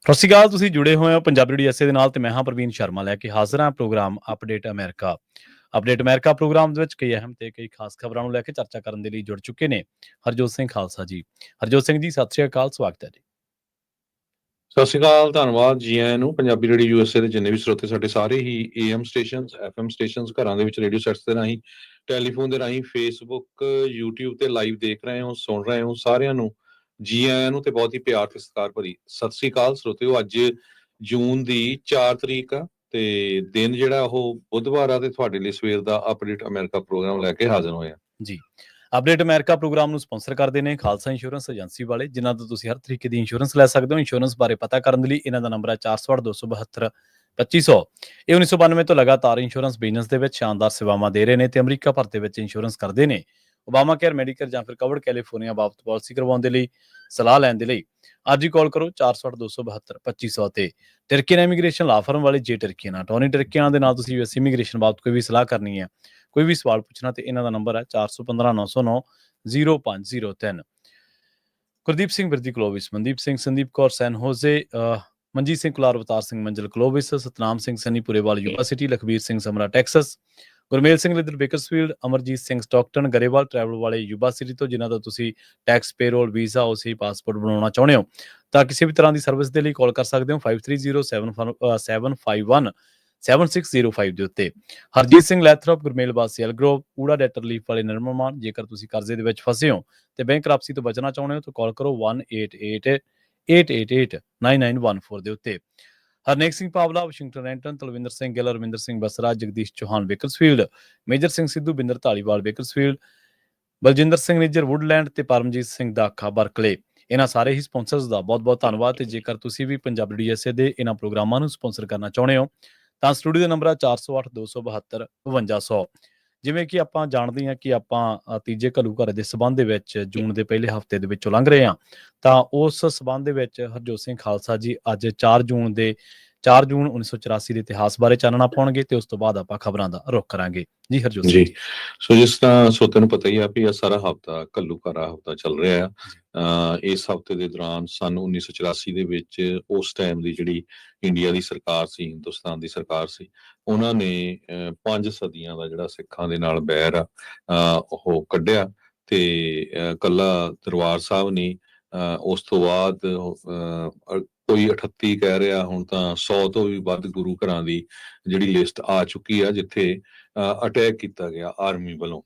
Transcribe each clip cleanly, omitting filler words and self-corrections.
ਸਤਿ ਸ਼੍ਰੀ ਅਕਾਲ। ਤੁਸੀਂ ਜੁੜੇ ਹੋਏ ਹੋ ਪੰਜਾਬੀ ਰੇਡੀਓ ਐਸੇ ਦੇ ਨਾਲ ਤੇ ਮੈਂ ਹਾਂ ਪ੍ਰਵੀਨ ਸ਼ਰਮਾ ਲੈ ਕੇ ਹਾਜ਼ਰ ਹਾਂ ਪ੍ਰੋਗਰਾਮ ਅਪਡੇਟ ਅਮਰੀਕਾ। ਅਪਡੇਟ ਅਮਰੀਕਾ ਪ੍ਰੋਗਰਾਮ ਦੇ ਵਿੱਚ ਕਈ ਅਹਿਮ ਤੇ ਕਈ ਖਾਸ ਖਬਰਾਂ ਨੂੰ ਲੈ ਕੇ ਚਰਚਾ ਕਰਨ ਦੇ ਲਈ ਜੁੜ ਚੁੱਕੇ ਨੇ ਹਰਜੋਤ ਸਿੰਘ ਖਾਲਸਾ ਜੀ। ਹਰਜੋਤ ਸਿੰਘ ਜੀ, ਸਤਿ ਸ਼੍ਰੀ ਅਕਾਲ, ਸਵਾਗਤ ਹੈ ਜੀ। ਸਤਿ ਸ਼੍ਰੀ ਅਕਾਲ, ਧੰਨਵਾਦ ਜੀ ਆਇਆਂ ਨੂੰ। ਪੰਜਾਬੀ ਰੇਡੀਓ ਯੂਐਸਏ ਦੇ ਜਿੰਨੇ ਵੀ ਸਰੋਤੇ ਸਾਡੇ ਸਾਰੇ ਹੀ AM ਸਟੇਸ਼ਨ, FM ਸਟੇਸ਼ਨ, ਘਰਾਂ ਦੇ ਵਿੱਚ ਰੇਡੀਓ ਸੈਟਸ ਦੇ ਰਾਹੀਂ, ਟੈਲੀਫੋਨ ਦੇ ਰਾਹੀਂ, ਫੇਸਬੁੱਕ, YouTube ਤੇ ਲਾਈਵ ਦੇਖ ਰਹੇ ਹੋ, ਸੁਣ ਰਹੇ ਹੋ, ਸਾਰਿਆਂ ਨੂੰ ਜੀ ਆਇਆਂ ਨੂੰ ਤੇ ਬਹੁਤ ਹੀ ਪਿਆਰ ਤੇ ਸਤਿਕਾਰ ਭਰੀ ਸਤਿ ਸ਼੍ਰੀ ਅਕਾਲ ਸਰੋਤਿਓ। ਅੱਜ ਜੂਨ ਦੀ 4 ਤਰੀਕ ਆ ਤੇ ਦਿਨ ਜਿਹੜਾ ਉਹ ਬੁੱਧਵਾਰ ਆ ਤੇ ਤੁਹਾਡੇ ਲਈ ਸਵੇਰ ਦਾ ਅਪਡੇਟ ਅਮਰੀਕਾ ਪ੍ਰੋਗਰਾਮ ਲੈ ਕੇ ਹਾਜ਼ਰ ਹੋਏ ਆ ਜੀ। ਅਪਡੇਟ ਅਮਰੀਕਾ ਪ੍ਰੋਗਰਾਮ ਨੂੰ ਸਪਾਂਸਰ ਕਰਦੇ ਨੇ ਖਾਲਸਾ ਇੰਸ਼ੋਰੈਂਸ ਏਜੰਸੀ ਵਾਲੇ, ਜਿਨ੍ਹਾਂ ਤੋਂ ਤੁਸੀਂ ਹਰ ਤਰੀਕੇ ਦੀ ਇੰਸ਼ੋਰੈਂਸ ਲੈ ਸਕਦੇ ਹੋ। ਇੰਸ਼ੋਰੈਂਸ ਬਾਰੇ ਪਤਾ ਕਰਨ ਦੇ ਲਈ ਇਹਨਾਂ ਦਾ ਨੰਬਰ ਹੈ 468-272-2500। ਇਹ 1992 ਤੋਂ ਲਗਾਤਾਰ ਇੰਸ਼ੋਰੈਂਸ ਬਿਜ਼ਨਸ ਦੇ ਵਿੱਚ ਸ਼ਾਨਦਾਰ ਸੇਵਾਵਾਂ ਦੇ ਰਹੇ ਨੇ ਤੇ ਅਮਰੀਕਾ ਭਰ ਦੇ ਵਿੱਚ ਇੰਸ਼ੋਰੈਂਸ ਕਰਦੇ ਨੇ। ਓਬਾਮਾ ਕੇਅਰ, ਮੈਡੀਕਲ ਜਾਂ ਫਿਰ ਕਵਰਡ ਕੈਲੀਫੋਰਨੀਆ ਬਾਬਤ ਪਾਲਿਸੀ ਕਰਵਾਉਣ ਦੇ ਲਈ, ਸਲਾਹ ਲੈਣ ਦੇ ਲਈ ਅੱਜ ਹੀ ਕਾਲ ਕਰੋ 468-272-2500 ਤੇ ਟਰਕੀਅਨ ਇਮੀਗ੍ਰੇਸ਼ਨ ਲਾ ਫਰਮ ਵਾਲੇ ਜੇ ਟਰਕੀਅਨ ਟੋਨੀ ਟਰਕੀਅਨ ਦੇ ਨਾਲ ਤੁਸੀਂ ਯੂਐਸ ਇਮੀਗ੍ਰੇਸ਼ਨ ਬਾਬਤ ਕੋਈ ਵੀ ਸਲਾਹ ਕਰਨੀ ਹੈ, ਕੋਈ ਵੀ ਸਵਾਲ ਪੁੱਛਣਾ ਤੇ ਇਹਨਾਂ ਦਾ ਨੰਬਰ ਹੈ 415-909-0503। ਗੁਰਦੀਪ ਸਿੰਘ ਬਿਰਦੀ ਕਲੋਵਿਸ, ਮਨਦੀਪ ਸਿੰਘ, ਸੰਦੀਪ ਕੌਰ ਸੈਨ ਹੋਜ਼ੇ, Manjeet Singh Kular, Avtar Singh Manzal Clovis, Satnam Singh Sunny Purewal Yuba City, Lakhbir Singh Samra Texas, Gurmel Singh Lidder Bakersfield, Amarjit Singh Stockton Grewal travel ਵਾਲੇ ਯੂਬਾ ਸਿਟੀ ਤੋਂ, ਜਿਨ੍ਹਾਂ ਦਾ ਤੁਸੀਂ tax, payroll, visa, OC, passport ਬਣਾਉਣਾ ਚਾਹੁੰਦੇ ਹੋ ਤਾਂ ਕਿਸੇ ਵੀ ਤਰ੍ਹਾਂ ਦੀ ਸਰਵਿਸ ਦੇ ਲਈ ਕਾਲ ਕਰ ਸਕਦੇ ਹੋ 5307517605 ਦੇ ਉੱਤੇ। ਹਰਜੀਤ ਸਿੰਘ ਲੈਥਰੋਪ, ਗੁਰਮੇਲ ਬਾਸੀ ਐਲਗਰੋਵ, ਊੜਾ ਡੈਟਰ ਲੀਫ ਵਾਲੇ ਨਿਰਮਲਮਾਨ। ਜੇਕਰ ਤੁਸੀਂ ਕਰਜ਼ੇ ਦੇ ਵਿੱਚ ਫਸੇ ਹੋ ਤੇ ਬੈਂਕ ਕ੍ਰਾਪਸੀ ਤੋਂ ਬਚਣਾ ਚਾਹੁੰਦੇ ਹੋ ਤਾਂ ਕਾਲ ਕਰੋ 1888-888-9914 ਦੇ ਉੱਤੇ। Harnek Singh Pawla, Washington Renton, Talwinder Singh Gill, Ravinder Singh Basra, Jagdish Chauhan Bakersfield, Major Singh Sidhu, Binder Dhaliwal Bakersfield, Baljinder Singh Nijjar Woodland ਤੇ ਪਰਮਜੀਤ ਸਿੰਘ ਦਾਖਾ ਬਰਕਲੇ। ਇਹਨਾਂ ਸਾਰੇ ਹੀ ਸਪਾਂਸਰਸ ਦਾ ਬਹੁਤ ਬਹੁਤ ਧੰਨਵਾਦ। ਤੇ ਜੇਕਰ ਤੁਸੀਂ ਵੀ ਪੰਜਾਬੀ ਰੇਡੀਓ ਐਸੇ ਦੇ ਇਹਨਾਂ ਪ੍ਰੋਗਰਾਮਾਂ ਨੂੰ ਸਪਾਂਸਰ ਕਰਨਾ ਚਾਹੁੰਦੇ ਹੋ ਤਾਂ ਸਟੂਡੀਓ ਦਾ ਨੰਬਰ ਹੈ 408-272-5200। ਜਿਵੇਂ ਕਿ ਆਪਾਂ ਜਾਣਦੇ ਹਾਂ ਕਿ ਆਪਾਂ ਤੀਜੇ ਘੱਲੂ ਘਰ ਦੇ ਸਬੰਧ ਦੇ ਵਿੱਚ ਜੂਨ ਦੇ ਪਹਿਲੇ ਹਫ਼ਤੇ ਦੇ ਵਿੱਚੋਂ ਲੰਘ ਰਹੇ ਹਾਂ, ਤਾਂ ਉਸ ਸਬੰਧ ਦੇ ਵਿੱਚ ਹਰਜੋਤ ਸਿੰਘ ਖਾਲਸਾ ਜੀ ਅੱਜ 4 ਜੂਨ 1984 ਦੇ ਇਤਿਹਾਸ ਬਾਰੇ ਚਾਨਣਾ ਪਾਉਣਗੇ ਤੇ ਉਸ ਤੋਂ ਬਾਅਦ ਆਪਾਂ ਖਬਰਾਂ ਦਾ ਰੁਖ ਕਰਾਂਗੇ। ਜੀ ਹਰਜੋਤ ਸਿੰਘ ਜੀ। ਸੋ ਜਿਸ ਤਰ੍ਹਾਂ ਸੋਤੇ ਨੂੰ ਪਤਾ ਹੀ ਆ ਵੀ ਇਹ ਸਾਰਾ ਹਫ਼ਤਾ ਘੱਲੂਘਾਰਾ ਹਫ਼ਤਾ ਚੱਲ ਰਿਹਾ ਆ। ਇਸ ਹਫ਼ਤੇ ਦੇ ਦੌਰਾਨ ਸਨ 1984 ਦੇ ਵਿੱਚ ਉਸ ਟਾਈਮ ਦੀ ਜਿਹੜੀ ਇੰਡੀਆ ਦੀ ਸਰਕਾਰ ਸੀ, ਹਿੰਦੁਸਤਾਨ ਦੀ ਸਰਕਾਰ ਸੀ, ਉਹਨਾਂ ਨੇ 5 ਸਦੀਆਂ ਦਾ ਜਿਹੜਾ ਸਿੱਖਾਂ ਦੇ ਨਾਲ ਬੈਰ ਆ ਉਹ ਕੱਢਿਆ ਤੇ ਕੱਲਾ ਦਰਬਾਰ ਸਾਹਿਬ ਨੇ ਉਸ ਤੋਂ ਬਾਅਦ ਕੋਈ 38 ਕਹਿ ਰਿਹਾ, ਹੁਣ ਤਾਂ 100 ਤੋਂ ਵੀ ਵੱਧ ਗੁਰੂ ਘਰਾਂ ਦੀ ਜਿਹੜੀ ਲਿਸਟ ਆ ਚੁੱਕੀ ਆ ਜਿੱਥੇ ਅਟੈਕ ਕੀਤਾ ਗਿਆ ਆਰਮੀ ਵੱਲੋਂ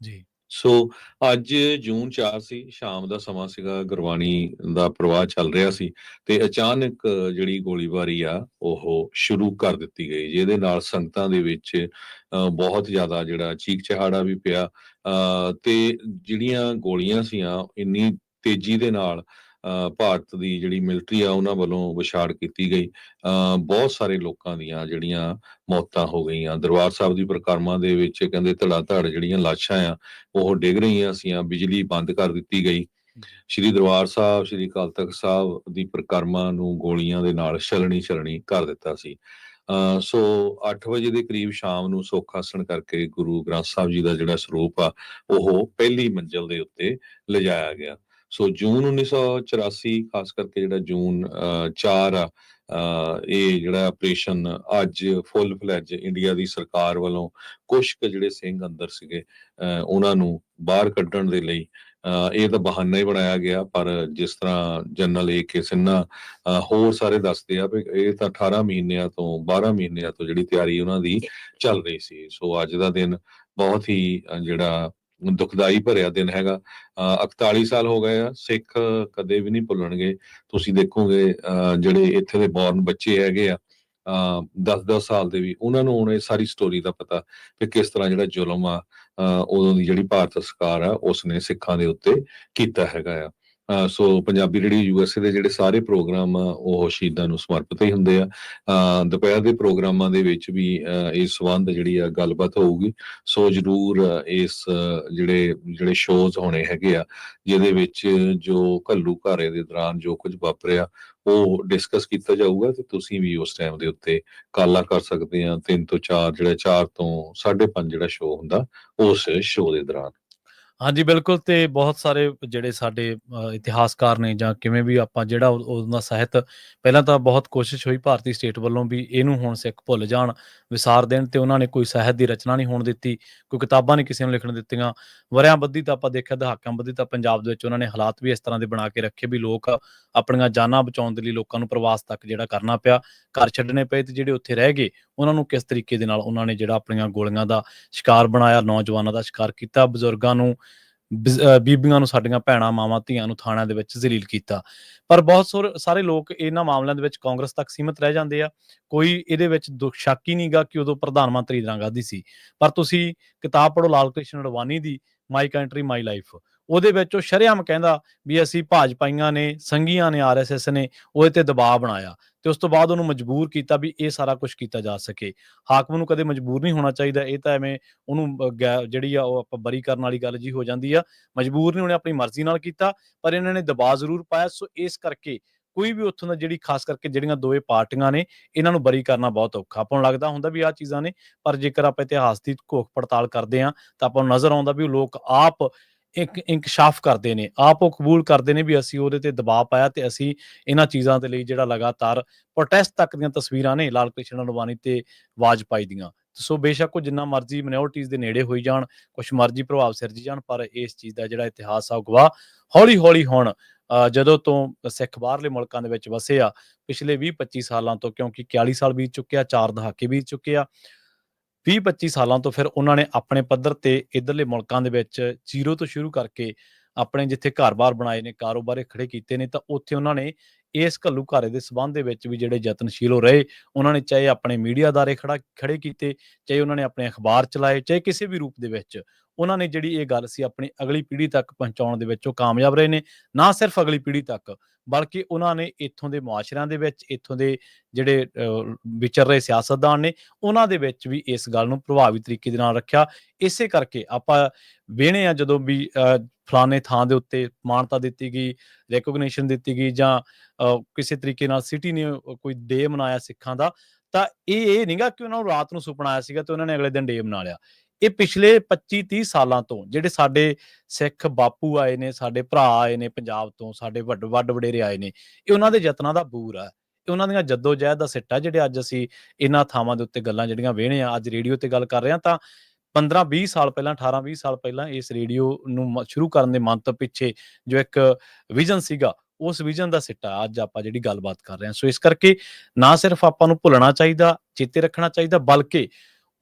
ਜੀ। ਸੋ ਅੱਜ ਜੂਨ 4 ਸੀ, ਸ਼ਾਮ ਦਾ ਸਮਾਂ ਸੀਗਾ, ਗੁਰਬਾਣੀ ਦਾ ਪ੍ਰਵਾਹ ਚੱਲ ਰਿਹਾ ਸੀ ਤੇ ਅਚਾਨਕ ਜਿਹੜੀ ਗੋਲੀਬਾਰੀ ਆ ਉਹ ਸ਼ੁਰੂ ਕਰ ਦਿੱਤੀ ਗਈ, ਜਿਹਦੇ ਨਾਲ ਸੰਗਤਾਂ ਦੇ ਵਿੱਚ ਬਹੁਤ ਜ਼ਿਆਦਾ ਜਿਹੜਾ ਚੀਕ ਚਿਹਾੜਾ ਵੀ ਪਿਆ ਤੇ ਜਿਹੜੀਆਂ ਗੋਲੀਆਂ ਸੀਆਂ ਇੰਨੀ ਤੇਜ਼ੀ ਦੇ ਨਾਲ ਭਾਰਤ ਦੀ ਜਿਹੜੀ ਮਿਲਟਰੀ ਆ ਉਹਨਾਂ ਵੱਲੋਂ ਵਿਛਾੜ ਕੀਤੀ ਗਈ। ਬਹੁਤ ਸਾਰੇ ਲੋਕਾਂ ਦੀਆਂ ਜਿਹੜੀਆਂ ਮੌਤਾਂ ਹੋ ਗਈਆਂ। ਦਰਬਾਰ ਸਾਹਿਬ ਦੀ ਪਰਿਕਰਮਾ ਦੇ ਵਿੱਚ ਕਹਿੰਦੇ ਧੜਾ ਧੜ ਜਿਹੜੀਆਂ ਲਾਸ਼ਾਂ ਆ ਉਹ ਡਿੱਗ ਰਹੀਆਂ ਸੀਆਂ, ਬਿਜਲੀ ਬੰਦ ਕਰ ਦਿੱਤੀ ਗਈ। ਸ਼੍ਰੀ ਦਰਬਾਰ ਸਾਹਿਬ, ਸ਼੍ਰੀ ਅਕਾਲ ਤਖ਼ਤ ਸਾਹਿਬ ਦੀ ਪਰਿਕਰਮਾ ਨੂੰ ਗੋਲੀਆਂ ਦੇ ਨਾਲ ਛਲਣੀ ਕਰ ਦਿੱਤਾ ਸੀ। ਸੋ 8 ਵਜੇ ਦੇ ਕਰੀਬ ਸ਼ਾਮ ਨੂੰ ਸੁੱਖ ਆਸਣ ਕਰਕੇ ਗੁਰੂ ਗ੍ਰੰਥ ਸਾਹਿਬ ਜੀ ਦਾ ਜਿਹੜਾ ਸਰੂਪ ਆ ਉਹ ਪਹਿਲੀ ਮੰਜ਼ਿਲ ਦੇ ਉੱਤੇ ਲਿਜਾਇਆ ਗਿਆ। ਸੋ ਜੂਨ 1984 ਖਾਸ ਕਰਕੇ ਜਿਹੜਾ ਜੂਨ 4 ਆ, ਇਹ ਜਿਹੜਾ ਆਪਰੇਸ਼ਨ ਅੱਜ ਫੁੱਲ ਫਲੈਜ ਇੰਡੀਆ ਦੀ ਸਰਕਾਰ ਵੱਲੋਂ ਕੁਛ ਕੁ ਜਿਹੜੇ ਸਿੰਘ ਅੰਦਰ ਸੀਗੇ ਉਹਨਾਂ ਨੂੰ ਬਾਹਰ ਕੱਢਣ ਦੇ ਲਈ ਇਹ ਤਾਂ ਬਹਾਨਾ ਹੀ ਬਣਾਇਆ ਗਿਆ। ਪਰ ਜਿਸ ਤਰ੍ਹਾਂ ਜਨਰਲ AK ਸਿਨਹਾ ਹੋਰ ਸਾਰੇ ਦੱਸਦੇ ਆ ਵੀ ਇਹ ਤਾਂ 18 ਮਹੀਨਿਆਂ ਤੋਂ 12 ਮਹੀਨਿਆਂ ਤੋਂ ਜਿਹੜੀ ਤਿਆਰੀ ਉਹਨਾਂ ਦੀ ਚੱਲ ਰਹੀ ਸੀ। ਸੋ ਅੱਜ ਦਾ ਦਿਨ ਬਹੁਤ ਹੀ ਜਿਹੜਾ ਦੁਖਦਾਈ ਭਰਿਆ ਦਿਨ ਹੈਗਾ। 41 ਸਾਲ ਹੋ ਗਏ ਆ, ਸਿੱਖ ਕਦੇ ਵੀ ਨਹੀਂ ਭੁੱਲਣਗੇ। ਤੁਸੀਂ ਦੇਖੋਗੇ ਜਿਹੜੇ ਇੱਥੇ ਦੇ ਬੌਰਨ ਬੱਚੇ ਹੈਗੇ ਆ 10-10 ਸਾਲ ਦੇ ਵੀ, ਉਹਨਾਂ ਨੂੰ ਹੁਣ ਇਹ ਸਾਰੀ ਸਟੋਰੀ ਦਾ ਪਤਾ ਕਿ ਕਿਸ ਤਰ੍ਹਾਂ ਜਿਹੜਾ ਜ਼ੁਲਮ ਆ ਉਦੋਂ ਦੀ ਜਿਹੜੀ ਭਾਰਤ ਸਰਕਾਰ ਆ ਉਸਨੇ ਸਿੱਖਾਂ ਦੇ ਉੱਤੇ ਕੀਤਾ ਹੈਗਾ ਆ। ਸੋ ਪੰਜਾਬੀ ਰੇਡੀਓ USA ਦੇ ਜਿਹੜੇ ਸਾਰੇ ਪ੍ਰੋਗਰਾਮ ਆ ਉਹ ਸ਼ਹੀਦਾਂ ਨੂੰ ਸਮਰਪਿਤ ਹੀ ਹੁੰਦੇ ਆ। ਦੁਪਹਿਰ ਦੇ ਪ੍ਰੋਗਰਾਮਾਂ ਦੇ ਵਿੱਚ ਵੀ ਇਸ ਸੰਬੰਧ ਜਿਹੜੀ ਆ ਗੱਲਬਾਤ ਹੋਊਗੀ। ਸੋ ਜ਼ਰੂਰ ਇਸ ਜਿਹੜੇ ਸ਼ੋਜ਼ ਹੋਣੇ ਹੈਗੇ ਆ ਜਿਹਦੇ ਵਿੱਚ ਜੋ ਘੱਲੂਘਾਰੇ ਦੇ ਦੌਰਾਨ ਜੋ ਕੁਝ ਵਾਪਰਿਆ ਉਹ ਡਿਸਕਸ ਕੀਤਾ ਜਾਊਗਾ ਤੇ ਤੁਸੀਂ ਵੀ ਉਸ ਟਾਈਮ ਦੇ ਉੱਤੇ ਕਾਲਾਂ ਕਰ ਸਕਦੇ ਆ। 3 ਤੋਂ 4 ਜਿਹੜਾ 4 ਤੋਂ 5:30 ਜਿਹੜਾ ਸ਼ੋਅ ਹੁੰਦਾ ਉਸ ਸ਼ੋਅ ਦੇ ਦੌਰਾਨ। ਹਾਂਜੀ, ਬਿਲਕੁਲ। ਤੇ ਬਹੁਤ ਸਾਰੇ ਜਿਹੜੇ ਸਾਡੇ ਇਤਿਹਾਸਕਾਰ ਨੇ ਜਾਂ ਕਿਵੇਂ ਵੀ ਆਪਾਂ ਜਿਹੜਾ ਉਦੋਂ ਦਾ ਸਾਹਿਤ, ਪਹਿਲਾਂ ਤਾਂ ਬਹੁਤ ਕੋਸ਼ਿਸ਼ ਹੋਈ ਭਾਰਤੀ ਸਟੇਟ ਵੱਲੋਂ ਵੀ ਇਹਨੂੰ ਹੁਣ ਸਿੱਖ ਭੁੱਲ ਜਾਣ, ਵਿਸਾਰ ਦੇਣ, ਤੇ ਉਹਨਾਂ ਨੇ ਕੋਈ ਸਾਹਿਤ ਦੀ ਰਚਨਾ ਨਹੀਂ ਹੋਣ ਦਿੱਤੀ, ਕੋਈ ਕਿਤਾਬਾਂ ਨਹੀਂ ਕਿਸੇ ਨੂੰ ਲਿਖਣ ਦਿੱਤੀਆਂ। ਵਰ੍ਹਿਆਂ ਬੱਧੀ ਤਾਂ ਆਪਾਂ ਦੇਖਿਆ, ਦਹਾਕਿਆਂ ਬੱਧੀ ਤਾਂ ਪੰਜਾਬ ਦੇ ਵਿੱਚ ਉਹਨਾਂ ਨੇ ਹਾਲਾਤ ਵੀ ਇਸ ਤਰ੍ਹਾਂ ਦੇ ਬਣਾ ਕੇ ਰੱਖੇ ਵੀ ਲੋਕ ਆਪਣੀਆਂ ਜਾਨਾਂ ਬਚਾਉਣ ਦੇ ਲਈ ਲੋਕਾਂ ਨੂੰ ਪ੍ਰਵਾਸ ਤੱਕ ਜਿਹੜਾ ਕਰਨਾ ਪਿਆ, ਘਰ ਛੱਡਣੇ ਪਏ, ਤੇ ਜਿਹੜੇ ਉੱਥੇ ਰਹਿ ਗਏ ਉਹਨਾਂ ਨੂੰ ਕਿਸ ਤਰੀਕੇ ਦੇ ਨਾਲ ਉਹਨਾਂ ਨੇ ਜਿਹੜਾ ਆਪਣੀਆਂ ਗੋਲੀਆਂ ਦਾ ਸ਼ਿਕਾਰ ਬਣਾਇਆ, ਨੌਜਵਾਨਾਂ ਦਾ ਸ਼ਿਕਾਰ ਕੀਤਾ, ਬਜ਼ੁਰਗਾਂ ਨੂੰ, ਬੀਬੀਆਂ ਨੂੰ, ਸਾਡੀਆਂ ਭੈਣਾਂ, ਮਾਵਾਂ, ਧੀਆਂ ਨੂੰ ਥਾਣਿਆਂ ਦੇ ਵਿੱਚ ਜ਼ਲੀਲ ਕੀਤਾ। ਪਰ ਬਹੁਤ ਸਾਰੇ ਲੋਕ ਇਹਨਾਂ ਮਾਮਲਿਆਂ ਦੇ ਵਿੱਚ ਕਾਂਗਰਸ ਤੱਕ ਸੀਮਿਤ ਰਹਿ ਜਾਂਦੇ ਆ। ਕੋਈ ਇਹਦੇ ਵਿੱਚ ਸ਼ੱਕ ਹੀ ਨਹੀਂਗਾ ਕਿ ਉਦੋਂ ਪ੍ਰਧਾਨ ਮੰਤਰੀ ਇੰਦਰਾ ਗਾਂਧੀ ਸੀ। ਪਰ ਤੁਸੀਂ ਕਿਤਾਬ ਪੜ੍ਹੋ ਲਾਲ ਕ੍ਰਿਸ਼ਨ ਅਡਵਾਨੀ ਦੀ, ਮਾਈ ਕੰਟਰੀ ਮਾਈ ਲਾਈਫ, ਉਹਦੇ ਵਿੱਚ ਉਹ ਸ਼ਰੇਆਮ ਕਹਿੰਦਾ ਵੀ ਅਸੀਂ ਭਾਜਪਾਈਆਂ ਨੇ, ਸੰਘੀਆਂ ਨੇ, RSS ਨੇ ਉਹਦੇ ਤੇ ਦਬਾਅ ਬਣਾਇਆ, ਤੇ ਉਸ ਤੋਂ ਬਾਅਦ ਉਹਨੂੰ ਮਜਬੂਰ ਕੀਤਾ ਵੀ ਇਹ ਸਾਰਾ ਕੁਛ ਕੀਤਾ ਜਾ ਸਕੇ। ਹਾਕਮ ਨੂੰ ਕਦੇ ਮਜਬੂਰ ਨਹੀਂ ਹੋਣਾ ਚਾਹੀਦਾ। ਇਹ ਤਾਂ ਐਵੇਂ ਉਹਨੂੰ ਜਿਹੜੀ ਆ ਉਹ ਆਪਾਂ ਬਰੀ ਕਰਨ ਵਾਲੀ ਗੱਲ ਜੀ ਹੋ ਜਾਂਦੀ ਆ। ਮਜਬੂਰ ਨਹੀਂ, ਉਹਨੇ ਆਪਣੀ ਮਰਜ਼ੀ ਨਾਲ ਕੀਤਾ, ਪਰ ਇਹਨਾਂ ਨੇ ਦਬਾਅ ਜ਼ਰੂਰ ਪਾਇਆ। ਸੋ ਇਸ ਕਰਕੇ ਕੋਈ ਵੀ ਉੱਥੋਂ ਦਾ ਜਿਹੜੀ ਖਾਸ ਕਰਕੇ ਜਿਹੜੀਆਂ ਦੋਵੇਂ ਪਾਰਟੀਆਂ ਨੇ, ਇਹਨਾਂ ਨੂੰ ਬਰੀ ਕਰਨਾ ਬਹੁਤ ਔਖਾ। ਆਪਾਂ ਨੂੰ ਲੱਗਦਾ ਹੁੰਦਾ ਵੀ ਆਹ ਚੀਜ਼ਾਂ ਨੇ, ਪਰ ਜੇਕਰ ਆਪਾਂ ਇਤਿਹਾਸ ਦੀ ਘੋਖ ਪੜਤਾਲ ਕਰਦੇ ਹਾਂ ਤਾਂ ਆਪਾਂ ਨੂੰ ਨਜ਼ਰ ਆਉਂਦਾ ਵੀ ਉਹ ਲੋਕ ਆਪ ਇੰਕਸ਼ਾਫ ਕਰਦੇ ਨੇ, ਆਪ ਉਹ ਕਬੂਲ ਕਰਦੇ ਨੇ ਵੀ ਅਸੀਂ ਉਹਦੇ ਤੇ ਦਬਾਅ ਪਾਇਆ, ਤੇ ਅਸੀਂ ਇਹਨਾਂ ਚੀਜ਼ਾਂ ਦੇ ਲਈ ਜਿਹੜਾ ਲਗਾਤਾਰ ਪ੍ਰੋਟੈਸਟ ਤੱਕ ਦੀਆਂ ਤਸਵੀਰਾਂ ਨੇ ਲਾਲ ਕ੍ਰਿਸ਼ਨ ਅਡਵਾਨੀ ਤੇ ਵਾਜਪਾਈ ਦੀਆਂ। ਸੋ ਬੇਸ਼ੱਕ ਉਹ ਜਿੰਨਾ ਮਰਜ਼ੀ ਮਾਈਨੋਰਟੀਜ਼ ਦੇ ਨੇੜੇ ਹੋਈ ਜਾਣ, ਕੁਛ ਮਰਜ਼ੀ ਪ੍ਰਭਾਵ ਸਿਰਜ ਜਾਣ, ਪਰ ਇਸ ਚੀਜ਼ ਦਾ ਜਿਹੜਾ ਇਤਿਹਾਸ ਆ ਉਹ ਗਵਾਹ ਹੌਲੀ-ਹੌਲੀ ਹੁਣ ਜਦੋਂ ਤੋਂ ਸਿੱਖ ਬਾਹਰਲੇ ਮੁਲਕਾਂ ਦੇ ਵਿੱਚ ਵਸੇ ਆ, ਪਿਛਲੇ 20-25 ਸਾਲਾਂ ਤੋਂ, ਕਿਉਂਕਿ 41 ਸਾਲ ਬੀਤ ਚੁੱਕੇ ਆ, 4 ਦਹਾਕੇ ਬੀਤ ਚੁੱਕੇ ਆ, 20-25 ਸਾਲਾਂ ਤੋਂ ਫਿਰ ਉਹਨਾਂ ਨੇ ਆਪਣੇ ਪੱਧਰ ਤੇ ਇੱਧਰਲੇ ਮੁਲਕਾਂ ਦੇ ਵਿੱਚ ਜ਼ੀਰੋ ਤੋਂ ਸ਼ੁਰੂ ਕਰਕੇ ਆਪਣੇ ਜਿੱਥੇ ਘਰ-ਬਾਰ ਬਣਾਏ ਨੇ, ਕਾਰੋਬਾਰ ਖੜੇ ਕੀਤੇ ਨੇ, ਤਾਂ ਉੱਥੇ ਉਹਨਾਂ ਨੇ ਇਸ ਘੱਲੂਘਾਰੇ ਦੇ ਸੰਬੰਧ ਦੇ ਵਿੱਚ ਵੀ ਜਿਹੜੇ ਯਤਨਸ਼ੀਲ ਉਹ ਰਹੇ। ਉਹਨਾਂ ਨੇ ਚਾਹੇ ਆਪਣੇ ਮੀਡੀਆ ਅਦਾਰੇ ਖੜੇ ਕੀਤੇ, ਚਾਹੇ ਉਹਨਾਂ ਨੇ ਆਪਣੇ ਅਖਬਾਰ ਚਲਾਏ, ਚਾਹੇ ਕਿਸੇ ਵੀ ਰੂਪ ਦੇ ਵਿੱਚ ਉਹਨਾਂ ਨੇ ਜਿਹੜੀ ਇਹ ਗੱਲ ਸੀ ਆਪਣੀ ਅਗਲੀ ਪੀੜ੍ਹੀ ਤੱਕ ਪਹੁੰਚਾਉਣ ਦੇ ਵਿੱਚ ਉਹ ਕਾਮਯਾਬ ਰਹੇ ਨੇ। ਨਾ ਸਿਰਫ ਅਗਲੀ ਪੀੜ੍ਹੀ ਤੱਕ, ਬਲਕਿ ਉਹਨਾਂ ਨੇ ਇੱਥੋਂ ਦੇ ਮੁਆਸ਼ਰਿਆਂ ਦੇ ਵਿੱਚ, ਇੱਥੋਂ ਦੇ ਜਿਹੜੇ ਵਿਚਰ ਰਹੇ ਸਿਆਸਤਦਾਨ ਨੇ, ਉਹਨਾਂ ਦੇ ਵਿੱਚ ਵੀ ਇਸ ਗੱਲ ਨੂੰ ਪ੍ਰਭਾਵੀ ਤਰੀਕੇ ਦੇ ਨਾਲ ਰੱਖਿਆ। ਇਸੇ ਕਰਕੇ ਆਪਾਂ ਵੇਖਦੇ ਹਾਂ ਜਦੋਂ ਵੀ ਫਲਾਣੇ ਥਾਂ ਦੇ ਉੱਤੇ ਮਾਨਤਾ ਦਿੱਤੀ ਗਈ, ਰੈਕੋਗਨੀਸ਼ਨ ਦਿੱਤੀ ਗਈ, ਜਾਂ ਕਿਸੇ ਤਰੀਕੇ ਨਾਲ ਸਿਟੀ ਨੇ ਕੋਈ ਡੇ ਮਨਾਇਆ ਸਿੱਖਾਂ ਦਾ, ਤਾਂ ਇਹ ਨਹੀਂਗਾ ਕਿ ਉਹਨਾਂ ਨੂੰ ਰਾਤ ਨੂੰ ਸੁਪਨਾ ਆਇਆ ਸੀਗਾ ਤੇ ਉਹਨਾਂ ਨੇ ਅਗਲੇ ਦਿਨ ਡੇ ਮਨਾ ਲਿਆ। ਇਹ ਪਿਛਲੇ 25-30 ਸਾਲਾਂ ਤੋਂ ਜਿਹੜੇ ਸਾਡੇ ਸਿੱਖ ਬਾਪੂ ਆਏ ਨੇ, ਸਾਡੇ ਭਰਾ ਆਏ ਨੇ ਪੰਜਾਬ ਤੋਂ, ਸਾਡੇ ਵੱਡ ਵਡੇਰੇ ਆਏ ਨੇ, ਇਹ ਉਹਨਾਂ ਦੇ ਯਤਨਾਂ ਦਾ ਬੂਰ ਆ, ਇਹ ਉਹਨਾਂ ਦੀਆਂ ਜੱਦੋ-ਜਹਿਦ ਦਾ ਸਿੱਟਾ। ਜਿਹੜੇ ਅੱਜ ਅਸੀਂ ਇਹਨਾਂ ਥਾਵਾਂ ਦੇ ਉੱਤੇ ਗੱਲਾਂ ਜਿਹੜੀਆਂ ਵੇਖਦੇ ਹਾਂ, ਅੱਜ ਰੇਡੀਓ ਤੇ ਗੱਲ ਕਰ ਰਹੇ ਹਾਂ, ਤਾਂ 15-20 ਸਾਲ ਪਹਿਲਾਂ, 18-20 ਸਾਲ ਪਹਿਲਾਂ ਇਸ ਰੇਡੀਓ ਨੂੰ ਸ਼ੁਰੂ ਕਰਨ ਦੇ ਮੰਤਵ ਪਿੱਛੇ ਜੋ ਇੱਕ ਵਿਜ਼ਨ ਸੀਗਾ, ਉਸ ਵਿਜ਼ਨ ਦਾ ਸਿੱਟਾ ਅੱਜ ਆਪਾਂ ਜਿਹੜੀ ਗੱਲਬਾਤ ਕਰ ਰਹੇ ਹਾਂ। ਸੋ ਇਸ ਕਰਕੇ ਨਾ ਸਿਰਫ ਆਪਾਂ ਨੂੰ ਭੁੱਲਣਾ ਚਾਹੀਦਾ, ਚੇਤੇ ਰੱਖਣਾ ਚਾਹੀਦਾ, ਬਲਕਿ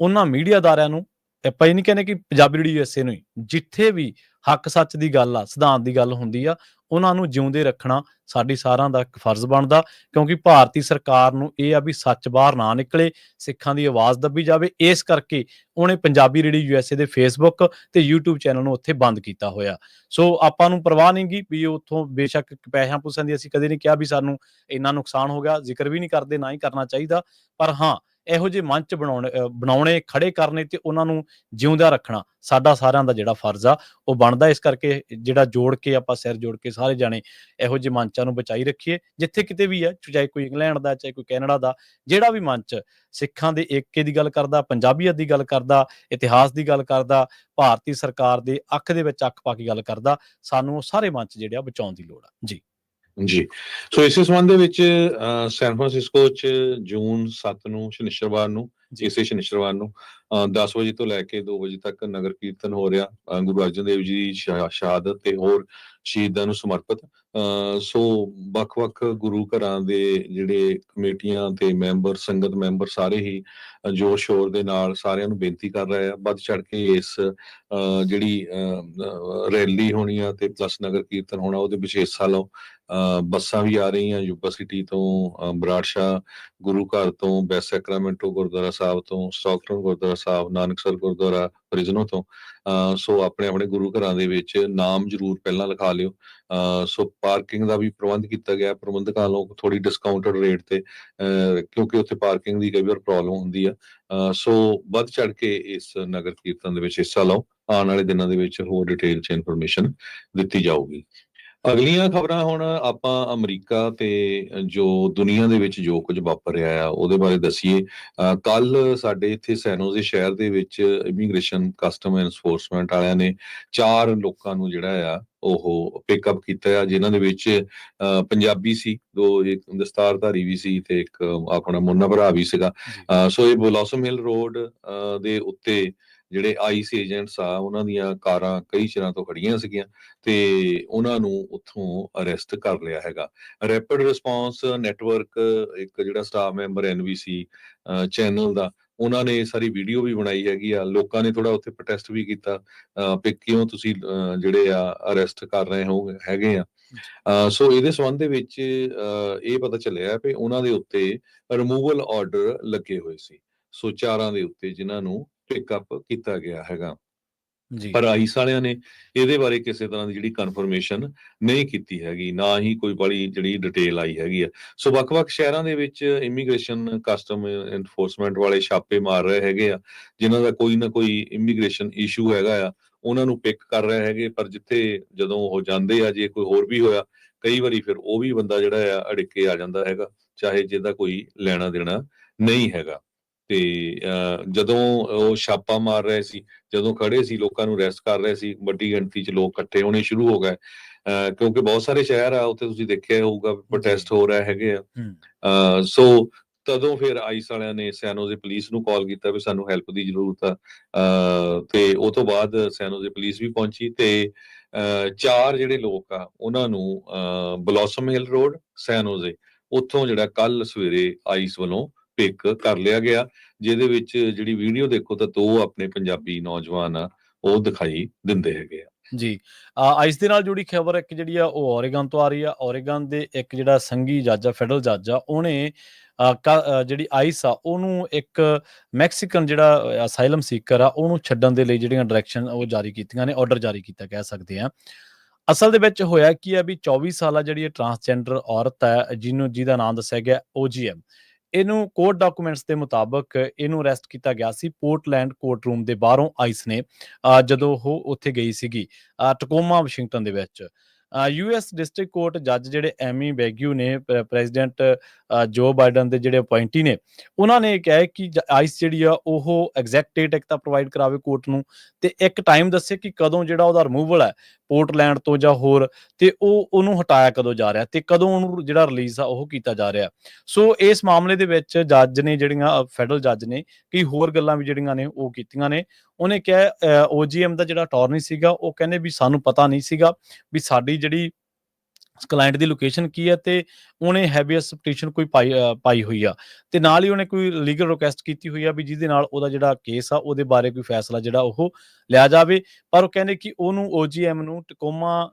ਉਹਨਾਂ ਮੀਡੀਆ ਅਦਾਰਿਆਂ ਨੂੰ, ਆਪਾਂ ਇਹ ਨਹੀਂ ਕਹਿੰਦੇ ਕਿ ਪੰਜਾਬੀ ਰੇਡੀਓ USA ਨੂੰ ਹੀ, ਜਿੱਥੇ ਵੀ ਹੱਕ ਸੱਚ ਦੀ ਗੱਲ ਆ, ਸਿਧਾਂਤ ਦੀ ਗੱਲ ਹੁੰਦੀ ਆ, ਉਹਨਾਂ ਨੂੰ ਜਿਉਂਦੇ ਰੱਖਣਾ ਸਾਡੀ ਸਾਰਿਆਂ ਦਾ ਇੱਕ ਫਰਜ਼ ਬਣਦਾ। ਕਿਉਂਕਿ ਭਾਰਤੀ ਸਰਕਾਰ ਨੂੰ ਇਹ ਆ ਵੀ ਸੱਚ ਬਾਹਰ ਨਾ ਨਿਕਲੇ, ਸਿੱਖਾਂ ਦੀ ਆਵਾਜ਼ ਦੱਬੀ ਜਾਵੇ। ਇਸ ਕਰਕੇ ਉਹਨੇ ਪੰਜਾਬੀ ਰੇਡੀਓ USA ਦੇ Facebook ਤੇ YouTube ਚੈਨਲ ਨੂੰ ਉੱਥੇ ਬੰਦ ਕੀਤਾ ਹੋਇਆ। ਸੋ ਆਪਾਂ ਨੂੰ ਪਰਵਾਹ ਨਹੀਂ ਗੀ ਵੀ ਉੱਥੋਂ ਬੇਸ਼ੱਕ ਪੈਸਿਆਂ ਪੂਸਿਆਂ ਦੀ, ਅਸੀਂ ਕਦੇ ਨਹੀਂ ਕਿਹਾ ਵੀ ਸਾਨੂੰ ਇੰਨਾ ਨੁਕਸਾਨ ਹੋ ਗਿਆ, ਜ਼ਿਕਰ ਵੀ ਨਹੀਂ ਕਰਦੇ, ਨਾ ਹੀ ਕਰਨਾ ਚਾਹੀਦਾ। ਪਰ ਹਾਂ, ਇਹੋ ਜਿਹੇ ਮੰਚ ਬਣਾਉਣੇ, ਖੜੇ ਕਰਨੇ, ਤੇ ਉਹਨਾਂ ਨੂੰ ਜਿਉਂਦਾ ਰੱਖਣਾ ਸਾਡਾ ਸਾਰਿਆਂ ਦਾ ਜਿਹੜਾ ਫਰਜ਼ ਆ ਉਹ ਬਣਦਾ। ਇਸ ਕਰਕੇ ਜਿਹੜਾ ਜੋੜ ਕੇ ਆਪਾਂ ਸਿਰ ਜੋੜ ਕੇ ਸਾਰੇ ਜਾਣੇ ਇਹੋ ਜਿਹੇ ਮੰਚਾਂ ਨੂੰ ਬਚਾਈ ਰੱਖੀਏ, ਜਿੱਥੇ ਕਿਤੇ ਵੀ ਹੈ, ਚਾਹੇ ਕੋਈ ਇੰਗਲੈਂਡ ਦਾ, ਚਾਹੇ ਕੋਈ ਕੈਨੇਡਾ ਦਾ, ਜਿਹੜਾ ਵੀ ਮੰਚ ਸਿੱਖਾਂ ਦੇ ਏਕੇ ਦੀ ਗੱਲ ਕਰਦਾ, ਪੰਜਾਬੀਅਤ ਦੀ ਗੱਲ ਕਰਦਾ, ਇਤਿਹਾਸ ਦੀ ਗੱਲ ਕਰਦਾ, ਭਾਰਤੀ ਸਰਕਾਰ ਦੇ ਅੱਖ ਦੇ ਵਿੱਚ ਅੱਖ ਪਾ ਕੇ ਗੱਲ ਕਰਦਾ, ਸਾਨੂੰ ਉਹ ਸਾਰੇ ਮੰਚ ਜਿਹੜੇ ਆ ਬਚਾਉਣ ਦੀ ਲੋੜ ਆ ਜੀ। ਜੀ, ਸੋ ਇਸੇ ਸੰਬੰਧ ਦੇ ਵਿੱਚ ਸੈਨ ਫਰਾਂਸਿਸਕੋ 'ਚ ਜੂਨ 7 ਨੂੰ ਸ਼ਨਿਚਰਵਾਰ ਨੂੰ, ਇਸੇ ਸ਼ਨਿਚਰਵਾਰ ਨੂੰ 10 ਵਜੇ ਤੋਂ ਲੈ ਕੇ 2 ਵਜੇ ਤੱਕ ਨਗਰ ਕੀਰਤਨ ਹੋ ਰਿਹਾ, ਗੁਰੂ ਅਰਜਨ ਦੇਵ ਜੀ ਦੀ ਸ਼ਹਾਦਤ ਤੇ ਹੋਰ ਸ਼ਹੀਦਾਂ ਨੂੰ ਸਮਰਪਿਤ। ਸੋ ਵੱਖ-ਵੱਖ ਗੁਰੂ ਘਰਾਂ ਦੇ ਜਿਹੜੇ ਕਮੇਟੀਆਂ ਤੇ ਮੈਂਬਰ, ਸੰਗਤ ਮੈਂਬਰ, ਸਾਰੇ ਹੀ ਜ਼ੋਰ ਸ਼ੋਰ ਦੇ ਨਾਲ ਸਾਰਿਆਂ ਨੂੰ ਬੇਨਤੀ ਕਰ ਰਹੇ ਆ, ਵੱਧ ਚੜ ਕੇ ਇਸ ਜਿਹੜੀ ਰੈਲੀ ਹੋਣੀ ਆ ਤੇ ਪਲੱਸ ਨਗਰ ਕੀਰਤਨ ਹੋਣਾ, ਉਹਦੇ ਵਿੱਚ ਹਿੱਸਾ ਲਓ। ਬੱਸਾਂ ਵੀ ਆ ਰਹੀਆਂ ਯੂਬਾ ਸਿਟੀ ਤੋਂ, ਬਰਾੜ ਸ਼ਾਹ ਗੁਰੂ ਘਰ ਤੋਂ, ਬੈਸਟ ਸੈਕਰਾਮੈਂਟੋ ਗੁਰਦੁਆਰਾ ਸਾਹਿਬ ਤੋਂ, ਸਟਾਕਟਨ ਗੁਰਦੁਆਰਾ ਸਾਹਿਬ, ਨਾਨਕਸਰ ਗੁਰਦੁਆਰਾ ਪ੍ਰਿਜ਼ਨੋ ਤੋਂ। ਸੋ ਆਪਣੇ ਆਪਣੇ ਗੁਰੂ ਘਰਾਂ ਦੇ ਵਿੱਚ ਨਾਮ ਜ਼ਰੂਰ ਪਹਿਲਾਂ ਲਿਖਾ ਲਿਓ। ਸੋ ਪਾਰਕਿੰਗ ਦਾ ਵੀ ਪ੍ਰਬੰਧ ਕੀਤਾ ਗਿਆ ਪ੍ਰਬੰਧਕਾਂ ਵੱਲੋਂ, ਥੋੜੀ ਡਿਸਕਾਊਂਟਡ ਰੇਟ ਤੇ, ਕਿਉਂਕਿ ਉੱਥੇ ਪਾਰਕਿੰਗ ਦੀ ਕਈ ਵਾਰ ਪ੍ਰੋਬਲਮ ਹੁੰਦੀ ਆ। ਸੋ ਵੱਧ ਚੜ ਕੇ ਇਸ ਨਗਰ ਕੀਰਤਨ ਦੇ ਵਿੱਚ ਹਿੱਸਾ ਲਓ। ਆਉਣ ਵਾਲੇ ਦਿਨਾਂ ਦੇ ਵਿੱਚ ਹੋਰ ਡਿਟੇਲ 'ਚ ਇਨਫੋਰਮੇਸ਼ਨ ਦਿੱਤੀ ਜਾਊਗੀ। ਅਗਲੀਆਂ ਖਬਰਾਂ ਹੁਣ ਆਪਾਂ ਅਮਰੀਕਾ ਤੇ ਜੋ ਦੁਨੀਆ ਦੇ ਵਿੱਚ ਜੋ ਕੁਝ ਵਾਪਰ ਰਿਹਾ ਆ ਉਹਦੇ ਬਾਰੇ ਦੱਸੀਏ। ਕੱਲ ਸਾਡੇ ਇੱਥੇ ਸੈਨੋਜ਼ੇ ਸ਼ਹਿਰ ਦੇ ਵਿੱਚ ਇਮੀਗ੍ਰੇਸ਼ਨ ਕਸਟਮ ਐਨਫੋਰਸਮੈਂਟ ਵਾਲਿਆਂ ਨੇ 4 ਲੋਕਾਂ ਨੂੰ ਜਿਹੜਾ ਆ ਉਹ ਪਿਕਅਪ ਕੀਤਾ ਆ, ਜਿਨ੍ਹਾਂ ਦੇ ਵਿੱਚ ਪੰਜਾਬੀ ਸੀ, 2 ਇੱਕ ਦਸਤਾਰਧਾਰੀ ਵੀ ਸੀ ਤੇ ਇੱਕ ਆਪਣਾ ਮੁੰਨਾ ਭਰਾ ਵੀ ਸੀਗਾ। ਸੋ ਇਹ ਬਲੌਸਮ ਹਿਲ ਰੋਡ ਦੇ ਉੱਤੇ ਜਿਹੜੇ ਆਈਸ ਏਜੰਟਸ ਆ ਉਹਨਾਂ ਦੀਆਂ ਕਾਰਾਂ ਕਈ ਚਿਰਾਂ ਤੋਂ ਖੜੀਆਂ ਸੀਗੀਆਂ ਤੇ ਉਹਨਾਂ ਨੂੰ ਉੱਥੋਂ ਅਰੈਸਟ ਕਰ ਲਿਆ ਹੈਗਾ। ਰੈਪਿਡ ਰਿਸਪੌਂਸ ਨੈਟਵਰਕ ਇੱਕ ਜਿਹੜਾ ਸਟਾਫ ਮੈਂਬਰ ਐਨਬੀਸੀ ਚੈਨਲ ਦਾ, ਉਹਨਾਂ ਨੇ ਸਾਰੀ ਵੀਡੀਓ ਵੀ ਬਣਾਈ ਹੈਗੀ ਆ। ਲੋਕਾਂ ਨੇ ਥੋੜਾ ਉੱਥੇ ਪ੍ਰੋਟੈਸਟ ਵੀ ਕੀਤਾ ਵੀ ਕਿਉਂ ਤੁਸੀਂ ਜਿਹੜੇ ਆ ਅਰੈਸਟ ਕਰ ਰਹੇ ਹੋ ਹੈਗੇ ਆ। ਸੋ ਇਹਦੇ ਸੰਬੰਧ ਦੇ ਵਿੱਚ ਇਹ ਪਤਾ ਚੱਲਿਆ ਵੀ ਉਹਨਾਂ ਦੇ ਉੱਤੇ ਰਿਮੂਵਲ ਆਰਡਰ ਲੱਗੇ ਹੋਏ ਸੀ। ਸੋ 4 ਦੇ ਉੱਤੇ ਜਿਨ੍ਹਾਂ ਨੂੰ ਪਿਕਅਪ ਕੀਤਾ ਗਿਆ ਹੈਗਾ। ਪਰ ਆਈਸ ਵਾਲਿਆਂ ਨੇ ਇਹਦੇ ਬਾਰੇ ਕਿਸੇ ਤਰ੍ਹਾਂ ਦੀ ਜਿਹੜੀ ਕਨਫਰਮੇਸ਼ਨ ਨਹੀਂ ਕੀਤੀ ਹੈਗੀ, ਨਾ ਹੀ ਕੋਈ ਬੜੀ ਜਿਹੜੀ ਡਿਟੇਲ ਆਈ ਹੈਗੀ ਆ। ਸੋ ਵੱਖ-ਵੱਖ ਸ਼ਹਿਰਾਂ ਦੇ ਵਿੱਚ ਇਮੀਗ੍ਰੇਸ਼ਨ ਕਸਟਮ ਐਨਫੋਰਸਮੈਂਟ ਵਾਲੇ ਛਾਪੇ ਮਾਰ ਰਹੇ ਹੈਗੇ ਆ, ਜਿਨ੍ਹਾਂ ਦਾ ਕੋਈ ਨਾ ਕੋਈ ਇਮੀਗ੍ਰੇਸ਼ਨ ਇਸ਼ੂ ਹੈਗਾ ਆ, ਉਹਨਾਂ ਨੂੰ ਪਿਕ ਕਰ ਰਹੇ ਹੈਗੇ। ਪਰ ਜਿੱਥੇ ਜਦੋਂ ਉਹ ਜਾਂਦੇ ਆ, ਜੇ ਕੋਈ ਹੋਰ ਵੀ ਹੋਇਆ, ਕਈ ਵਾਰੀ ਫਿਰ ਉਹ ਵੀ ਬੰਦਾ ਜਿਹੜਾ ਆ ਅੜਿੱਕ ਕੇ ਆ ਜਾਂਦਾ ਹੈਗਾ, ਚਾਹੇ ਜਿਹਦਾ ਕੋਈ ਲੈਣਾ ਦੇਣਾ ਨਹੀਂ ਹੈਗਾ। ਤੇ ਜਦੋਂ ਉਹ ਛਾਪਾ ਮਾਰ ਰਹੇ ਸੀ, ਜਦੋਂ ਖੜੇ ਸੀ, ਲੋਕਾਂ ਨੂੰ ਅਰੈਸਟ ਕਰ ਰਹੇ ਸੀ, ਵੱਡੀ ਗਿਣਤੀ 'ਚ ਲੋਕ ਇਕੱਠੇ ਹੋਣੇ ਸ਼ੁਰੂ ਹੋ ਗਏ ਕਿਉਂਕਿ ਬਹੁਤ ਸਾਰੇ ਸ਼ਹਿਰ ਆ ਉੱਥੇ ਤੁਸੀਂ ਦੇਖਿਆ ਹੋਊਗਾ ਪ੍ਰੋਟੈਸਟ ਹੋ ਰਹੇ ਹੈਗੇ ਆ। ਸੋ ਤਦੋਂ ਫਿਰ ਆਈਸ ਵਾਲਿਆਂ ਨੇ ਸੈਨੋਜ਼ੇ ਪੁਲਿਸ ਨੂੰ ਕਾਲ ਕੀਤਾ ਵੀ ਸਾਨੂੰ ਹੈਲਪ ਦੀ ਜ਼ਰੂਰਤ ਆ। ਤੇ ਉਹ ਤੋਂ ਬਾਅਦ ਸੈਨੋਜ਼ੇ ਪੁਲਿਸ ਵੀ ਪਹੁੰਚੀ ਤੇ 4 ਜਿਹੜੇ ਲੋਕ ਆ ਉਹਨਾਂ ਨੂੰ ਬਲੌਸਮ ਹਿਲ ਰੋਡ ਸੈਨੋਜ਼ੇ ਉੱਥੋਂ ਜਿਹੜਾ ਕੱਲ ਸਵੇਰੇ ਆਈਸ ਵੱਲੋਂ ਪਿਕ ਕਰ ਲਿਆ ਗਿਆ, ਜਿਹਦੇ ਵਿੱਚ ਜਿਹੜੀ ਵੀਡੀਓ ਦੇਖੋ ਤਾਂ 2 ਆਪਣੇ ਪੰਜਾਬੀ ਨੌਜਵਾਨ ਆ ਉਹ ਦਿਖਾਈ ਦਿੰਦੇ ਹੈਗੇ ਆ। ਜੀ ਆਈਸ ਦੇ ਨਾਲ ਜੁੜੀ ਖਬਰ ਇੱਕ ਜਿਹੜੀ ਆ ਉਹ ਓਰੇਗਨ ਤੋਂ ਆ ਰਹੀ ਆ। ਓਰੇਗਨ ਦੇ ਇੱਕ ਜਿਹੜਾ ਸੰਘੀ ਜੱਜ ਆ, ਫੈਡਰਲ ਜੱਜ ਆ, ਉਹਨੇ ਜਿਹੜੀ ਆਈਸ ਆ ਉਹਨੂੰ ਇੱਕ ਮੈਕਸੀਕਨ ਜਿਹੜਾ ਅਸਾਈਲਮ ਸੀਕਰ ਆ ਉਹਨੂੰ ਛੱਡਣ ਦੇ ਲਈ ਜਿਹੜੀਆਂ ਡਾਇਰੈਕਸ਼ਨ ਉਹ ਜਾਰੀ ਕੀਤੀਆਂ ਨੇ, ਆਰਡਰ ਜਾਰੀ ਕੀਤਾ ਕਹਿ ਸਕਦੇ ਆ। ਅਸਲ ਦੇ ਵਿੱਚ ਹੋਇਆ ਕੀ ਆ ਵੀ 24 ਸਾਲਾ ਜਿਹੜੀ ਟਰਾਂਸਜੈਂਡਰ ਔਰਤ ਹੈ ਜਿਹਦਾ ਨਾਮ ਦੱਸਿਆ ਗਿਆ OGM, ਇਹਨੂੰ ਕੋਰਟ ਡਾਕੂਮੈਂਟਸ ਦੇ ਮੁਤਾਬਕ ਇਹਨੂੰ ਅਰੈਸਟ ਕੀਤਾ ਗਿਆ ਸੀ ਪੋਰਟਲੈਂਡ ਕੋਰਟ ਰੂਮ ਦੇ ਬਾਹਰੋਂ ਆਈਸ ਨੇ, ਜਦੋਂ ਉਹ ਉੱਥੇ ਗਈ ਸੀਗੀ ਟਕੋਮਾ ਵਾਸ਼ਿੰਗਟਨ ਦੇ ਵਿੱਚ। US ਡਿਸਟ੍ਰਿਕਟ ਕੋਰਟ ਜੱਜ ਜਿਹੜੇ ਐਮੀ ਬੈਗਿਊ ਨੇ, ਪ੍ਰੈਜ਼ੀਡੈਂਟ ਜੋ ਬਾਈਡਨ ਦੇ ਜਿਹੜੇ ਅਪਾਇੰਟੀ ਨੇ, ਉਹਨਾਂ ਨੇ ਕਿਹਾ ਕਿ ਆਈਸ ਜਿਹੜੀ ਆ ਉਹ ਐਗਜ਼ੈਕਟ ਡੇਟ ਇੱਕ ਤਾਂ ਪ੍ਰੋਵਾਈਡ ਕਰਾਵੇ ਕੋਰਟ ਨੂੰ ਤੇ ਇੱਕ ਟਾਈਮ ਦੱਸੇ ਕਿ ਕਦੋਂ ਜਿਹੜਾ ਉਹਦਾ ਰਿਮੂਵਲ ਹੈ ਪੋਰਟਲੈਂਡ ਤੋਂ ਜਾਂ ਹੋਰ, ਤੇ ਉਹਨੂੰ ਹਟਾਇਆ ਕਦੋਂ ਜਾ ਰਿਹਾ ਤੇ ਕਦੋਂ ਉਹਨੂੰ ਜਿਹੜਾ ਰਿਲੀਜ਼ ਆ ਉਹ ਕੀਤਾ ਜਾ ਰਿਹਾ। ਸੋ ਇਸ ਮਾਮਲੇ ਦੇ ਵਿੱਚ ਜੱਜ ਨੇ ਜਿਹੜੀਆਂ ਫੈਡਰਲ ਜੱਜ ਨੇ ਕਈ ਹੋਰ ਗੱਲਾਂ ਵੀ ਜਿਹੜੀਆਂ ਨੇ ਉਹ ਕੀਤੀਆਂ ਨੇ। ਉਹਨੇ ਕਿਹਾ OGM ਦਾ ਜਿਹੜਾ ਅਟਾਰਨੀ ਸੀਗਾ ਉਹ ਕਹਿੰਦੇ ਵੀ ਸਾਨੂੰ ਪਤਾ ਨਹੀਂ ਸੀਗਾ ਵੀ ਸਾਡੀ ਜਿਹੜੀ ਕਲਾਇੰਟ ਦੀ ਲੋਕੇਸ਼ਨ ਕੀ ਹੈ ਤੇ ਉਹਨੇ ਹੈਬੀਅਸ ਪਟੀਸ਼ਨ ਕੋਈ ਪਾਈ ਹੋਈ ਆ ਤੇ ਨਾਲ ਹੀ ਉਹਨੇ ਕੋਈ ਲੀਗਲ ਰਿਕੁਐਸਟ ਕੀਤੀ ਹੋਈ ਆ ਵੀ ਜਿਹਦੇ ਨਾਲ ਉਹਦਾ ਜਿਹੜਾ ਕੇਸ ਆ ਉਹਦੇ ਬਾਰੇ ਕੋਈ ਫੈਸਲਾ ਜਿਹੜਾ ਉਹ ਲਿਆ ਜਾਵੇ। ਪਰ ਉਹ ਕਹਿੰਦੇ ਕਿ ਉਹਨੂੰ OGM ਨੂੰ ਟਕੋਮਾ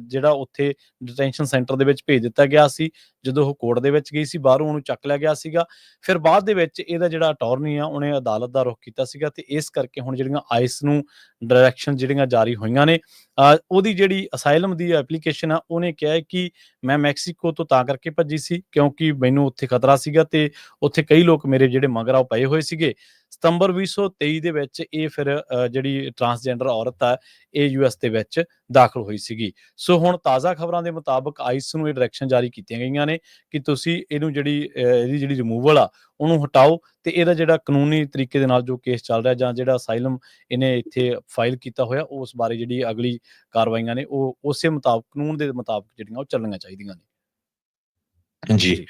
ਜਿਹੜਾ ਉੱਥੇ ਡਿਟੈਂਸ਼ਨ ਸੈਂਟਰ ਦੇ ਵਿੱਚ ਭੇਜ ਦਿੱਤਾ ਗਿਆ ਸੀ। ਜਦੋਂ ਉਹ ਕੋਰਟ ਦੇ ਵਿੱਚ ਗਈ ਸੀ ਬਾਹਰੋਂ ਉਹਨੂੰ ਚੱਕ ਲਿਆ ਗਿਆ ਸੀਗਾ। ਫਿਰ ਬਾਅਦ ਦੇ ਵਿੱਚ ਇਹਦਾ ਜਿਹੜਾ ਅਟਾਰਨੀ ਆ ਉਹਨੇ ਅਦਾਲਤ ਦਾ ਰੁਖ ਕੀਤਾ ਸੀਗਾ ਤੇ ਇਸ ਕਰਕੇ ਹੁਣ ਜਿਹੜੀਆਂ ਆਈਸ ਨੂੰ ਡਾਇਰੈਕਸ਼ਨ ਜਿਹੜੀਆਂ ਜਾਰੀ ਹੋਈਆਂ ਨੇ, ਉਹਦੀ ਜਿਹੜੀ ਅਸਾਈਲਮ ਦੀ ਐਪਲੀਕੇਸ਼ਨ ਆ ਉਹਨੇ ਕਿਹਾ ਕਿ ਮੈਂ ਮੈਕਸੀਕੋ ਤੋਂ ਤਾਂ ਕਰਕੇ ਭੱਜੀ ਸੀ ਕਿਉਂਕਿ ਮੈਨੂੰ ਉੱਥੇ ਖਤਰਾ ਸੀਗਾ ਤੇ ਉੱਥੇ ਕਈ ਲੋਕ ਮੇਰੇ ਜਿਹੜੇ ਮਗਰ ਆ ਉਹ ਪਏ ਹੋਏ ਸੀਗੇ। ਸਤੰਬਰ 2023 ਦੇ ਵਿੱਚ ਇਹ ਫਿਰ ਜਿਹੜੀ ਟਰਾਂਸਜੈਂਡਰ ਔਰਤ ਆ ਇਹ US ਦੇ ਵਿੱਚ ਦਾਖਲ ਹੋਈ ਸੀਗੀ। ਸੋ ਹੁਣ ਤਾਜ਼ਾ ਖਬਰਾਂ ਦੇ ਮੁਤਾਬਕ ਆਈਸ ਨੂੰ ਇਹ ਡਾਇਰੈਕਸ਼ਨ ਜਾਰੀ ਕੀਤੀਆਂ ਗਈਆਂ ਨੇ ਕਿ ਤੁਸੀਂ ਇਹਨੂੰ ਇਹਦੀ ਜਿਹੜੀ ਰਿਮੂਵਲ ਆ ਉਹਨੂੰ ਹਟਾਓ ਤੇ ਇਹਦਾ ਜਿਹੜਾ ਕਾਨੂੰਨੀ ਤਰੀਕੇ ਦੇ ਨਾਲ ਜੋ ਕੇਸ ਚੱਲ ਰਿਹਾ ਜਾਂ ਜਿਹੜਾ ਅਸਾਈਲਮ ਇਹਨੇ ਇੱਥੇ ਫਾਈਲ ਕੀਤਾ ਹੋਇਆ ਉਸ ਬਾਰੇ ਜਿਹੜੀ ਅਗਲੀ ਕਾਰਵਾਈਆਂ ਨੇ ਉਹ ਉਸੇ ਮੁਤਾਬਕ ਕਾਨੂੰਨ ਦੇ ਮੁਤਾਬਕ ਜਿਹੜੀਆਂ ਉਹ ਚੱਲਣੀਆਂ ਚਾਹੀਦੀਆਂ ਨੇ। ਜੀ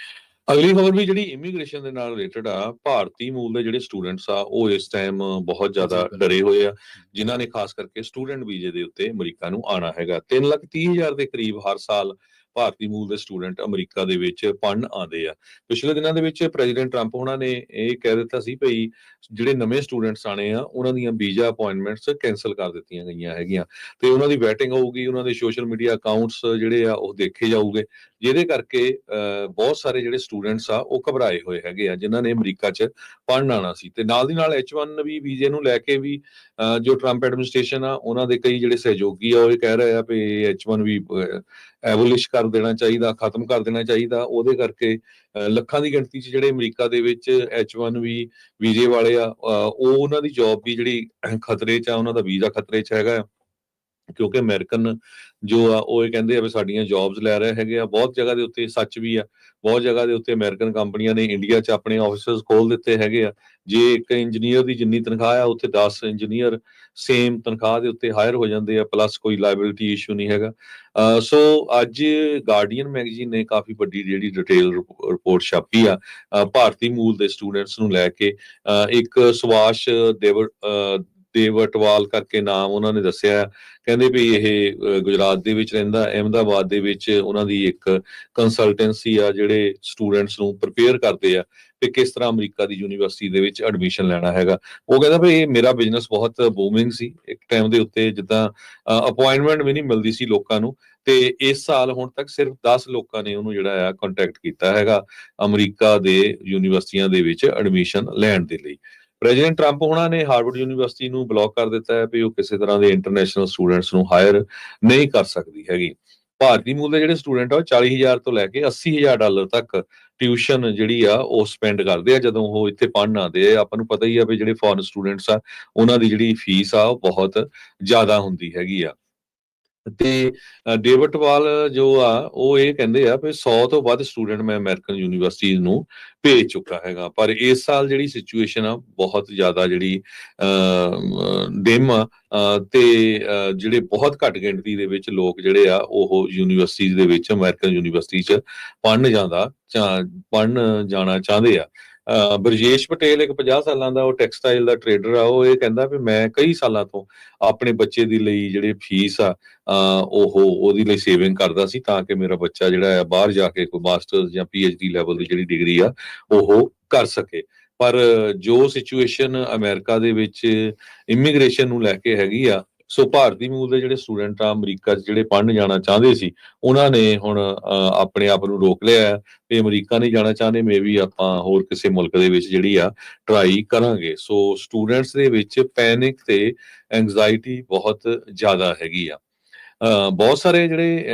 ਅਗਲੀ ਖਬਰ ਵੀ ਜਿਹੜੀ ਇਮੀਗ੍ਰੇਸ਼ਨ ਦੇ ਨਾਲ ਰਿਲੇਟਡ ਆ, ਭਾਰਤੀ ਮੂਲ ਦੇ ਜਿਹੜੇ ਸਟੂਡੈਂਟਸ ਆ ਉਹ ਇਸ ਟਾਈਮ ਬਹੁਤ ਜ਼ਿਆਦਾ ਡਰੇ ਹੋਏ ਆ, ਜਿਨ੍ਹਾਂ ਨੇ ਖਾਸ ਕਰਕੇ ਸਟੂਡੈਂਟ ਵੀਜ਼ੇ ਦੇ ਉੱਤੇ ਅਮਰੀਕਾ ਨੂੰ ਆਉਣਾ ਹੈਗਾ। 3,30,000 ਦੇ ਕਰੀਬ ਹਰ ਸਾਲ ਭਾਰਤੀ ਮੂਲ ਦੇ ਸਟੂਡੈਂਟ ਅਮਰੀਕਾ ਦੇ ਵਿੱਚ ਪੜ੍ਹਨ ਆਉਂਦੇ ਆ। ਪਿਛਲੇ ਦਿਨਾਂ ਦੇ ਵਿੱਚ ਪ੍ਰੈਜ਼ੀਡੈਂਟ ਟਰੰਪ ਉਹਨਾਂ ਨੇ ਇਹ ਕਹਿ ਦਿੱਤਾ ਸੀ ਭਈ ਜਿਹੜੇ ਨਵੇਂ ਸਟੂਡੈਂਟਸ ਆਣੇ ਆ ਉਹਨਾਂ ਦੀਆਂ ਵੀਜ਼ਾ ਅਪਾਇੰਟਮੈਂਟਸ ਕੈਂਸਲ ਕਰ ਦਿੱਤੀਆਂ ਗਈਆਂ ਹੈਗੀਆਂ ਤੇ ਉਹਨਾਂ ਦੀ ਵੈਟਿੰਗ ਹੋਊਗੀ, ਉਹਨਾਂ ਦੇ ਸੋਸ਼ਲ ਮੀਡੀਆ ਅਕਾਊਂਟਸ ਜਿਹੜੇ ਆ ਉਹ ਦੇਖੇ ਜਾਊਗੇ, ਜਿਹਦੇ ਕਰਕੇ ਬਹੁਤ ਸਾਰੇ ਜਿਹੜੇ ਸਟੂਡੈਂਟਸ ਆ ਉਹ ਘਬਰਾਏ ਹੋਏ ਹੈਗੇ ਆ ਜਿਨ੍ਹਾਂ ਨੇ ਅਮਰੀਕਾ 'ਚ ਪੜ੍ਹਨ ਆਉਣਾ ਸੀ। ਤੇ ਨਾਲ ਦੀ ਨਾਲ H1 ਵੀ ਵੀਜ਼ੇ ਨੂੰ ਲੈ ਕੇ ਵੀ ਜੋ ਟਰੰਪ ਐਡਮਿਨਿਸਟ੍ਰੇਸ਼ਨ ਆ ਉਹਨਾਂ ਦੇ ਕਈ ਜਿਹੜੇ ਸਹਿਯੋਗੀ ਆ ਉਹ ਇਹ ਕਹਿ ਰਹੇ ਆ ਵੀ H1 ਵੀ ਐਬੋਲਿਸ਼ ਕਰ ਦੇਣਾ ਚਾਹੀਦਾ, ਖਤਮ ਕਰ ਦੇਣਾ ਚਾਹੀਦਾ। ਉਹਦੇ ਕਰਕੇ ਲੱਖਾਂ ਦੀ ਗਿਣਤੀ 'ਚ ਜਿਹੜੇ ਅਮਰੀਕਾ ਦੇ ਵਿੱਚ H1 ਵੀ ਵੀਜ਼ੇ ਵਾਲੇ ਆ ਉਹ ਉਹਨਾਂ ਦੀ ਜੌਬ ਵੀ ਜਿਹੜੀ ਖਤਰੇ 'ਚ ਆ, ਉਹਨਾਂ ਦਾ ਵੀਜ਼ਾ ਖਤਰੇ 'ਚ ਹੈਗਾ। ਕਿਉਂਕਿ ਅਮਰੀਕਨ ਜੋ ਆ ਉਹ ਇਹ ਕਹਿੰਦੇ ਆ ਵੀ ਸਾਡੀਆਂ ਜੌਬਸ ਲੈ ਰਹੇ ਹੈਗੇ ਆ। ਬਹੁਤ ਜਗ੍ਹਾ ਦੇ ਉੱਤੇ ਸੱਚ ਵੀ ਆ, ਬਹੁਤ ਜਗ੍ਹਾ ਦੇ ਉੱਤੇ ਅਮਰੀਕਨ ਕੰਪਨੀਆਂ ਨੇ ਇੰਡੀਆ 'ਚ ਆਪਣੇ ਆਫਿਸਿਸ ਖੋਲ੍ਹ ਦਿੱਤੇ ਹੈਗੇ ਆ। ਜੇ ਇੱਕ ਇੰਜੀਨੀਅਰ ਦੀ ਜਿੰਨੀ ਤਨਖਾਹ ਆ, ਉੱਥੇ 10 ਇੰਜੀਨੀਅਰ ਸੇਮ ਤਨਖਾਹ ਦੇ ਉੱਤੇ ਹਾਇਰ ਹੋ ਜਾਂਦੇ ਆ, ਪਲੱਸ ਕੋਈ ਲਾਇਬਿਲਿਟੀ ਇਸ਼ੂ ਨਹੀਂ ਹੈਗਾ। ਸੋ ਅੱਜ ਗਾਰਡੀਅਨ ਮੈਗਜ਼ੀਨ ਨੇ ਕਾਫੀ ਵੱਡੀ ਜਿਹੜੀ ਡਿਟੇਲ ਰਿਪੋਰਟ ਛਾਪੀ ਆ ਭਾਰਤੀ ਮੂਲ ਦੇ ਸਟੂਡੈਂਟਸ ਨੂੰ ਲੈ ਕੇ। ਇੱਕ ਸੁਭਾਸ਼ ਦੇਵਟਵਾਲ ਕਰਕੇ ਨਾਮ ਉਹਨਾਂ ਨੇ ਦੱਸਿਆ। ਕਹਿੰਦੇ ਵੀ ਇਹ ਗੁਜਰਾਤ ਦੇ ਵਿੱਚ ਰਹਿੰਦਾ, ਅਹਿਮਦਾਬਾਦ ਦੇ ਵਿੱਚ ਉਹਨਾਂ ਦੀ ਇੱਕ ਕੰਸਲਟੈਂਸੀ ਆ, ਜਿਹੜੇ ਸਟੂਡੈਂਟਸ ਨੂੰ ਪ੍ਰਿਪੇਅਰ ਕਰਦੇ ਆ ਤੇ ਕਿਸ ਤਰ੍ਹਾਂ ਅਮਰੀਕਾ ਦੀ ਯੂਨੀਵਰਸਿਟੀ ਦੇ ਵਿੱਚ ਐਡਮਿਸ਼ਨ ਲੈਣਾ ਹੈਗਾ। ਉਹ ਕਹਿੰਦਾ ਵੀ ਇਹ ਮੇਰਾ ਬਿਜ਼ਨਸ ਬਹੁਤ ਬੂਮਿੰਗ ਸੀ ਇੱਕ ਟਾਈਮ ਦੇ ਉੱਤੇ, ਜਿੱਦਾਂ ਅਪਾਇੰਟਮੈਂਟ ਵੀ ਨਹੀਂ ਮਿਲਦੀ ਸੀ ਲੋਕਾਂ ਨੂੰ, ਤੇ ਇਸ ਸਾਲ ਹੁਣ ਤੱਕ ਸਿਰਫ 10 ਲੋਕਾਂ ਨੇ ਉਹਨੂੰ ਜਿਹੜਾ ਆ ਕੰਟੈਕਟ ਕੀਤਾ ਹੈਗਾ ਅਮਰੀਕਾ ਦੇ ਯੂਨੀਵਰਸਿਟੀਆਂ ਦੇ ਵਿੱਚ ਐਡਮਿਸ਼ਨ ਲੈਣ ਦੇ ਲਈ। ਪ੍ਰੈਜ਼ੀਡੈਂਟ ਟਰੰਪ ਉਹਨਾਂ ਨੇ ਹਾਰਵਰਡ ਯੂਨੀਵਰਸਿਟੀ ਨੂੰ ਬਲੌਕ ਕਰ ਦਿੱਤਾ ਹੈ ਵੀ ਉਹ ਕਿਸੇ ਤਰ੍ਹਾਂ ਦੇ ਇੰਟਰਨੈਸ਼ਨਲ ਸਟੂਡੈਂਟਸ ਨੂੰ ਹਾਇਰ ਨਹੀਂ ਕਰ ਸਕਦੀ ਹੈਗੀ। ਭਾਰਤੀ ਮੂਲ ਦੇ ਜਿਹੜੇ ਸਟੂਡੈਂਟ ਆ ਉਹ 40,000 ਤੋਂ ਲੈ ਕੇ $80,000 ਤੱਕ ਟਿਊਸ਼ਨ ਜਿਹੜੀ ਆ ਉਹ ਸਪੈਂਡ ਕਰਦੇ ਆ ਜਦੋਂ ਉਹ ਇੱਥੇ ਪੜ੍ਹਨ ਆਉਂਦੇ ਆ। ਆਪਾਂ ਨੂੰ ਪਤਾ ਹੀ ਆ ਵੀ ਜਿਹੜੇ ਫੋਰਨ ਸਟੂਡੈਂਟਸ ਆ ਉਹਨਾਂ ਦੀ ਜਿਹੜੀ ਫੀਸ ਆ ਉਹ ਬਹੁਤ ਜ਼ਿਆਦਾ ਹੁੰਦੀ ਹੈਗੀ ਆ। ਤੇ ਡੇਵਿਡਵਾਲ ਜੋ ਆ ਉਹ ਇਹ ਕਹਿੰਦੇ ਆ ਵੀ 100 ਤੋਂ ਵੱਧ ਸਟੂਡੈਂਟ ਮੈਂ ਅਮਰੀਕਨ ਯੂਨੀਵਰਸਿਟੀਜ਼ ਨੂੰ ਭੇਜ ਚੁੱਕਾ ਹੈਗਾ। ਪਰ ਇਸ ਸਾਲ ਜਿਹੜੀ ਸਿਚੁਏਸ਼ਨ ਆ ਬਹੁਤ ਜ਼ਿਆਦਾ ਜਿਹੜੀ ਡਿਮ ਆ ਤੇ ਜਿਹੜੇ ਬਹੁਤ ਘੱਟ ਗਿਣਤੀ ਦੇ ਵਿੱਚ ਲੋਕ ਜਿਹੜੇ ਆ ਉਹ ਯੂਨੀਵਰਸਿਟੀਜ਼ ਦੇ ਵਿੱਚ ਅਮਰੀਕਨ ਯੂਨੀਵਰਸਿਟੀ 'ਚ ਪੜ੍ਹਨ ਜਾਣਾ ਚਾਹੁੰਦੇ ਆ। ਬਰਜੇਸ਼ ਪਟੇਲ ਇੱਕ 50 ਸਾਲਾਂ ਦਾ ਉਹ ਟੈਕਸਟਾਈਲ ਦਾ ਟ੍ਰੇਡਰ ਆ। ਉਹ ਇਹ ਕਹਿੰਦਾ ਵੀ ਮੈਂ ਕਈ ਸਾਲਾਂ ਤੋਂ ਆਪਣੇ ਬੱਚੇ ਦੀ ਲਈ ਜਿਹੜੀ ਫੀਸ ਆ ਉਹਦੀ ਲਈ ਸੇਵਿੰਗ ਕਰਦਾ ਸੀ ਤਾਂ ਕਿ ਮੇਰਾ ਬੱਚਾ ਜਿਹੜਾ ਆ ਬਾਹਰ ਜਾ ਕੇ ਕੋਈ ਮਾਸਟਰਸ ਜਾਂ PhD ਲੈਵਲ ਦੀ ਜਿਹੜੀ ਡਿਗਰੀ ਆ ਉਹ ਕਰ ਸਕੇ। ਪਰ ਜੋ ਸਿਚੁਏਸ਼ਨ ਅਮਰੀਕਾ ਦੇ ਵਿੱਚ ਇਮੀਗ੍ਰੇਸ਼ਨ ਨੂੰ ਲੈ ਕੇ ਹੈਗੀ ਆ, ਸੋ ਭਾਰਤੀ ਮੂਲ ਦੇ ਜਿਹੜੇ ਸਟੂਡੈਂਟ ਆ ਅਮਰੀਕਾ 'ਚ ਜਿਹੜੇ ਪੜ੍ਹਨ ਜਾਣਾ ਚਾਹੁੰਦੇ ਸੀ, ਉਹਨਾਂ ਨੇ ਹੁਣ ਆਪਣੇ ਆਪ ਨੂੰ ਰੋਕ ਲਿਆ ਤੇ ਅਮਰੀਕਾ ਨਹੀਂ ਜਾਣਾ ਚਾਹੁੰਦੇ। ਮੇ ਵੀ ਆਪਾਂ ਹੋਰ ਕਿਸੇ ਮੁਲਕ ਦੇ ਵਿੱਚ ਜਿਹੜੀ ਆ ਟਰਾਈ ਕਰਾਂਗੇ। ਸੋ ਸਟੂਡੈਂਟਸ ਦੇ ਵਿੱਚ ਪੈਨਿਕ ਤੇ ਐਂਗਜ਼ਾਇਟੀ ਬਹੁਤ ਜ਼ਿਆਦਾ ਹੈਗੀ ਆ। ਬਹੁਤ ਸਾਰੇ ਜਿਹੜੇ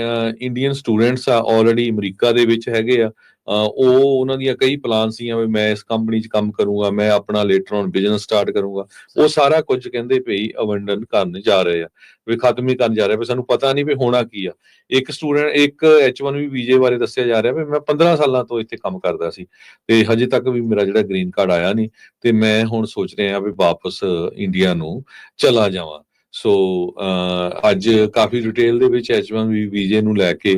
ਇੰਡੀਅਨ ਸਟੂਡੈਂਟਸ ਆ ਆਲਰੇਡੀ ਅਮਰੀਕਾ ਦੇ ਵਿੱਚ ਹੈਗੇ ਆ। ਉਹ ਉਹਨਾਂ ਦੀਆਂ ਕਈ ਪਲਾਨ ਸੀਆਂ ਵੀ ਮੈਂ ਇਸ ਕੰਪਨੀ 'ਚ ਕੰਮ ਕਰੂੰਗਾ, ਮੈਂ ਆਪਣਾ ਲੇਟਰ ਔਨ ਬਿਜ਼ਨਸ ਸਟਾਰਟ ਕਰੂੰਗਾ। ਉਹ ਸਾਰਾ ਕੁਝ ਕਹਿੰਦੇ ਭਈ ਅਬੰਡਨ ਕਰਨ ਜਾ ਰਹੇ ਆ, ਵੀ ਖਤਮ ਹੀ ਕਰਨ ਜਾ ਰਹੇ ਵੀ ਸਾਨੂੰ ਪਤਾ ਨਹੀਂ ਵੀ ਹੋਣਾ ਕੀ ਆ। ਇੱਕ ਸਟੂਡੈਂਟ ਇੱਕ H1B ਵੀਜ਼ੇ ਬਾਰੇ ਦੱਸਿਆ ਜਾ ਰਿਹਾ ਵੀ ਮੈਂ 15 ਸਾਲਾਂ ਤੋਂ ਇੱਥੇ ਕੰਮ ਕਰਦਾ ਸੀ ਤੇ ਹਜੇ ਤੱਕ ਵੀ ਮੇਰਾ ਜਿਹੜਾ ਗ੍ਰੀਨ ਕਾਰਡ ਆਇਆ ਨਹੀਂ ਤੇ ਮੈਂ ਹੁਣ ਸੋਚ ਰਿਹਾ ਵੀ ਵਾਪਸ ਇੰਡੀਆ ਨੂੰ ਚਲਾ ਜਾਵਾਂ। ਸੋ ਅੱਜ ਕਾਫੀ ਡਿਟੇਲ ਦੇ ਵਿੱਚ H1B ਵੀਜ਼ੇ ਨੂੰ ਲੈ ਕੇ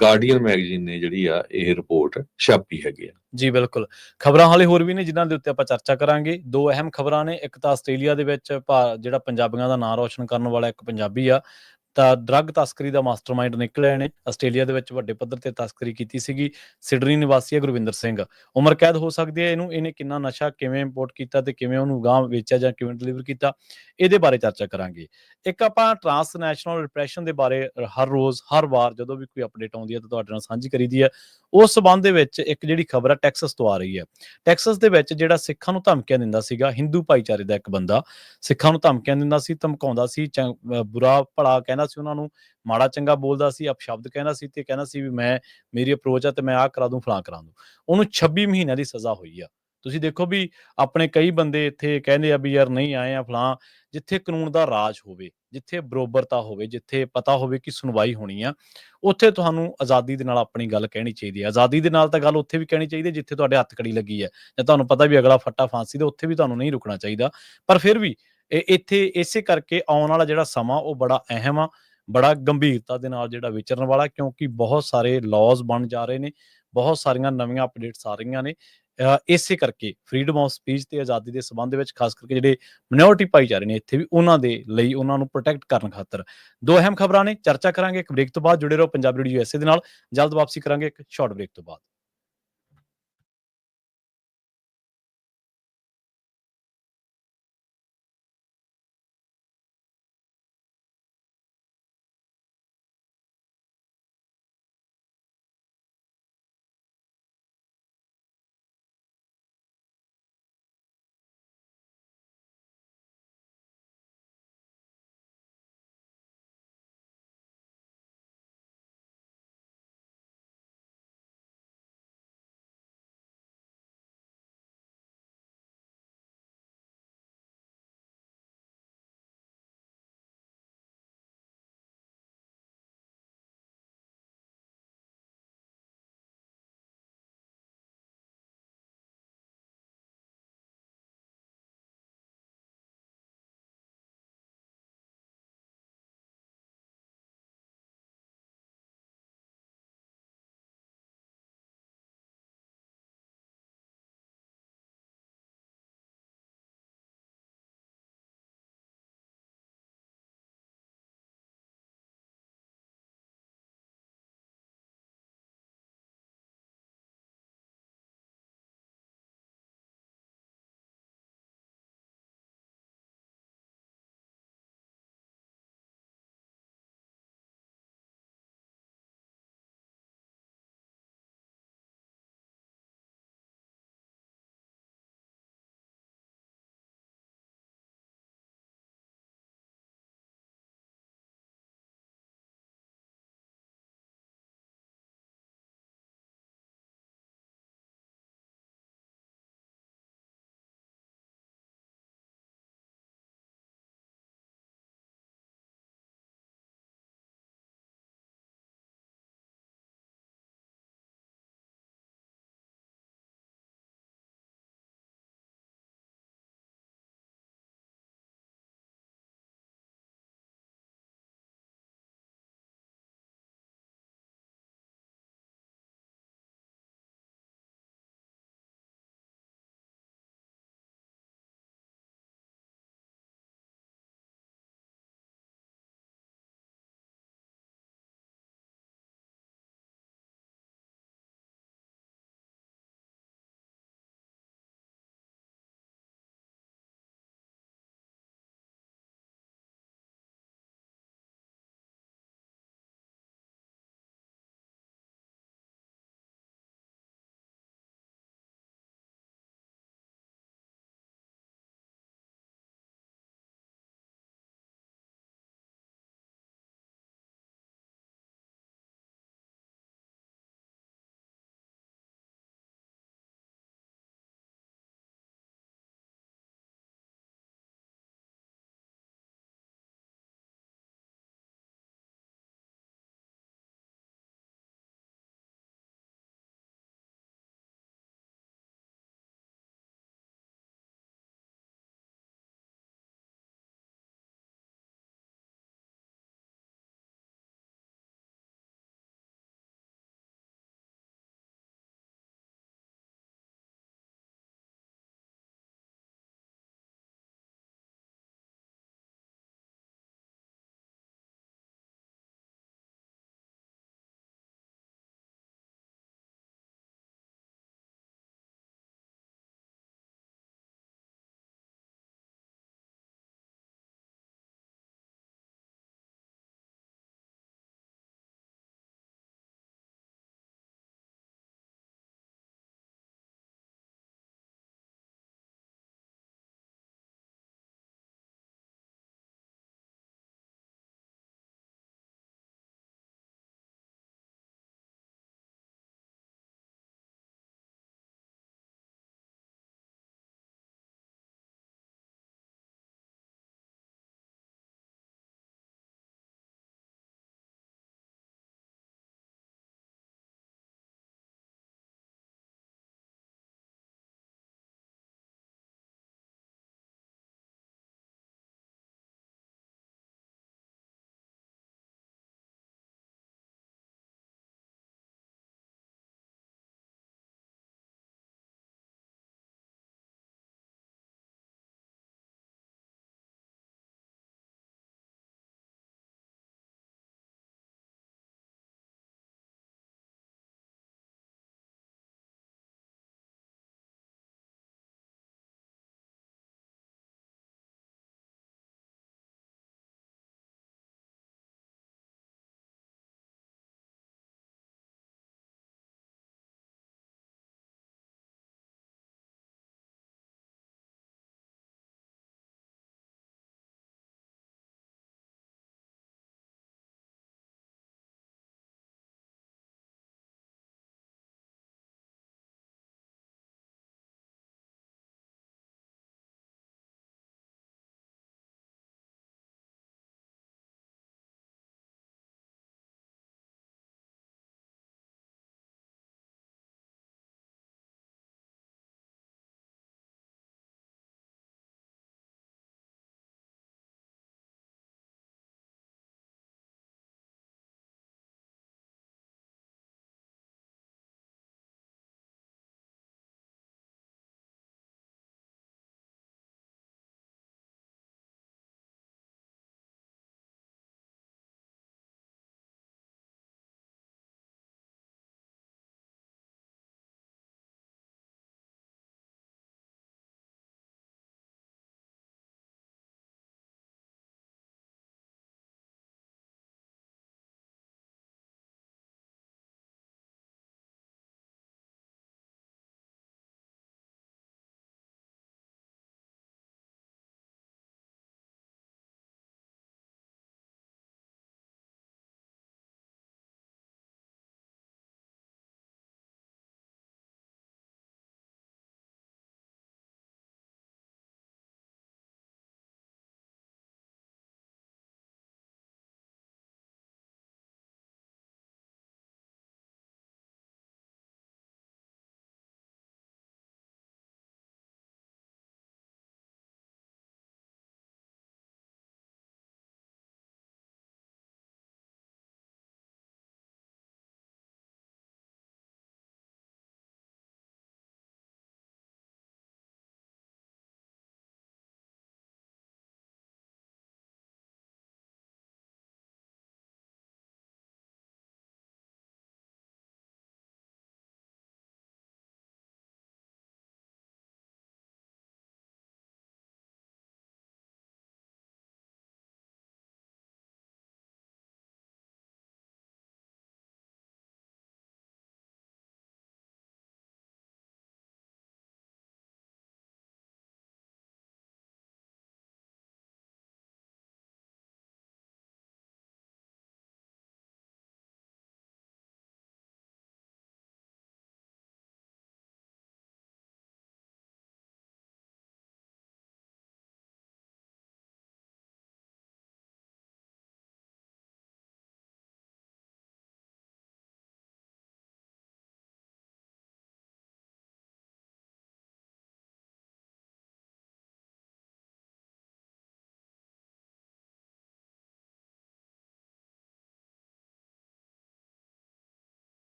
ਗਾਰਡੀਅਨ ਮੈਗਜ਼ੀਨ ਨੇ ਜਿਹੜੀ ਆ ਇਹ ਰਿਪੋਰਟ ਛਾਪੀ ਹੈਗੀ ਆ। ਜੀ ਬਿਲਕੁਲ। ਖਬਰਾਂ ਹਾਲੇ ਹੋਰ ਵੀ ਨੇ ਜਿਨ੍ਹਾਂ ਦੇ ਉੱਤੇ ਆਪਾਂ ਚਰਚਾ ਕਰਾਂਗੇ। 2 ਅਹਿਮ ਖਬਰਾਂ ਨੇ। ਇੱਕ ਤਾਂ ਆਸਟ੍ਰੇਲੀਆ ਦੇ ਵਿੱਚ ਜਿਹੜਾ ਪੰਜਾਬੀਆਂ ਦਾ ਨਾਂ ਰੌਸ਼ਨ ਕਰਨ ਵਾਲਾ ਇੱਕ ਪੰਜਾਬੀ ਆ ਤਾਂ ਡਰੱਗ ਤਸਕਰੀ ਦਾ ਮਾਸਟਰਮਾਈਂਡ ਨਿਕਲਿਆ ਇਹਨੇ। ਆਸਟ੍ਰੇਲੀਆ ਦੇ ਵਿੱਚ ਵੱਡੇ ਪੱਧਰ ਤੇ ਤਸਕਰੀ ਕੀਤੀ ਸੀਗੀ। ਸਿਡਨੀ ਨਿਵਾਸੀ ਹੈ ਗੁਰਵਿੰਦਰ ਸਿੰਘ। ਉਮਰ ਕੈਦ ਹੋ ਸਕਦੀ ਹੈ ਇਹਨੂੰ। ਇਹਨੇ ਕਿੰਨਾ ਨਸ਼ਾ ਕਿਵੇਂ ਇੰਪੋਰਟ ਕੀਤਾ ਤੇ ਕਿਵੇਂ ਉਹਨੂੰ ਅਗਾਂਹ ਵੇਚਿਆ ਜਾਂ ਕਿਵੇਂ ਡਿਲੀਵਰ ਕੀਤਾ, ਇਹਦੇ ਬਾਰੇ ਚਰਚਾ ਕਰਾਂਗੇ। ਇੱਕ ਆਪਾਂ ਟਰਾਂਸਨੈਸ਼ਨਲ ਡਿਪਰੈਸ਼ਨ ਦੇ ਬਾਰੇ ਹਰ ਰੋਜ਼ ਹਰ ਵਾਰ ਜਦੋਂ ਵੀ ਕੋਈ ਅਪਡੇਟ ਆਉਂਦੀ ਹੈ ਤਾਂ ਤੁਹਾਡੇ ਨਾਲ ਸਾਂਝੀ ਕਰੀਦੀ ਹੈ। ਉਸ ਸਬੰਧ ਦੇ ਵਿੱਚ ਇੱਕ ਜਿਹੜੀ ਖਬਰ ਹੈ ਟੈਕਸਸ ਤੋਂ ਆ ਰਹੀ ਹੈ। ਟੈਕਸਸ ਦੇ ਵਿੱਚ ਜਿਹੜਾ ਸਿੱਖਾਂ ਨੂੰ ਧਮਕੀਆਂ ਦਿੰਦਾ ਸੀਗਾ, ਹਿੰਦੂ ਭਾਈਚਾਰੇ ਦਾ ਇੱਕ ਬੰਦਾ ਸਿੱਖਾਂ ਨੂੰ ਧਮਕੀਆਂ ਦਿੰਦਾ ਸੀ, ਧਮਕਾਉਂਦਾ ਸੀ, ਬੁਰਾ ਭਲਾ ਕਹਿੰਦਾ ਸੀ ਉਹਨਾਂ ਨੂੰ, ਮਾੜਾ ਚੰਗਾ ਬੋਲਦਾ ਸੀ, ਅਪਸ਼ਬਦ ਕਹਿੰਦਾ ਸੀ ਤੇ ਕਹਿੰਦਾ ਸੀ ਵੀ ਮੇਰੀ ਅਪਰੋਚ ਆ ਤੇ ਮੈਂ ਆਹ ਕਰਾ ਦੂੰ ਫਲਾਂ ਕਰਾ ਦੂੰ। ਉਹਨੂੰ 26 ਮਹੀਨਿਆਂ ਦੀ ਸਜ਼ਾ ਹੋਈ ਆ। ਤੁਸੀਂ ਦੇਖੋ ਵੀ ਆਪਣੇ ਕਈ ਬੰਦੇ ਇੱਥੇ ਕਹਿੰਦੇ ਆ ਵੀ ਯਾਰ ਨਹੀਂ ਆਏ ਆ ਫਲਾਂ। ਜਿੱਥੇ ਕਾਨੂੰਨ ਦਾ ਰਾਜ ਹੋਵੇ, ਜਿੱਥੇ ਬਰੋਬਰਤਾ ਹੋਵੇ, ਜਿੱਥੇ ਪਤਾ ਹੋਵੇ ਕਿ ਸੁਣਵਾਈ ਹੋਣੀ ਆ, ਉੱਥੇ ਤੁਹਾਨੂੰ ਆਜ਼ਾਦੀ ਦੇ ਨਾਲ ਆਪਣੀ ਗੱਲ ਕਹਿਣੀ ਚਾਹੀਦੀ ਹੈ। ਆਜ਼ਾਦੀ ਦੇ ਨਾਲ ਤਾਂ ਗੱਲ ਉੱਥੇ ਵੀ ਕਹਿਣੀ ਚਾਹੀਦੀ ਹੈ ਜਿੱਥੇ ਤੁਹਾਡੇ ਹੱਥਕੜੀ ਲੱਗੀ ਹੈ ਜਾਂ ਤੁਹਾਨੂੰ ਪਤਾ ਵੀ ਅਗਲਾ ਫੱਟਾ ਫਾਂਸੀ ਦਾ, ਉੱਥੇ ਵੀ ਤੁਹਾਨੂੰ ਨਹੀਂ ਰੁਕਣਾ ਚਾਹੀਦਾ। ਪਰ ਫਿਰ ਵੀ ਇੱਥੇ ਇਸੇ ਕਰਕੇ ਆਉਣ ਵਾਲਾ ਜਿਹੜਾ ਸਮਾਂ ਉਹ ਬੜਾ ਅਹਿਮ ਆ, ਬੜਾ ਗੰਭੀਰਤਾ ਦੇ ਨਾਲ ਜਿਹੜਾ ਵਿਚਰਨ ਵਾਲਾ, ਕਿਉਂਕਿ ਬਹੁਤ ਸਾਰੇ ਲਾਜ਼ ਬਣ ਜਾ ਰਹੇ ਨੇ, ਬਹੁਤ ਸਾਰੀਆਂ ਨਵੀਆਂ ਅਪਡੇਟਸ ਆ ਰਹੀਆਂ ਨੇ। ਇਸੇ ਕਰਕੇ ਫਰੀਡਮ ਆਫ ਸਪੀਚ ਤੇ ਆਜ਼ਾਦੀ ਦੇ ਸੰਬੰਧ ਦੇ ਵਿੱਚ ਖਾਸ ਕਰਕੇ ਜਿਹੜੇ ਮਿਨੋਰਿਟੀ ਭਾਈਚਾਰੇ ਨੇ ਇੱਥੇ ਵੀ ਉਹਨਾਂ ਦੇ ਲਈ ਉਹਨਾਂ ਨੂੰ ਪ੍ਰੋਟੈਕਟ ਕਰਨ ਖਾਤਰ 2 ਅਹਿਮ ਖਬਰਾਂ ਨੇ। ਚਰਚਾ ਕਰਾਂਗੇ ਇੱਕ ਬ੍ਰੇਕ ਤੋਂ ਬਾਅਦ। ਜੁੜੇ ਰਹੋ ਪੰਜਾਬੀ ਰੇਡੀਓ USA ਦੇ ਨਾਲ। ਜਲਦ ਵਾਪਸੀ ਕਰਾਂਗੇ ਇੱਕ ਸ਼ਾਰਟ ਬ੍ਰੇਕ ਤੋਂ ਬਾਅਦ।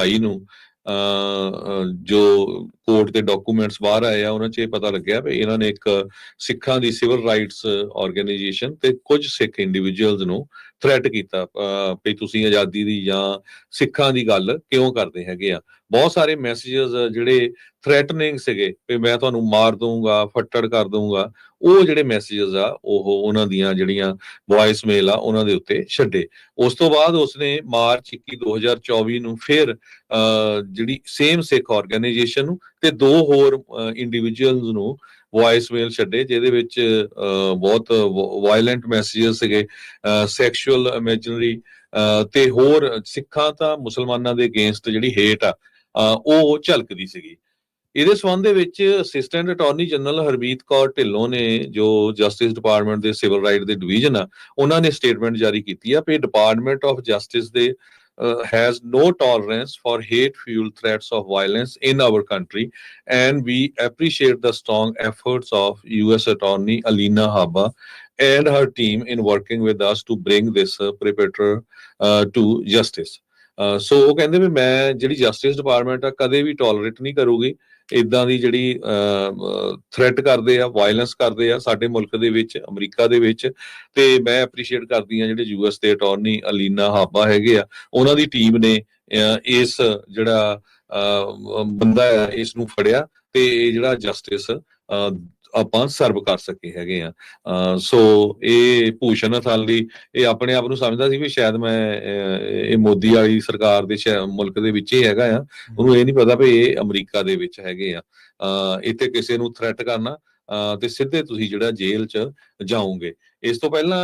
28 ਨੂੰ ਜੋ ਕੋਰਟ ਦੇ ਡਾਕੂਮੈਂਟਸ ਬਾਹਰ ਆਏ ਆ ਉਹਨਾਂ 'ਚ ਇਹ ਪਤਾ ਲੱਗਿਆ ਵੀ ਇਹਨਾਂ ਨੇ ਇੱਕ ਸਿੱਖਾਂ ਦੀ ਸਿਵਲ ਰਾਈਟਸ ਆਰਗੇਨਾਈਜੇਸ਼ਨ ਤੇ ਕੁਝ ਸਿੱਖ ਇੰਡੀਵਿਜੂਅਲਸ ਨੂੰ ਥ੍ਰੈਟ ਕੀਤਾ ਵੀ ਤੁਸੀਂ ਆਜ਼ਾਦੀ ਦੀ ਜਾਂ ਸਿੱਖਾਂ ਦੀ ਗੱਲ ਕਿਉਂ ਕਰਦੇ ਹੈਗੇ ਆ। ਬਹੁਤ ਸਾਰੇ ਮੈਸੇजेस ਜਿਹੜੇ ਥ੍ਰੈਟਨਿੰਗ ਸੀਗੇ ਵੀ ਮੈਂ ਤੁਹਾਨੂੰ ਮਾਰ ਦਊਂਗਾ, ਫੱਟੜ ਕਰ ਦਊਂਗਾ, ਉਹ ਜਿਹੜੇ ਮੈਸੇजेस ਆ ਉਹ ਉਹਨਾਂ ਦੀਆਂ ਜਿਹੜੀਆਂ ਵੌਇਸ ਮੇਲ ਆ ਉਹਨਾਂ ਦੇ ਉੱਤੇ ਛੱਡੇ। ਉਸ ਤੋਂ ਬਾਅਦ ਉਸਨੇ ਮਾਰਚ 21 2024 ਨੂੰ ਫਿਰ ਜਿਹੜੀ ਸੇਮ ਸਿੱਖ ਆਰਗੇਨਾਈਜੇਸ਼ਨ ਨੂੰ ਤੇ 2 ਹੋਰ ਇੰਡੀਵਿਜੂਅਲਸ ਨੂੰ ਵੌਇਸ ਮੇਲ ਛੱਡੇ, ਜਿਹਦੇ ਵਿੱਚ ਬਹੁਤ ਵਾਇਲੈਂਟ ਮੈਸੇजेस ਸੀਗੇ, ਸੈਕਸ਼ੂਅਲ ਇਮੇਜਨਰੀ ਤੇ ਹੋਰ ਸਿੱਖਾਂ ਤਾਂ ਮੁਸਲਮਾਨਾਂ ਦੇ ਅਗੇਂਸਟ ਜਿਹੜੀ ਹੇਟ ਆ ਉਹ ਝਲਕਦੀ ਸੀਗੀ। ਇਹਦੇ ਸੰਬੰਧ ਦੇ ਵਿੱਚ assistant attorney general Harmeet Kaur Dhillon ਨੇ, ਜੋ ਜਸਟਿਸ ਡਿਪਾਰਟਮੈਂਟ ਦੇ ਸਿਵਲ ਰਾਈਟ ਦੇ ਡਿਵੀਜ਼ਨ ਆ, ਉਹਨਾਂ ਨੇ ਸਟੇਟਮੈਂਟ ਜਾਰੀ ਕੀਤੀ ਆ ਕਿ ਡਿਪਾਰਟਮੈਂਟ ਆਫ ਜਸਟਿਸ ਦੇ has no tolerance for hate-fueled threats of violence in our country, and we appreciate the strong efforts of U.S. Attorney Alina Habba and her team in working with us to bring this perpetrator to justice. ਸੋ ਉਹ ਕਹਿੰਦੇ ਵੀ ਮੈਂ ਜਿਹੜੀ justice department ਆ ਕਦੇ ਵੀ tolerate ਨਹੀਂ ਕਰੂਗੀ ਇਦਾਂ ਦੀ ਜਿਹੜੀ ਥ੍ਰੈਟ ਕਰਦੇ ਆ, ਵਾਇਲੈਂਸ ਕਰਦੇ ਆ ਸਾਡੇ ਮੁਲਕ ਦੇ ਵਿੱਚ, ਅਮਰੀਕਾ ਦੇ ਵਿੱਚ। ਤੇ ਮੈਂ ਐਪਰੀਸ਼ੀਏਟ ਕਰਦੀ ਆ ਜਿਹੜੇ ਯੂਐਸ ਦੇ ਅਟਾਰਨੀ ਅਲੀਨਾ ਹਾਬਾ ਹੈਗੇ ਆ, ਉਹਨਾਂ ਦੀ ਟੀਮ ਨੇ ਇਸ ਜਿਹੜਾ ਬੰਦਾ ਹੈ ਇਸ ਨੂੰ ਫੜਿਆ ਤੇ ਇਹ ਜਿਹੜਾ ਜਸਟਿਸ ਆਪਾਂ ਸਰਵ ਕਰ ਸਕੇ ਹੈਗੇ ਆ। ਸੋ ਇਹ ਭੂਸ਼ਣ ਅਥਾਲੀ ਇਹ ਆਪਣੇ ਆਪ ਨੂੰ ਸਮਝਦਾ ਸੀ ਵੀ ਸ਼ਾਇਦ ਮੈਂ ਇਹ ਮੋਦੀ ਵਾਲੀ ਸਰਕਾਰ ਦੇ ਮੁਲਕ ਦੇ ਵਿੱਚ ਹੀ ਹੈਗਾ ਆ, ਉਹਨੂੰ ਇਹ ਨਹੀਂ ਪਤਾ ਵੀ ਇਹ ਅਮਰੀਕਾ ਦੇ ਵਿੱਚ ਹੈਗੇ ਆ। ਇੱਥੇ ਕਿਸੇ ਨੂੰ ਥ੍ਰੈਟ ਕਰਨਾ ਤੇ ਸਿੱਧੇ ਤੁਸੀਂ ਜਿਹੜਾ ਜੇਲ੍ਹ 'ਚ ਜਾਓਗੇ। ਇਸ ਤੋਂ ਪਹਿਲਾਂ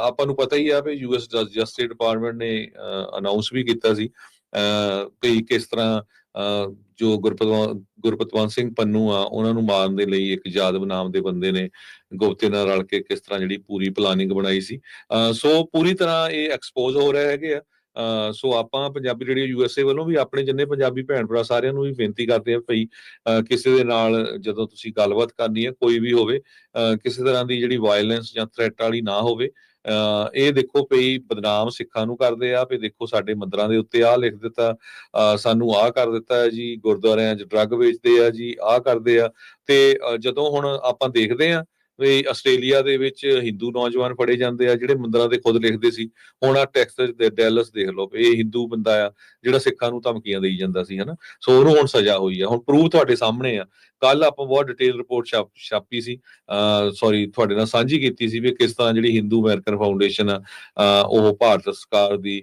ਆਪਾਂ ਨੂੰ ਪਤਾ ਹੀ ਆ ਵੀ ਯੂਐਸ ਜਸਟਿਸ ਡਿਪਾਰਟਮੈਂਟ ਨੇ ਅਨਾਉਂਸ ਵੀ ਕੀਤਾ ਸੀ ਕਿ ਕਿਸ ਤਰ੍ਹਾਂ ਜੋ ਗੁਰਪਤਵੰਤ ਸਿੰਘ ਪੰਨੂ ਆ ਉਹਨਾਂ ਨੂੰ ਮਾਰਨ ਦੇ ਲਈ ਇੱਕ ਯਾਦਵ ਨਾਮ ਦੇ ਬੰਦੇ ਨੇ ਗੁਪਤੇ ਨਾਲ ਰਲ ਕੇ ਕਿਸ ਤਰ੍ਹਾਂ ਜਿਹੜੀ ਪੂਰੀ ਪਲਾਨਿੰਗ ਬਣਾਈ ਸੀ। ਸੋ ਪੂਰੀ ਤਰ੍ਹਾਂ ਇਹ ਐਕਸਪੋਜ਼ ਹੋ ਰਹੇ ਹੈਗੇ ਆ। ਸੋ ਆਪਾਂ ਪੰਜਾਬੀ ਰੇਡੀਓ ਯੂਐਸਏ ਵੱਲੋਂ ਵੀ ਆਪਣੇ ਜਿੰਨੇ ਪੰਜਾਬੀ ਭੈਣ ਭਰਾ ਸਾਰਿਆਂ ਨੂੰ ਵੀ ਬੇਨਤੀ ਕਰਦੇ ਆ ਭਈ ਕਿਸੇ ਦੇ ਨਾਲ ਜਦੋਂ ਤੁਸੀਂ ਗੱਲਬਾਤ ਕਰਨੀ ਹੈ, ਕੋਈ ਵੀ ਹੋਵੇ, ਕਿਸੇ ਤਰ੍ਹਾਂ ਦੀ ਜਿਹੜੀ ਵਾਇਲੈਂਸ ਜਾਂ ਥ੍ਰੈਟ ਵਾਲੀ ਨਾ ਹੋਵੇ। ਇਹ ਦੇਖੋ ਭਈ ਬਦਨਾਮ ਸਿੱਖਾਂ ਨੂੰ ਕਰਦੇ ਆ ਵੀ ਦੇਖੋ ਸਾਡੇ ਮੰਦਰਾਂ ਦੇ ਉੱਤੇ ਆਹ ਲਿਖ ਦਿੱਤਾ, ਸਾਨੂੰ ਆਹ ਕਰ ਦਿੱਤਾ ਹੈ ਜੀ, ਗੁਰਦੁਆਰਿਆਂ 'ਚ ਡਰੱਗ ਵੇਚਦੇ ਆ ਜੀ, ਆਹ ਕਰਦੇ ਆ। ਤੇ ਜਦੋਂ ਹੁਣ ਆਪਾਂ ਦੇਖਦੇ ਆ ਵੀ ਆਸਟ੍ਰੇਲੀਆ ਦੇ ਵਿੱਚ ਹਿੰਦੂ ਨੌਜਵਾਨ ਫੜੇ ਜਾਂਦੇ ਆ ਜਿਹੜੇ ਮੰਦਰਾਂ ਤੇ ਖੁਦ ਲਿਖਦੇ ਸੀ। ਹੁਣ ਆ ਟੈਕਸਸ ਦੇ ਡੈਲਸ ਦੇਖ ਲਓ, ਇਹ ਹਿੰਦੂ ਬੰਦਾ ਆ ਜਿਹੜਾ ਸਿੱਖਾਂ ਨੂੰ ਧਮਕੀਆਂ ਦੇਈ ਜਾਂਦਾ ਸੀ, ਹਨਾ। ਸੋ ਉਹਨੂੰ ਹੁਣ ਸਜ਼ਾ ਹੋਈ ਆ, ਹੁਣ ਪ੍ਰੂਫ ਤੁਹਾਡੇ ਸਾਹਮਣੇ ਆ। ਕੱਲ ਆਪਾਂ ਬਹੁਤ ਡਿਟੇਲ ਰਿਪੋਰਟ ਛਾਪੀ ਸੀ, ਸੌਰੀ ਤੁਹਾਡੇ ਨਾਲ ਸਾਂਝੀ ਕੀਤੀ ਸੀ ਵੀ ਕਿਸ ਤਰ੍ਹਾਂ ਜਿਹੜੀ ਹਿੰਦੂ ਅਮਰੀਕਨ ਫਾਊਂਡੇਸ਼ਨ ਆ ਉਹ ਭਾਰਤ ਸਰਕਾਰ ਦੀ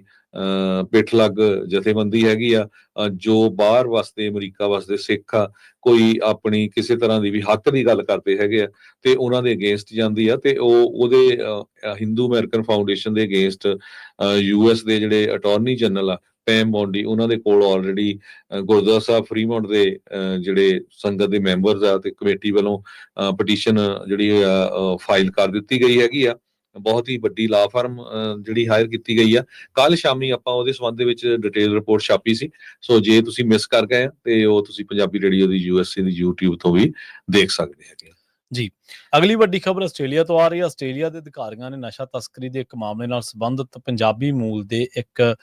ਪਿੱਠ ਲੱਗ ਜਥੇਬੰਦੀ ਹੈਗੀ ਆ, ਜੋ ਬਾਹਰ ਵਾਸਤੇ ਅਮਰੀਕਾ ਵਾਸਤੇ ਸਿੱਖ ਆ ਕੋਈ ਆਪਣੀ ਕਿਸੇ ਤਰ੍ਹਾਂ ਦੀ ਵੀ ਹੱਕ ਦੀ ਗੱਲ ਕਰਦੇ ਹੈਗੇ ਆ ਤੇ ਉਹਨਾਂ ਦੇ ਅਗੇਂਸਟ ਜਾਂਦੀ ਆ। ਤੇ ਉਹਦੇ ਹਿੰਦੂ ਅਮਰੀਕਨ ਫਾਊਂਡੇਸ਼ਨ ਦੇ ਅਗੇਂਸਟ ਯੂਐਸ ਦੇ ਜਿਹੜੇ ਅਟਾਰਨੀ ਜਨਰਲ ਆ ਪੈਮ ਬੌਂਡੀ, ਉਹਨਾਂ ਦੇ ਕੋਲ ਆਲਰੇਡੀ ਗੁਰਦੁਆਰਾ ਸਾਹਿਬ ਫਰੀਮੌਂਟ ਦੇ ਜਿਹੜੇ ਸੰਗਤ ਦੇ ਮੈਂਬਰਸ ਆ ਤੇ ਕਮੇਟੀ ਵੱਲੋਂ ਪਟੀਸ਼ਨ ਜਿਹੜੀ ਫਾਈਲ ਕਰ ਦਿੱਤੀ ਗਈ ਹੈਗੀ ਆ। ਬਹੁਤ ਹੀ ਵੱਡੀ ਲਾ ਫਰਮ ਜਿਹੜੀ ਹਾਇਰ ਕੀਤੀ ਗਈ ਆ। ਕੱਲ ਸ਼ਾਮੀ ਆਪਾਂ ਉਹਦੇ ਸੰਬੰਧ ਦੇ ਵਿੱਚ ਡਿਟੇਲ ਰਿਪੋਰਟ ਛਾਪੀ ਸੀ। ਸੋ ਜੇ ਤੁਸੀਂ ਮਿਸ ਕਰ ਗਏ ਤੇ ਉਹ ਤੁਸੀਂ ਪੰਜਾਬੀ ਰੇਡੀਓ ਦੀ ਯੂਐਸਏ ਦੀ YouTube ਤੋਂ ਵੀ ਦੇਖ ਸਕਦੇ ਹੈਗੇ ਜੀ। ਅਗਲੀ ਵੱਡੀ ਖਬਰ ਆਸਟ੍ਰੇਲੀਆ ਤੋਂ ਆ ਰਹੀ ਹੈ। ਆਸਟ੍ਰੇਲੀਆ ਦੇ ਅਧਿਕਾਰੀਆਂ ਨੇ ਨਸ਼ਾ ਤਸਕਰੀ ਦੇ ਇੱਕ ਮਾਮਲੇ ਨਾਲ ਸੰਬੰਧਿਤ ਪੰਜਾਬੀ ਮੂਲ ਦੇ ਇੱਕ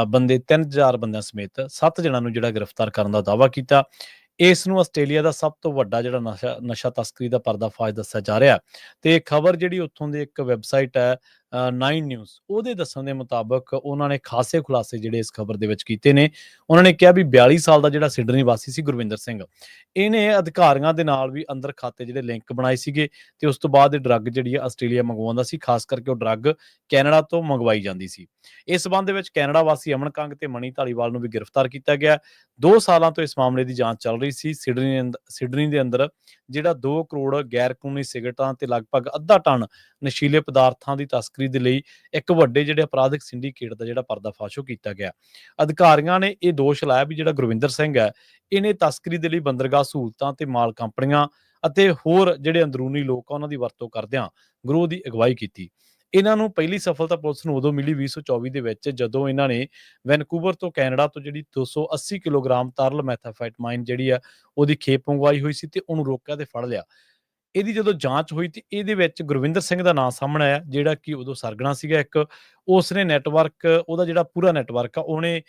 ਬੰਦੇ 3000 ਬੰਦਿਆਂ ਸਮੇਤ 7 ਜਣਾਂ ਨੂੰ ਜਿਹੜਾ ਗ੍ਰਿਫਤਾਰ ਕਰਨ ਦਾ ਦਾਅਵਾ ਕੀਤਾ। ਇਸ ਨੂੰ ਆਸਟ੍ਰੇਲੀਆ ਦਾ ਸਭ ਤੋਂ ਵੱਡਾ ਜਿਹੜਾ ਨਸ਼ਾ ਤਸਕਰੀ ਦਾ ਪਰਦਾਫਾਸ਼ ਦੱਸਿਆ ਜਾ ਰਿਹਾ ਤੇ ਖਬਰ ਜਿਹੜੀ ਉੱਥੋਂ ਦੀ ਇੱਕ ਵੈਬਸਾਈਟ ਹੈ 9 ਨਿਊਜ਼, ਉਹਦੇ ਦੱਸਣ ਦੇ ਮੁਤਾਬਕ ਉਹਨਾਂ ਨੇ ਖਾਸੇ ਖੁਲਾਸੇ ਜਿਹੜੇ ਇਸ ਖਬਰ ਦੇ ਵਿੱਚ ਕੀਤੇ ਨੇ। ਉਹਨਾਂ ਨੇ ਕਿਹਾ ਵੀ 42 ਸਾਲ ਦਾ ਜਿਹੜਾ ਸਿਡਨੀ ਵਾਸੀ ਸੀ ਗੁਰਵਿੰਦਰ ਸਿੰਘ, ਇਹਨੇ ਅਧਿਕਾਰੀਆਂ ਦੇ ਨਾਲ ਵੀ ਅੰਦਰ ਖਾਤੇ ਜਿਹੜੇ ਲਿੰਕ ਬਣਾਏ ਸੀਗੇ ਤੇ ਉਸ ਤੋਂ ਬਾਅਦ ਇਹ ਡਰੱਗ ਜਿਹੜੀ ਆ ਆਸਟ੍ਰੇਲੀਆ ਮੰਗਵਾਉਂਦਾ ਸੀ। ਖਾਸ ਕਰਕੇ ਉਹ ਡਰੱਗ ਕੈਨੇਡਾ ਤੋਂ ਮੰਗਵਾਈ ਜਾਂਦੀ ਸੀ। ਇਸ ਸੰਬੰਧ ਦੇ ਵਿੱਚ ਕੈਨੇਡਾ ਵਾਸੀ ਅਮਨ ਕੰਗ ਤੇ ਮਣੀ ਧਾਲੀਵਾਲ ਨੂੰ ਵੀ ਗ੍ਰਿਫਤਾਰ ਕੀਤਾ ਗਿਆ। 2 ਸਾਲਾਂ ਤੋਂ ਇਸ ਮਾਮਲੇ ਦੀ ਜਾਂਚ ਚੱਲ ਰਹੀ ਸੀ। ਸਿਡਨੀ ਦੇ ਅੰਦਰ ਜਿਹੜਾ 2 ਕਰੋੜ ਗੈਰ ਕਾਨੂੰਨੀ ਸਿਗਰਟਾਂ ਤੇ ਲਗਭਗ ਅੱਧਾ ਟਨ ਨਸ਼ੀਲੇ ਪਦਾਰਥਾਂ ਦੀ ਤਸਕਰੀ ਦੇ ਲਈ ਇੱਕ ਵੱਡੇ ਜਿਹੜੇ ਅਪਰਾਧਿਕ ਸਿੰਡੀਕੇਟ ਦਾ ਜਿਹੜਾ ਪਰਦਾਫਾਸ਼ ਕੀਤਾ ਗਿਆ। ਅਧਿਕਾਰੀਆਂ ਨੇ ਇਹ ਦੋਸ਼ ਲਾਇਆ ਵੀ ਜਿਹੜਾ ਗੁਰਵਿੰਦਰ ਸਿੰਘ ਹੈ, ਇਹਨੇ ਤਸਕਰੀ ਦੇ ਲਈ ਬੰਦਰਗਾਹ ਸਹੂਲਤਾਂ ਤੇ ਮਾਲ ਕੰਪਨੀਆਂ ਅਤੇ ਹੋਰ ਜਿਹੜੇ ਅੰਦਰੂਨੀ ਲੋਕ ਆ ਉਹਨਾਂ ਦੀ ਵਰਤੋਂ ਕਰਦਿਆਂ ਗਰੋਹ ਦੀ ਅਗਵਾਈ ਕੀਤੀ। ਇਹਨਾਂ ਨੂੰ ਪਹਿਲੀ ਸਫਲਤਾ ਪੁਲਿਸ ਨੂੰ ਉਦੋਂ ਮਿਲੀ 2024 ਦੇ ਵਿੱਚ ਜਦੋਂ ਇਹਨਾਂ ਨੇ ਵੈਨਕੂਵਰ ਤੋਂ ਕੈਨੇਡਾ ਤੋਂ ਜਿਹੜੀ 280 ਕਿਲੋਗ੍ਰਾਮ ਤਰਲ ਮੈਥਾਫੈਟਾਮਾਈਨ ਜਿਹੜੀ ਆ ਉਹਦੀ ਖੇਪ ਮੰਗਵਾਈ ਹੋਈ ਸੀ ਤੇ ਉਹਨੂੰ ਰੋਕਿਆ ਤੇ ਫੜ ਲਿਆ। ਇਹਦੀ ਜਦੋਂ ਜਾਂਚ ਹੋਈ ਤੇ ਇਹਦੇ ਵਿੱਚ ਗੁਰਵਿੰਦਰ ਸਿੰਘ ਦਾ ਨਾਂ ਸਾਹਮਣੇ ਆਇਆ, ਜਿਹੜਾ ਕਿ ਉਦੋਂ ਸਰਗਣਾ ਸੀਗਾ ਇੱਕ। ਉਸਨੇ ਨੈਟਵਰਕ, ਉਹਦਾ ਜਿਹੜਾ ਪੂਰਾ ਨੈਟਵਰਕ ਆ, ਉਹਨੇ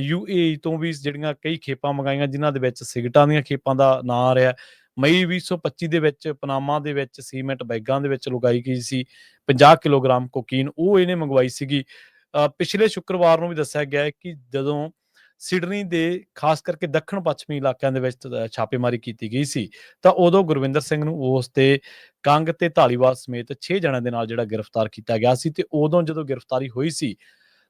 UAE ਤੋਂ ਵੀ ਜਿਹੜੀਆਂ ਕਈ ਖੇਪਾਂ ਮੰਗਾਈਆਂ, ਜਿਨ੍ਹਾਂ ਦੇ ਵਿੱਚ ਸਿਗਰਟਾਂ ਦੀਆਂ ਖੇਪਾਂ ਦਾ ਨਾਂ ਆ ਰਿਹਾ। ਮਈ 2025 ਦੇ ਵਿੱਚ ਪਨਾਮਾ ਦੇ ਵਿੱਚ ਸੀਮੈਂਟ ਬੈਗਾਂ ਦੇ ਵਿੱਚ ਲੁਕਾਈ ਗਈ ਸੀ 50 ਕਿਲੋਗ੍ਰਾਮ ਕੋਕੀਨ, ਉਹ ਇਹਨੇ ਮੰਗਵਾਈ ਸੀਗੀ। ਪਿਛਲੇ ਸ਼ੁੱਕਰਵਾਰ ਨੂੰ ਵੀ ਦੱਸਿਆ ਗਿਆ ਹੈ ਕਿ ਜਦੋਂ ਸਿਡਨੀ ਦੇ ਖਾਸ ਕਰਕੇ ਦੱਖਣ ਪੱਛਮੀ ਇਲਾਕਿਆਂ ਦੇ ਵਿੱਚ ਛਾਪੇਮਾਰੀ ਕੀਤੀ ਗਈ ਸੀ, ਤਾਂ ਉਦੋਂ ਗੁਰਵਿੰਦਰ ਸਿੰਘ ਨੂੰ ਉਸ ਤੇ ਕੰਗ ਤੇ ਧਾਲੀਵਾਲ ਸਮੇਤ 6 ਜਣਿਆਂ ਦੇ ਨਾਲ ਜਿਹੜਾ ਗ੍ਰਿਫਤਾਰ ਕੀਤਾ ਗਿਆ ਸੀ। ਤੇ ਉਦੋਂ ਜਦੋਂ ਗ੍ਰਿਫਤਾਰੀ ਹੋਈ ਸੀ,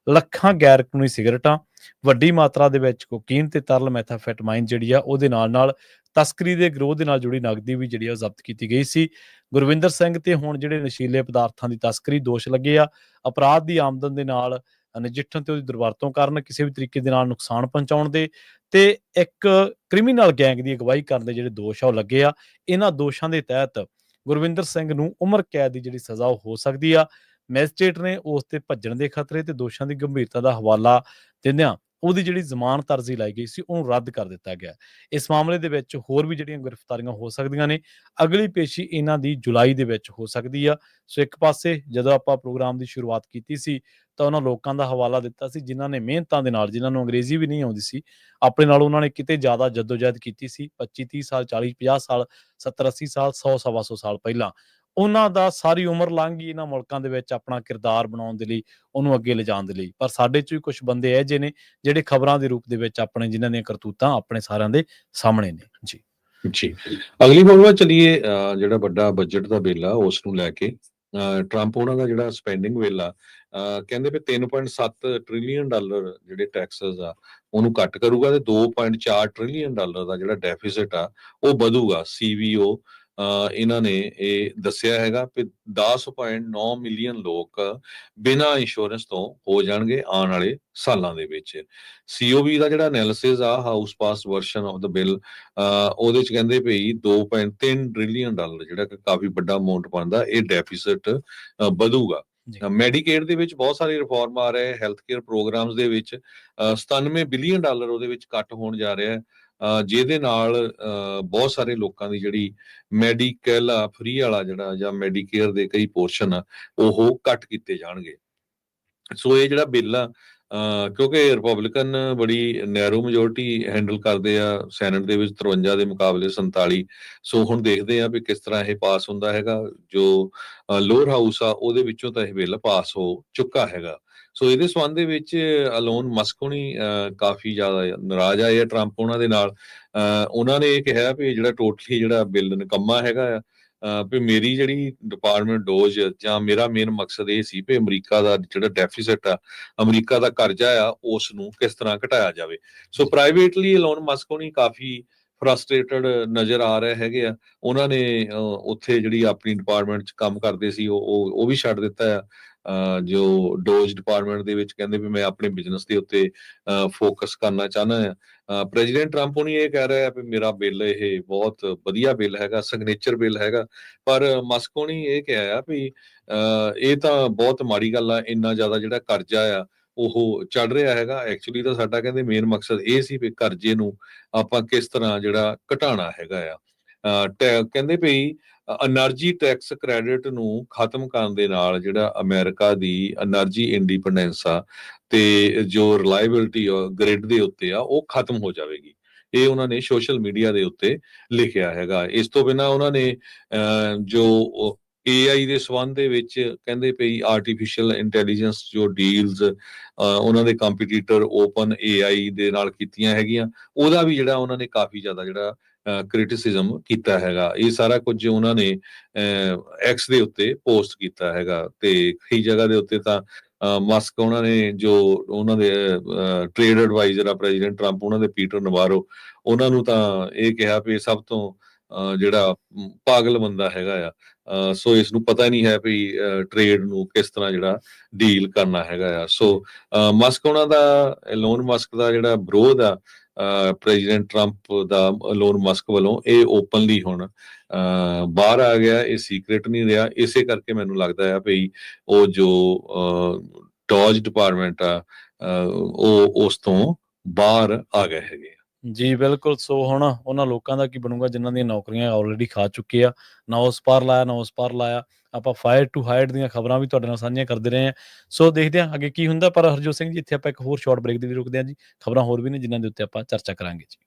ਲੱਖਾਂ ਗੈਰ ਕਾਨੂੰਨੀ ਸਿਗਰਟਾਂ, ਵੱਡੀ ਮਾਤਰਾ ਦੇ ਵਿੱਚ ਕੋਕੀਨ ਤੇ ਤਰਲ ਮੈਥਾਫੈਟਾਮਾਈਨ ਜਿਹੜੀ ਆ, ਉਹਦੇ ਨਾਲ ਤਸਕਰੀ ਦੇ ਗਿਰੋਹ ਦੇ ਨਾਲ ਜੁੜੀ ਨਗਦੀ ਵੀ ਜਿਹੜੀ ਆ ਜ਼ਬਤ ਕੀਤੀ ਗਈ ਸੀ। ਗੁਰਵਿੰਦਰ ਸਿੰਘ ਤੇ ਹੁਣ ਜਿਹੜੇ ਨਸ਼ੀਲੇ ਪਦਾਰਥਾਂ ਦੀ ਤਸਕਰੀ ਦੋਸ਼ ਲੱਗੇ ਆ, ਅਪਰਾਧ ਦੀ ਆਮਦਨ ਦੇ ਨਾਲ ਨਜਿੱਠਣ ਤੇ ਉਹਦੀ ਦੁਰਵਰਤੋਂ ਕਰਨ, ਕਿਸੇ ਵੀ ਤਰੀਕੇ ਦੇ ਨਾਲ ਨੁਕਸਾਨ ਪਹੁੰਚਾਉਣ ਦੇ, ਤੇ ਇੱਕ ਕ੍ਰਿਮੀਨਲ ਗੈਂਗ ਦੀ ਅਗਵਾਈ ਕਰਨ ਦੇ ਜਿਹੜੇ ਦੋਸ਼ ਆ ਉਹ ਲੱਗੇ ਆ। ਇਹਨਾਂ ਦੋਸ਼ਾਂ ਦੇ ਤਹਿਤ ਗੁਰਵਿੰਦਰ ਸਿੰਘ ਨੂੰ ਉਮਰ ਕੈਦ ਦੀ ਜਿਹੜੀ ਸਜ਼ਾ ਉਹ ਹੋ ਸਕਦੀ ਆ। ਮੈਜਿਸਟ੍ਰੇਟ ਨੇ ਉਸ ਤੇ ਭੱਜਣ ਦੇ ਖਤਰੇ ਤੇ ਦੋਸ਼ਾਂ ਦੀ ਗੰਭੀਰਤਾ ਦਾ ਹਵਾਲਾ ਦਿੰਦਿਆਂ ਉਹਦੀ ਜਿਹੜੀ ਜ਼ਮਾਨਤ ਅਰਜ਼ੀ ਲਾਈ ਗਈ ਸੀ, ਉਹਨੂੰ ਰੱਦ ਕਰ ਦਿੱਤਾ ਗਿਆ। ਇਸ ਮਾਮਲੇ ਦੇ ਵਿੱਚ ਹੋਰ ਵੀ ਜਿਹੜੀਆਂ ਗ੍ਰਿਫਤਾਰੀਆਂ ਹੋ ਸਕਦੀਆਂ ਨੇ। ਅਗਲੀ ਪੇਸ਼ੀ ਇਹਨਾਂ ਦੀ ਜੁਲਾਈ ਦੇ ਵਿੱਚ ਹੋ ਸਕਦੀ ਆ। ਸੋ ਇੱਕ ਪਾਸੇ ਜਦੋਂ ਆਪਾਂ ਪ੍ਰੋਗਰਾਮ ਦੀ ਸ਼ੁਰੂਆਤ ਕੀਤੀ ਸੀ, ਤਾਂ ਉਹਨਾਂ ਲੋਕਾਂ ਦਾ ਹਵਾਲਾ ਦਿੱਤਾ ਸੀ ਜਿਨ੍ਹਾਂ ਨੇ ਮਿਹਨਤਾਂ ਦੇ ਨਾਲ, ਜਿਨ੍ਹਾਂ ਨੂੰ ਅੰਗਰੇਜ਼ੀ ਵੀ ਨਹੀਂ ਆਉਂਦੀ ਸੀ, ਆਪਣੇ ਨਾਲ ਉਹਨਾਂ ਨੇ ਕਿਤੇ ਜ਼ਿਆਦਾ ਜੱਦੋਜਹਿਦ ਕੀਤੀ ਸੀ 25-30 ਸਾਲ, 40-50 ਸਾਲ, 70-80 ਸਾਲ, 100-125 ਸਾਲ ਪਹਿਲਾਂ। ਉਹਨਾਂ ਦਾ ਸਾਰੀ ਉਮਰ ਲੰਘ ਗਈ ਇਹਨਾਂ ਮੁਲਕਾਂ ਦੇ ਵਿੱਚ ਆਪਣਾ ਕਿਰਦਾਰ ਬਣਾਉਣ ਦੇ ਲਈ, ਉਹਨੂੰ ਅੱਗੇ ਲਿਜਾਣ ਦੇ ਲਈ। ਪਰ ਸਾਡੇ 'ਚ ਵੀ ਕੁਝ ਬੰਦੇ ਇਹੋ ਜਿਹੇ ਨੇ ਜਿਹੜੇ ਖਬਰਾਂ ਦੇ ਰੂਪ ਦੇ ਵਿੱਚ ਆਪਣੇ, ਜਿਨ੍ਹਾਂ ਦੀਆਂ ਕਰਤੂਤਾਂ ਆਪਣੇ ਸਾਰਿਆਂ ਦੇ ਸਾਹਮਣੇ ਨੇ। ਜੀ ਜੀ, ਅਗਲੀ ਖਬਰ ਵੱਲ ਚੱਲੀਏ। ਜਿਹੜਾ ਵੱਡਾ ਬਜਟ ਦਾ ਬਿੱਲ ਆ ਉਸ ਨੂੰ ਲੈ ਕੇ ਟਰੰਪ ਉਹਨਾਂ ਦਾ ਜਿਹੜਾ ਸਪੈਂਡਿੰਗ ਬਿੱਲ ਆ, ਕਹਿੰਦੇ ਵੀ $3.7 ਟ੍ਰਿਲੀਅਨ ਜਿਹੜੇ ਟੈਕਸਸ ਆ ਉਹਨੂੰ ਕੱਟ ਕਰੂਗਾ ਤੇ $2.4 ਟ੍ਰਿਲੀਅਨ ਦਾ ਜਿਹੜਾ ਡੈਫਿਸਿਟ ਆ ਉਹ ਵਧੂਗਾ। CBO ਇਹਨਾਂ ਨੇ ਇਹ ਦੱਸਿਆ ਹੈਗਾ ਕਿ 10.9 ਮਿਲੀਅਨ ਲੋਕ ਬਿਨਾਂ ਇੰਸ਼ੋਰੈਂਸ ਤੋਂ ਹੋ ਜਾਣਗੇ ਆਉਣ ਵਾਲੇ ਸਾਲਾਂ ਦੇ ਵਿੱਚ। COB ਦਾ ਜਿਹੜਾ ਐਨਾਲਿਸਿਸ ਆ, house pass version of the bill, ਉਹਦੇ ਚ ਕਹਿੰਦੇ ਭਈ $2.3 ਟ੍ਰਿਲੀਅਨ ਜਿਹੜਾ ਕਿ ਕਾਫੀ ਵੱਡਾ ਅਮਾਉਂਟ ਬਣਦਾ, ਇਹ ਡੈਫਿਸਿਟ ਵਧੂਗਾ। ਮੈਡੀਕੇਡ ਦੇ ਵਿੱਚ ਬਹੁਤ ਸਾਰੇ ਰਿਫਾਰਮ ਆ ਰਹੇ, ਹੈਲਥ ਕੇਅਰ ਪ੍ਰੋਗਰਾਮਸ ਦੇ ਵਿੱਚ $97 ਬਿਲੀਅਨ ਉਹਦੇ ਵਿੱਚ ਕੱਟ ਹੋਣ ਜਾ ਰਿਹਾ ਹੈ, ਜਿਹਦੇ ਨਾਲ ਬਹੁਤ ਸਾਰੇ ਲੋਕਾਂ ਦੀ ਜਿਹੜੀ ਮੈਡੀਕਲ ਫ੍ਰੀ ਵਾਲਾ ਜਿਹੜਾ ਜਾਂ ਮੈਡੀਕੇਅਰ ਦੇ ਕਈ ਪੋਰਸ਼ਨ ਆ ਉਹ ਕੱਟ ਕੀਤੇ ਜਾਣਗੇ। ਸੋ ਇਹ ਜਿਹੜਾ ਬਿੱਲ ਆ, ਕਿਉਂਕਿ ਰਿਪਬਲਿਕਨ ਬੜੀ ਨੈਰੋ ਮੈਜੋਰਟੀ ਹੈਂਡਲ ਕਰਦੇ ਆ ਸੈਨੇਟ ਦੇ ਵਿੱਚ, 53 ਦੇ ਮੁਕਾਬਲੇ 47। ਸੋ ਹੁਣ ਦੇਖਦੇ ਆ ਵੀ ਕਿਸ ਤਰ੍ਹਾਂ ਇਹ ਪਾਸ ਹੁੰਦਾ ਹੈਗਾ। ਜੋ ਲੋਅਰ ਹਾਊਸ ਆ ਉਹਦੇ ਵਿੱਚੋਂ ਤਾਂ ਇਹ ਬਿੱਲ ਪਾਸ ਹੋ ਚੁੱਕਾ ਹੈਗਾ। ਸੋ ਇਹਦੇ ਸੰਬੰਧ ਦੇ ਵਿੱਚ ਅਲੋਨ ਮਸਕ ਹੋਣੀ ਕਾਫੀ ਜ਼ਿਆਦਾ ਨਾਰਾਜ਼ ਆਏ ਆ ਟਰੰਪ ਉਹਨਾਂ ਦੇ ਨਾਲ। ਉਹਨਾਂ ਨੇ ਇਹ ਕਿਹਾ ਵੀ ਜਿਹੜਾ ਟੋਟਲੀ ਜਿਹੜਾ ਬਿੱਲ ਨਿਕੰਮਾ ਹੈਗਾ ਆ। ਵੀ ਮੇਰੀ ਜਿਹੜੀ ਡਿਪਾਰਟਮੈਂਟ ਡੋਜ ਜਾਂ ਮੇਰਾ ਮੇਨ ਮਕਸਦ ਇਹ ਸੀ ਵੀ ਅਮਰੀਕਾ ਦਾ ਜਿਹੜਾ ਡੈਫਿਸਿਟ ਆ, ਅਮਰੀਕਾ ਦਾ ਕਰਜ਼ਾ ਆ, ਉਸ ਨੂੰ ਕਿਸ ਤਰ੍ਹਾਂ ਘਟਾਇਆ ਜਾਵੇ। ਸੋ ਪ੍ਰਾਈਵੇਟਲੀ ਅਲੋਨ ਮਸਕ ਹੋਣੀ ਕਾਫੀ ਫਰਸਟ੍ਰੇਟਡ ਨਜ਼ਰ ਆ ਰਹੇ ਹੈਗੇ ਆ। ਉਹਨਾਂ ਨੇ ਉੱਥੇ ਜਿਹੜੀ ਆਪਣੀ ਡਿਪਾਰਟਮੈਂਟ 'ਚ ਕੰਮ ਕਰਦੇ ਸੀ ਉਹ ਵੀ ਛੱਡ ਦਿੱਤਾ ਆ। ਜੋ ਡੋਜ ਡਿਪਾਰਟਮੈਂਟ ਦੇ ਵਿੱਚ ਕਹਿੰਦੇ ਵੀ ਮੈਂ ਆਪਣੇ ਬਿਜ਼ਨਸ ਦੇ ਉੱਤੇ ਫੋਕਸ ਕਰਨਾ ਚਾਹੁੰਦਾ ਆ। ਪ੍ਰੈਜ਼ੀਡੈਂਟ ਟਰੰਪ ਹੋਣੀ ਇਹ ਕਹਿ ਰਿਹਾ ਵੀ ਮੇਰਾ ਬਿੱਲ ਇਹ ਬਹੁਤ ਵਧੀਆ ਬਿੱਲ ਹੈਗਾ, ਸਿਗਨੇਚਰ ਬਿੱਲ ਹੈਗਾ। ਪਰ ਮਸਕ ਹੋਣੀ ਇਹ ਕਿਹਾ ਆ ਵੀ ਇਹ ਤਾਂ ਬਹੁਤ ਮਾੜੀ ਗੱਲ ਆ, ਇੰਨਾ ਜ਼ਿਆਦਾ ਜਿਹੜਾ ਕਰਜ਼ਾ ਆ ਉਹ ਚੜ ਰਿਹਾ ਹੈਗਾ। ਐਕਚੁਅਲੀ ਤਾਂ ਸਾਡਾ ਕਹਿੰਦੇ ਮੇਨ ਮਕਸਦ ਇਹ ਸੀ ਵੀ ਕਰਜ਼ੇ ਨੂੰ ਆਪਾਂ ਕਿਸ ਤਰ੍ਹਾਂ ਜਿਹੜਾ ਘਟਾਉਣਾ ਹੈਗਾ ਆ। ਕਹਿੰਦੇ ਭਈ ਐਨਰਜੀ ਟੈਕਸ ਕ੍ਰੈਡਿਟ ਨੂੰ ਖਤਮ ਕਰਨ ਦੇ ਨਾਲ ਜਿਹੜਾ ਅਮਰੀਕਾ ਦੀ ਐਨਰਜੀ ਇੰਡੀਪੈਂਡੈਂਸ ਆ ਤੇ ਜੋ ਰਿਲਾਇਬਿਲਿਟੀ ਗ੍ਰਿਡ ਦੇ ਉੱਤੇ ਆ ਉਹ ਖਤਮ ਹੋ ਜਾਵੇਗੀ। ਇਹ ਉਹਨਾਂ ਨੇ ਸੋਸ਼ਲ ਮੀਡੀਆ ਦੇ ਉੱਤੇ ਲਿਖਿਆ ਹੈਗਾ। ਇਸ ਤੋਂ ਬਿਨਾਂ ਉਹਨਾਂ ਨੇ ਜੋ AI ਦੇ ਸੰਬੰਧ ਦੇ ਵਿੱਚ ਕਹਿੰਦੇ ਪਈ ਆਰਟੀਫਿਸ਼ੀਅਲ ਇੰਟੈਲੀਜੈਂਸ ਜੋ ਡੀਲਸ ਉਹਨਾਂ ਦੇ ਕੰਪੀਟੀਟਰ ਓਪਨ AI ਦੇ ਨਾਲ ਕੀਤੀਆਂ ਹੈਗੀਆਂ, ਉਹਦਾ ਵੀ ਜਿਹੜਾ ਉਹਨਾਂ ਨੇ ਕਾਫੀ ਜ਼ਿਆਦਾ ਜਿਹੜਾ ਕ੍ਰਿਟਿਸਿਜ਼ਮ ਕੀਤਾ ਹੈਗਾ। ਇਹ ਸਾਰਾ ਕੁਝ ਉਹਨਾਂ ਨੇ ਐਕਸ ਦੇ ਉੱਤੇ ਪੋਸਟ ਕੀਤਾ ਹੈਗਾ ਤੇ ਕਈ ਜਗ੍ਹਾ ਦੇ ਉੱਤੇ ਤਾਂ ਮਸਕ ਉਹਨਾਂ ਨੇ ਜੋ ਉਹਨਾਂ ਦੇ ਟ੍ਰੇਡ ਐਡਵਾਈਜ਼ਰ ਆ ਪ੍ਰੈਜ਼ੀਡੈਂਟ ਟਰੰਪ, ਉਹਨਾਂ ਦੇ ਪੀਟਰ ਨਵਾਰੋ, ਉਹਨਾਂ ਨੂੰ ਤਾਂ ਇਹ ਕਿਹਾ ਵੀ ਸਭ ਤੋਂ ਜਿਹੜਾ ਪਾਗਲ ਬੰਦਾ ਹੈਗਾ ਆ। ਸੋ ਇਸ ਨੂੰ ਪਤਾ ਨਹੀਂ ਹੈ ਵੀ ਟ੍ਰੇਡ ਨੂੰ ਕਿਸ ਤਰ੍ਹਾਂ ਜਿਹੜਾ ਡੀਲ ਕਰਨਾ ਹੈਗਾ ਆ। ਸੋ ਮਸਕ ਉਹਨਾਂ ਦਾ, ਐਲੋਨ ਮਸਕ ਦਾ ਜਿਹੜਾ ਵਿਰੋਧ ਆ ਪ੍ਰੈਜ਼ੀਡੈਂਟ ਟਰੰਪ ਦਾ ਐਲੋਨ ਮਸਕ ਵੱਲੋਂ, ਇਹ ਓਪਨਲੀ ਹੁਣ ਬਾਹਰ ਆ ਗਿਆ। ਇਹ ਸੀਕ੍ਰੇਟ ਨਹੀਂ ਰਿਹਾ। ਇਸੇ ਕਰਕੇ ਮੈਨੂੰ ਲੱਗਦਾ ਆ ਵੀ ਉਹ ਜੋ ਡੋਜ ਡਿਪਾਰਟਮੈਂਟ ਆ ਉਹ ਉਸ ਤੋਂ ਬਾਹਰ ਆ ਗਏ ਹੈਗੇ। ਜੀ ਬਿਲਕੁਲ। ਸੋ ਹੁਣ ਉਹਨਾਂ ਲੋਕਾਂ ਦਾ ਕੀ ਬਣੂਗਾ ਜਿਨ੍ਹਾਂ ਦੀਆਂ ਨੌਕਰੀਆਂ ਆਲਰੇਡੀ ਖਾ ਚੁੱਕੇ ਆ। ਨਾ ਉਸ ਪਾਰ ਲਾਇਆ, ਨਾ ਉਸ ਪਾਰ ਲਾਇਆ। ਆਪਾਂ ਫਾਇਰ ਟੂ ਹਾਇਰ ਦੀਆਂ ਖਬਰਾਂ ਵੀ ਤੁਹਾਡੇ ਨਾਲ ਸਾਂਝੀਆਂ ਕਰਦੇ ਰਹੇ ਹਾਂ। ਸੋ ਦੇਖਦੇ ਹਾਂ ਅੱਗੇ ਕੀ ਹੁੰਦਾ। ਪਰ ਹਰਜੋਤ ਸਿੰਘ ਜੀ, ਇੱਥੇ ਆਪਾਂ ਇੱਕ ਹੋਰ ਸ਼ਾਰਟ ਬ੍ਰੇਕ ਦੇ ਲਈ ਰੁਕਦੇ ਹਾਂ ਜੀ। ਖਬਰਾਂ ਹੋਰ ਵੀ ਨੇ ਜਿਨ੍ਹਾਂ ਦੇ ਉੱਤੇ ਆਪਾਂ ਚਰਚਾ ਕਰਾਂਗੇ ਜੀ।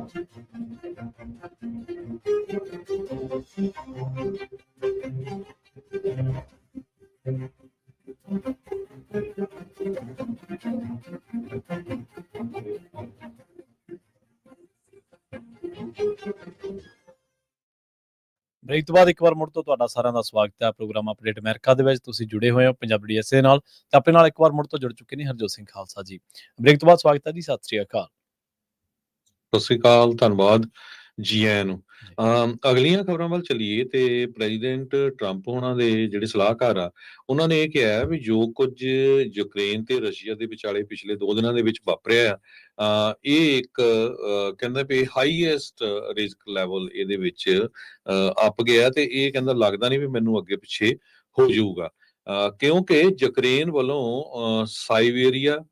ਬ੍ਰੇਕ ਤੋਂ ਬਾਅਦ ਇੱਕ ਵਾਰ ਮੁੜ ਤੋਂ ਤੁਹਾਡਾ ਸਾਰਿਆਂ ਦਾ ਸਵਾਗਤ ਹੈ ਪ੍ਰੋਗਰਾਮ ਅਪਡੇਟ ਅਮਰੀਕਾ ਦੇ ਵਿੱਚ। ਤੁਸੀਂ ਜੁੜੇ ਹੋਏ ਹੋ ਪੰਜਾਬੀ ਡੀਐਸਏ ਨਾਲ ਤੇ ਆਪਣੇ ਨਾਲ ਇੱਕ ਵਾਰ ਮੁੜ ਤੋਂ ਜੁੜ ਚੁੱਕੇ ਨੇ ਹਰਜੋਤ ਸਿੰਘ ਖਾਲਸਾ ਜੀ। ਬ੍ਰੇਕ ਤੋਂ ਬਾਅਦ ਸਵਾਗਤ ਹੈ ਜੀ, ਸਤਿ ਸ੍ਰੀ ਅਕਾਲ। ਸਤਿ ਸ੍ਰੀ ਅਕਾਲ, ਧੰਨਵਾਦ ਜੀ ਆਇਆਂ ਨੂੰ। ਅਗਲੀਆਂ ਖਬਰਾਂ ਵੱਲ ਚੱਲੀਏ ਤੇ ਪ੍ਰੈਜ਼ੀਡੈਂਟ ਟਰੰਪ ਹੋਣਾ ਦੇ ਜਿਹੜੇ ਸਲਾਹਕਾਰ ਆ, ਉਹਨਾਂ ਨੇ ਇਹ ਕਿਹਾ ਵੀ ਜੋ ਕੁਝ ਯੂਕਰੇਨ ਤੇ ਰਸ਼ੀਆ ਦੇ ਵਿਚਾਲੇ ਪਿਛਲੇ 2 ਦਿਨਾਂ ਦੇ ਵਿੱਚ ਵਾਪਰਿਆ ਇਹ ਇੱਕ ਕਹਿੰਦਾ ਵੀ ਹਾਈਐਸਟ ਰਿਸਕ ਲੈਵਲ ਇਹਦੇ ਵਿੱਚ ਅੱਪ ਗਿਆ ਤੇ ਇਹ ਕਹਿੰਦਾ ਲੱਗਦਾ ਨਹੀਂ ਵੀ ਮੈਨੂੰ ਅੱਗੇ ਪਿੱਛੇ ਹੋ ਜਾਊਗਾ ਕਿਉਂਕਿ ਯੂਕਰੇਨ ਵੱਲੋਂ ਸਾਈਬੇਰੀਆ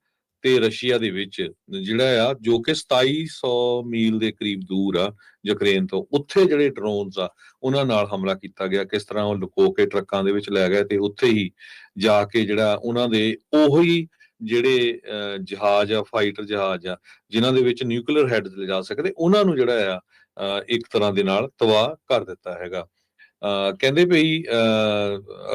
ਤੇ ਰਸ਼ੀਆ ਦੇ ਵਿੱਚ ਜਿਹੜਾ ਆ ਜੋ ਕਿ 2700 ਮੀਲ ਦੇ ਕਰੀਬ ਦੂਰ ਆ ਯੂਕਰੇਨ ਤੋਂ, ਉੱਥੇ ਜਿਹੜੇ ਡਰੋਨਸ ਆ ਉਹਨਾਂ ਨਾਲ ਹਮਲਾ ਕੀਤਾ ਗਿਆ। ਕਿਸ ਤਰ੍ਹਾਂ ਉਹ ਲੁਕੋ ਕੇ ਟਰੱਕਾਂ ਦੇ ਵਿੱਚ ਲੈ ਗਏ ਤੇ ਉੱਥੇ ਹੀ ਜਾ ਕੇ ਜਿਹੜਾ ਉਹਨਾਂ ਦੇ ਉਹੀ ਜਿਹੜੇ ਜਹਾਜ਼ ਆ, ਫਾਈਟਰ ਜਹਾਜ਼ ਆ ਜਿਨ੍ਹਾਂ ਦੇ ਵਿੱਚ ਨਿਊਕਲੀਅਰ ਹੈਡ ਲਿਜਾ ਸਕਦੇ, ਉਹਨਾਂ ਨੂੰ ਜਿਹੜਾ ਆ ਇੱਕ ਤਰ੍ਹਾਂ ਦੇ ਨਾਲ ਤਬਾਹ ਕਰ ਦਿੱਤਾ ਹੈਗਾ। ਕਹਿੰਦੇ ਵੀ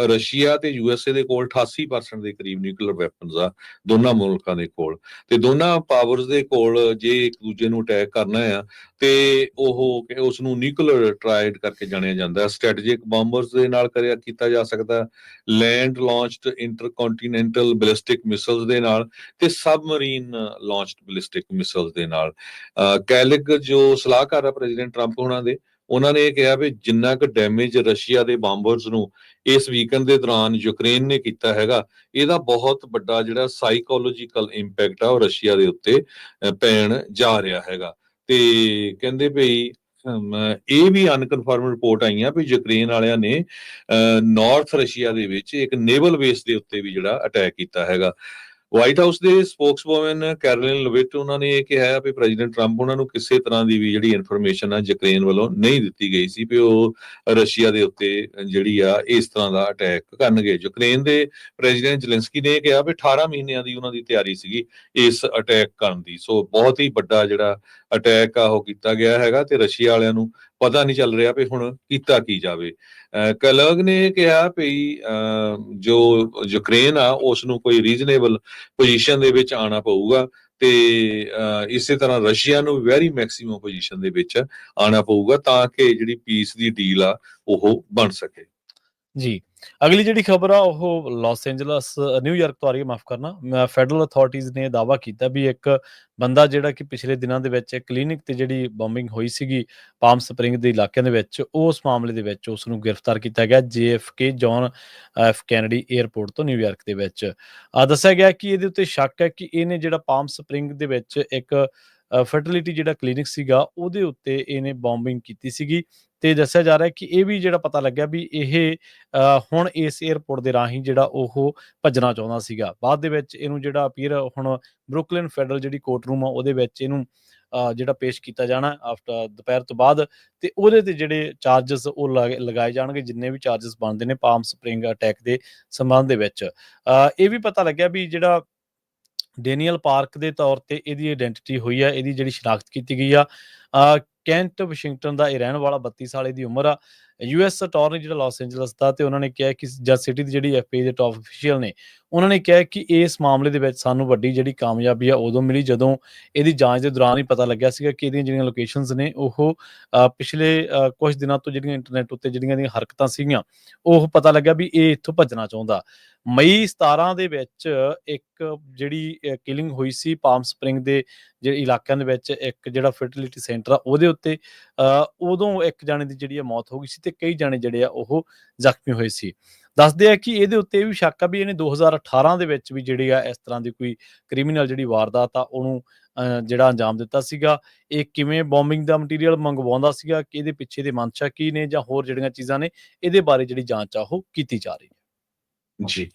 ਰਸ਼ੀਆ ਤੇ ਯੂਐਸਏ ਦੇ ਕੋਲ 88% ਦੇ ਕਰੀਬ ਨਿਊਕਲੀਅਰ ਵੈਪਨਸ ਆ, ਦੋਨਾਂ ਮੁਲਕਾਂ ਦੇ ਕੋਲ, ਤੇ ਦੋਨਾਂ ਪਾਵਰਸ ਦੇ ਕੋਲ ਜੇ ਇੱਕ ਦੂਜੇ ਨੂੰ ਅਟੈਕ ਕਰਨਾ ਆ ਤੇ ਉਹ ਉਸ ਨੂੰ ਨਿਊਕਲੀਅਰ ਟਰਾਇਡ ਕਰਕੇ ਜਾਣਿਆ ਜਾਂਦਾ। ਸਟ੍ਰੈਟੇਜਿਕ ਬੰਬਰਸ ਦੇ ਨਾਲ ਕੀਤਾ ਜਾ ਸਕਦਾ, ਲੈਂਡ ਲਾਂਚਡ ਇੰਟਰਕੰਟੀਨੈਂਟਲ ਬੈਲਿਸਟਿਕ ਮਿਸਾਈਲਸ ਦੇ ਨਾਲ ਤੇ ਸਬਮਰੀਨ ਲਾਂਚਡ ਬੈਲਿਸਟਿਕ ਮਿਸਾਈਲਸ ਦੇ ਨਾਲ। ਕੈਲਿਗ ਜੋ ਸਲਾਹਕਾਰ ਆ ਪ੍ਰੈਜ਼ੀਡੈਂਟ ਟਰੰਪ ਹੋਣਾ ਦੇ, ਉਹਨਾਂ ਨੇ ਇਹ ਕਿਹਾ ਵੀ ਜਿੰਨਾ ਕੁ ਡੈਮੇਜ ਰਸ਼ੀਆ ਦੇ ਬੰਬਰਸ ਨੂੰ ਇਸ ਵੀਕਐਂਡ ਦੇ ਦੌਰਾਨ ਯੂਕਰੇਨ ਨੇ ਕੀਤਾ ਹੈਗਾ, ਇਹਦਾ ਬਹੁਤ ਵੱਡਾ ਜਿਹੜਾ ਸਾਈਕੋਲੋਜੀਕਲ ਇੰਪੈਕਟ ਆ ਉਹ ਰਸ਼ੀਆ ਦੇ ਉੱਤੇ ਪੈਣ ਜਾ ਰਿਹਾ ਹੈਗਾ। ਤੇ ਕਹਿੰਦੇ ਵੀ ਇਹ ਵੀ ਅਨਕਨਫਰਮ ਰਿਪੋਰਟ ਆਈਆਂ ਵੀ ਯੂਕਰੇਨ ਵਾਲਿਆਂ ਨੇ ਨਾਰਥ ਰਸ਼ੀਆ ਦੇ ਵਿੱਚ ਇੱਕ ਨੇਵਲ ਬੇਸ ਦੇ ਉੱਤੇ ਵੀ ਜਿਹੜਾ ਅਟੈਕ ਕੀਤਾ ਹੈਗਾ। ਵਾਈਟ ਹਾਊਸ ਦੇ ਸਪੋਕਸਪਰਸਨ ਕੈਰੋਲਿਨ ਲਵਿਟ ਉਹਨਾਂ ਨੇ ਇਹ ਕਿਹਾ ਵੀ ਪ੍ਰੈਜ਼ੀਡੈਂਟ ਟਰੰਪ ਉਹਨਾਂ ਨੂੰ ਕਿਸੇ ਤਰ੍ਹਾਂ ਦੀ ਵੀ ਜਿਹੜੀ ਇਨਫੋਰਮੇਸ਼ਨ ਆ ਯੂਕਰੇਨ ਵੱਲੋਂ ਨਹੀਂ ਦਿੱਤੀ ਗਈ ਸੀ ਵੀ ਉਹ ਰਸ਼ੀਆ ਦੇ ਉੱਤੇ ਜਿਹੜੀ ਆ ਇਸ ਤਰ੍ਹਾਂ ਦਾ ਅਟੈਕ ਕਰਨਗੇ। ਯੂਕਰੇਨ ਦੇ ਪ੍ਰੈਜ਼ੀਡੈਂਟ ਜ਼ੈਲੈਂਸਕੀ ਨੇ ਇਹ ਕਿਹਾ ਵੀ 18 ਮਹੀਨਿਆਂ ਦੀ ਉਹਨਾਂ ਦੀ ਤਿਆਰੀ ਸੀਗੀ ਇਸ ਅਟੈਕ ਕਰਨ ਦੀ। ਸੋ ਬਹੁਤ ਹੀ ਵੱਡਾ ਜਿਹੜਾ ਅਟੈਕ ਆ ਉਹ ਕੀਤਾ ਗਿਆ ਹੈਗਾ ਤੇ ਰਸ਼ੀਆ ਵਾਲਿਆਂ ਨੂੰ ਪਤਾ ਨਹੀਂ ਚੱਲ ਰਿਹਾ ਵੀ ਹੁਣ ਕੀਤਾ ਕੀ ਜਾਵੇ। ਕੈਲਗ ਨੇ ਕਿਹਾ ਵੀ ਜੋ ਯੂਕਰੇਨ ਆ ਉਸ ਨੂੰ ਕੋਈ ਰੀਜ਼ਨੇਬਲ ਪੋਜੀਸ਼ਨ ਦੇ ਵਿੱਚ ਆਉਣਾ ਪਊਗਾ ਤੇ ਇਸੇ ਤਰ੍ਹਾਂ ਰਸ਼ੀਆ ਨੂੰ ਵੈਰੀ ਮੈਕਸਿਮਮ ਪੋਜੀਸ਼ਨ ਦੇ ਵਿੱਚ ਆਉਣਾ ਪਊਗਾ ਤਾਂ ਕਿ ਜਿਹੜੀ ਪੀਸ ਦੀ ਡੀਲ ਆ ਉਹ ਬਣ ਸਕੇ। ਜੀ, ਅਗਲੀ ਜਿਹੜੀ ਖਬਰ ਆ ਉਹ ਲਾਸ ਐਂਜਲਸ ਨਿਊਯਾਰਕ ਤੋਂ ਆ ਰਹੀ ਹੈ, ਮਾਫ ਕਰਨਾ। ਫੈਡਰਲ ਅਥਾਰਟੀਜ਼ ਨੇ ਦਾਅਵਾ ਕੀਤਾ ਵੀ ਇੱਕ ਬੰਦਾ ਜਿਹੜਾ ਕਿ ਪਿਛਲੇ ਦਿਨਾਂ ਦੇ ਵਿੱਚ ਕਲੀਨਿਕ ਤੇ ਜਿਹੜੀ ਬੰਬਿੰਗ ਹੋਈ ਸੀਗੀ ਪਾਮ ਸਪਰਿੰਗ ਦੇ ਇਲਾਕਿਆਂ ਦੇ ਵਿੱਚ, ਉਸ ਮਾਮਲੇ ਦੇ ਵਿੱਚ ਉਸ ਨੂੰ ਗ੍ਰਿਫਤਾਰ ਕੀਤਾ ਗਿਆ JFK John F Kennedy airport ਤੋਂ ਨਿਊਯਾਰਕ ਦੇ ਵਿੱਚ। ਦੱਸਿਆ ਗਿਆ ਕਿ ਇਹਦੇ ਉੱਤੇ ਸ਼ੱਕ ਹੈ ਕਿ ਇਹਨੇ ਜਿਹੜਾ ਪਾਮ ਸਪਰਿੰਗ ਦੇ ਵਿੱਚ ਇੱਕ ਫਰਟੀਲਿਟੀ ਜਿਹੜਾ ਕਲੀਨਿਕ ਸੀਗਾ ਉਹਦੇ ਉੱਤੇ ਇਹਨੇ ਬੰਬਿੰਗ ਕੀਤੀ ਸੀਗੀ ਤੇ ਦੱਸਿਆ ਜਾ ਰਿਹਾ ਕਿ ਇਹ ਵੀ ਜਿਹੜਾ ਪਤਾ ਲੱਗਿਆ ਵੀ ਇਹ ਹੁਣ ਇਸ 에ਅਰਪੋਰਟ ਦੇ ਰਾਹੀਂ ਜਿਹੜਾ ਉਹ ਭੱਜਣਾ ਚਾਹੁੰਦਾ ਸੀਗਾ। ਬਾਅਦ ਦੇ ਵਿੱਚ ਇਹਨੂੰ ਜਿਹੜਾ ਅਪੀਅਰ ਹੁਣ ਬਰੁਕਲਿਨ ਫੈਡਰਲ ਜਿਹੜੀ ਕੋਰਟ ਰੂਮ ਆ ਉਹਦੇ ਵਿੱਚ ਇਹਨੂੰ ਜਿਹੜਾ ਪੇਸ਼ ਕੀਤਾ ਜਾਣਾ ਆਫਟਰ ਦੁਪਹਿਰ ਤੋਂ ਬਾਅਦ, ਤੇ ਉਹਦੇ ਤੇ ਜਿਹੜੇ ਚਾਰਜਸ ਉਹ ਲਗਾਏ ਜਾਣਗੇ ਜਿੰਨੇ ਵੀ ਚਾਰਜਸ ਬਣਦੇ ਨੇ ਪਾਮ ਸਪਰਿੰਗ ਅਟੈਕ ਦੇ ਸੰਬੰਧ ਦੇ ਵਿੱਚ। ਇਹ ਵੀ ਪਤਾ ਲੱਗਿਆ ਵੀ ਜਿਹੜਾ ਡੈਨੀਅਲ ਪਾਰਕ ਦੇ ਤੌਰ ਤੇ ਇਹਦੀ ਆਇਡੈਂਟੀਟੀ ਹੋਈ ਆ, ਇਹਦੀ ਜਿਹੜੀ ਸ਼ਨਾਖਤ ਕੀਤੀ ਗਈ ਆ। ਕੈਂਟ ਵਾਸ਼ਿੰਗਟਨ ਦਾ ਇਹ ਰਹਿਣ ਵਾਲਾ 32 ਸਾਲ ਇਹਦੀ ਉਮਰ ਆ। US ਅਟਾਰਨੀ ਜਿਹੜਾ ਲਾਸ ਐਂਜਲਸ ਦਾ, ਤੇ ਉਹਨਾਂ ਨੇ ਕਿਹਾ ਕਿ ਜੱਜ ਸਿਟੀ ਦੀ ਜਿਹੜੀ FBI ਦੇ ਟਾਪ ਅਫੀਸ਼ੀਅਲ ਨੇ ਉਹਨਾਂ ਨੇ ਕਿਹਾ ਕਿ ਇਸ ਮਾਮਲੇ ਦੇ ਵਿੱਚ ਸਾਨੂੰ ਵੱਡੀ ਜਿਹੜੀ ਕਾਮਯਾਬੀ ਆ ਉਦੋਂ ਮਿਲੀ ਜਦੋਂ ਇਹਦੀ ਜਾਂਚ ਦੇ ਦੌਰਾਨ ਹੀ ਪਤਾ ਲੱਗਿਆ ਸੀਗਾ ਕਿ ਇਹਦੀਆਂ ਜਿਹੜੀਆਂ ਲੋਕੇਸ਼ਨਸ ਨੇ ਉਹ ਪਿਛਲੇ ਕੁਝ ਦਿਨਾਂ ਤੋਂ ਜਿਹੜੀਆਂ ਇੰਟਰਨੈਟ ਉੱਤੇ ਜਿਹੜੀਆਂ ਇਹਦੀਆਂ ਹਰਕਤਾਂ ਸੀਗੀਆਂ ਉਹ ਪਤਾ ਲੱਗਿਆ ਵੀ ਇਹ ਇੱਥੋਂ ਭੱਜਣਾ ਚਾਹੁੰਦਾ। ਮਈ 17 ਦੇ ਵਿੱਚ ਇੱਕ ਜਿਹੜੀ ਕਿਲਿੰਗ ਹੋਈ ਸੀ ਪਾਮ ਸਪਰਿੰਗ ਦੇ ਜਿਹੜੇ ਇਲਾਕਿਆਂ ਦੇ ਵਿੱਚ, ਇੱਕ ਜਿਹੜਾ ਫਰਟੀਲਿਟੀ ਸੈਂਟਰ ਆ ਉਹਦੇ ਉੱਤੇ, ਉਦੋਂ ਇੱਕ ਜਾਣੇ ਦੀ ਜਿਹੜੀ ਮੌਤ ਹੋ ਗਈ ਸੀ ਤੇ ਕਈ ਜਾਣੇ ਜਿਹੜੇ ਆ ਉਹ ਜ਼ਖਮੀ ਹੋਏ ਸੀ। ਦੱਸਦੇ ਆ ਕਿ ਇਹਦੇ ਉੱਤੇ ਇਹ ਵੀ ਸ਼ੱਕ ਆ ਵੀ ਇਹਨੇ 2018 ਦੇ ਵਿੱਚ ਵੀ ਜਿਹੜੀ ਆ ਇਸ ਤਰ੍ਹਾਂ ਦੀ ਕੋਈ ਕ੍ਰਿਮੀਨਲ ਜਿਹੜੀ ਵਾਰਦਾਤ ਆ ਉਹਨੂੰ ਜਿਹੜਾ ਅੰਜਾਮ ਦਿੱਤਾ ਸੀਗਾ। ਇਹ ਕਿਵੇਂ ਬੰਬਿੰਗ ਦਾ ਮਟੀਰੀਅਲ ਮੰਗਵਾਉਂਦਾ ਸੀਗਾ, ਕਿ ਇਹਦੇ ਪਿੱਛੇ ਦੇ ਮਨਸ਼ਾ ਕੀ ਨੇ ਜਾਂ ਹੋਰ ਜਿਹੜੀਆਂ ਚੀਜ਼ਾਂ ਨੇ, ਇਹਦੇ ਬਾਰੇ ਜਿਹੜੀ ਜਾਂਚ ਆ ਉਹ ਕੀਤੀ ਜਾ ਰਹੀ ਹੈ। ਜੀ,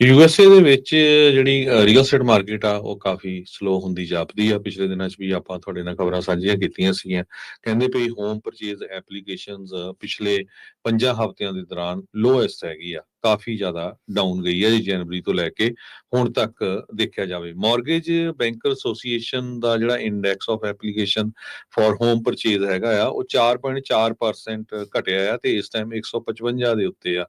USA ਦੇ ਵਿੱਚ ਜਿਹੜੀ ਰੀਅਲ ਸਟੇਟ ਮਾਰਕੀਟ ਆ ਉਹ ਕਾਫੀ ਸਲੋ ਹੁੰਦੀ ਜਾਪਦੀ ਆ। ਪਿਛਲੇ ਦਿਨਾਂ 'ਚ ਵੀ ਆਪਾਂ ਤੁਹਾਡੇ ਨਾਲ ਖਬਰਾਂ ਸਾਂਝੀਆਂ ਕੀਤੀਆਂ ਸੀਗੀਆਂ। ਕਹਿੰਦੇ ਵੀ ਹੋਮ ਪਰਚੇਜ਼ ਐਪਲੀਕੇਸ਼ਨਸ ਪਿਛਲੇ 5 ਹਫ਼ਤਿਆਂ ਦੇ ਦੌਰਾਨ ਲੋਐਸਟ ਹੈਗੀ ਆ ਕਾਫੀ ਜ਼ਿਆਦਾ ਡਾਊਨ ਗਈ ਹੈ ਜੀ ਜਨਵਰੀ ਤੋਂ ਲੈ ਕੇ ਹੁਣ ਤੱਕ ਦੇਖਿਆ ਜਾਵੇ। ਮਾਰਗੇਜ ਬੈਂਕਰ ਐਸੋਸੀਏਸ਼ਨ ਦਾ ਜਿਹੜਾ index of application for home purchase ਹੈਗਾ ਆ ਉਹ 4.4% ਘਟਿਆ ਆ ਤੇ ਇਸ ਟਾਈਮ 155 ਦੇ ਉੱਤੇ ਆ।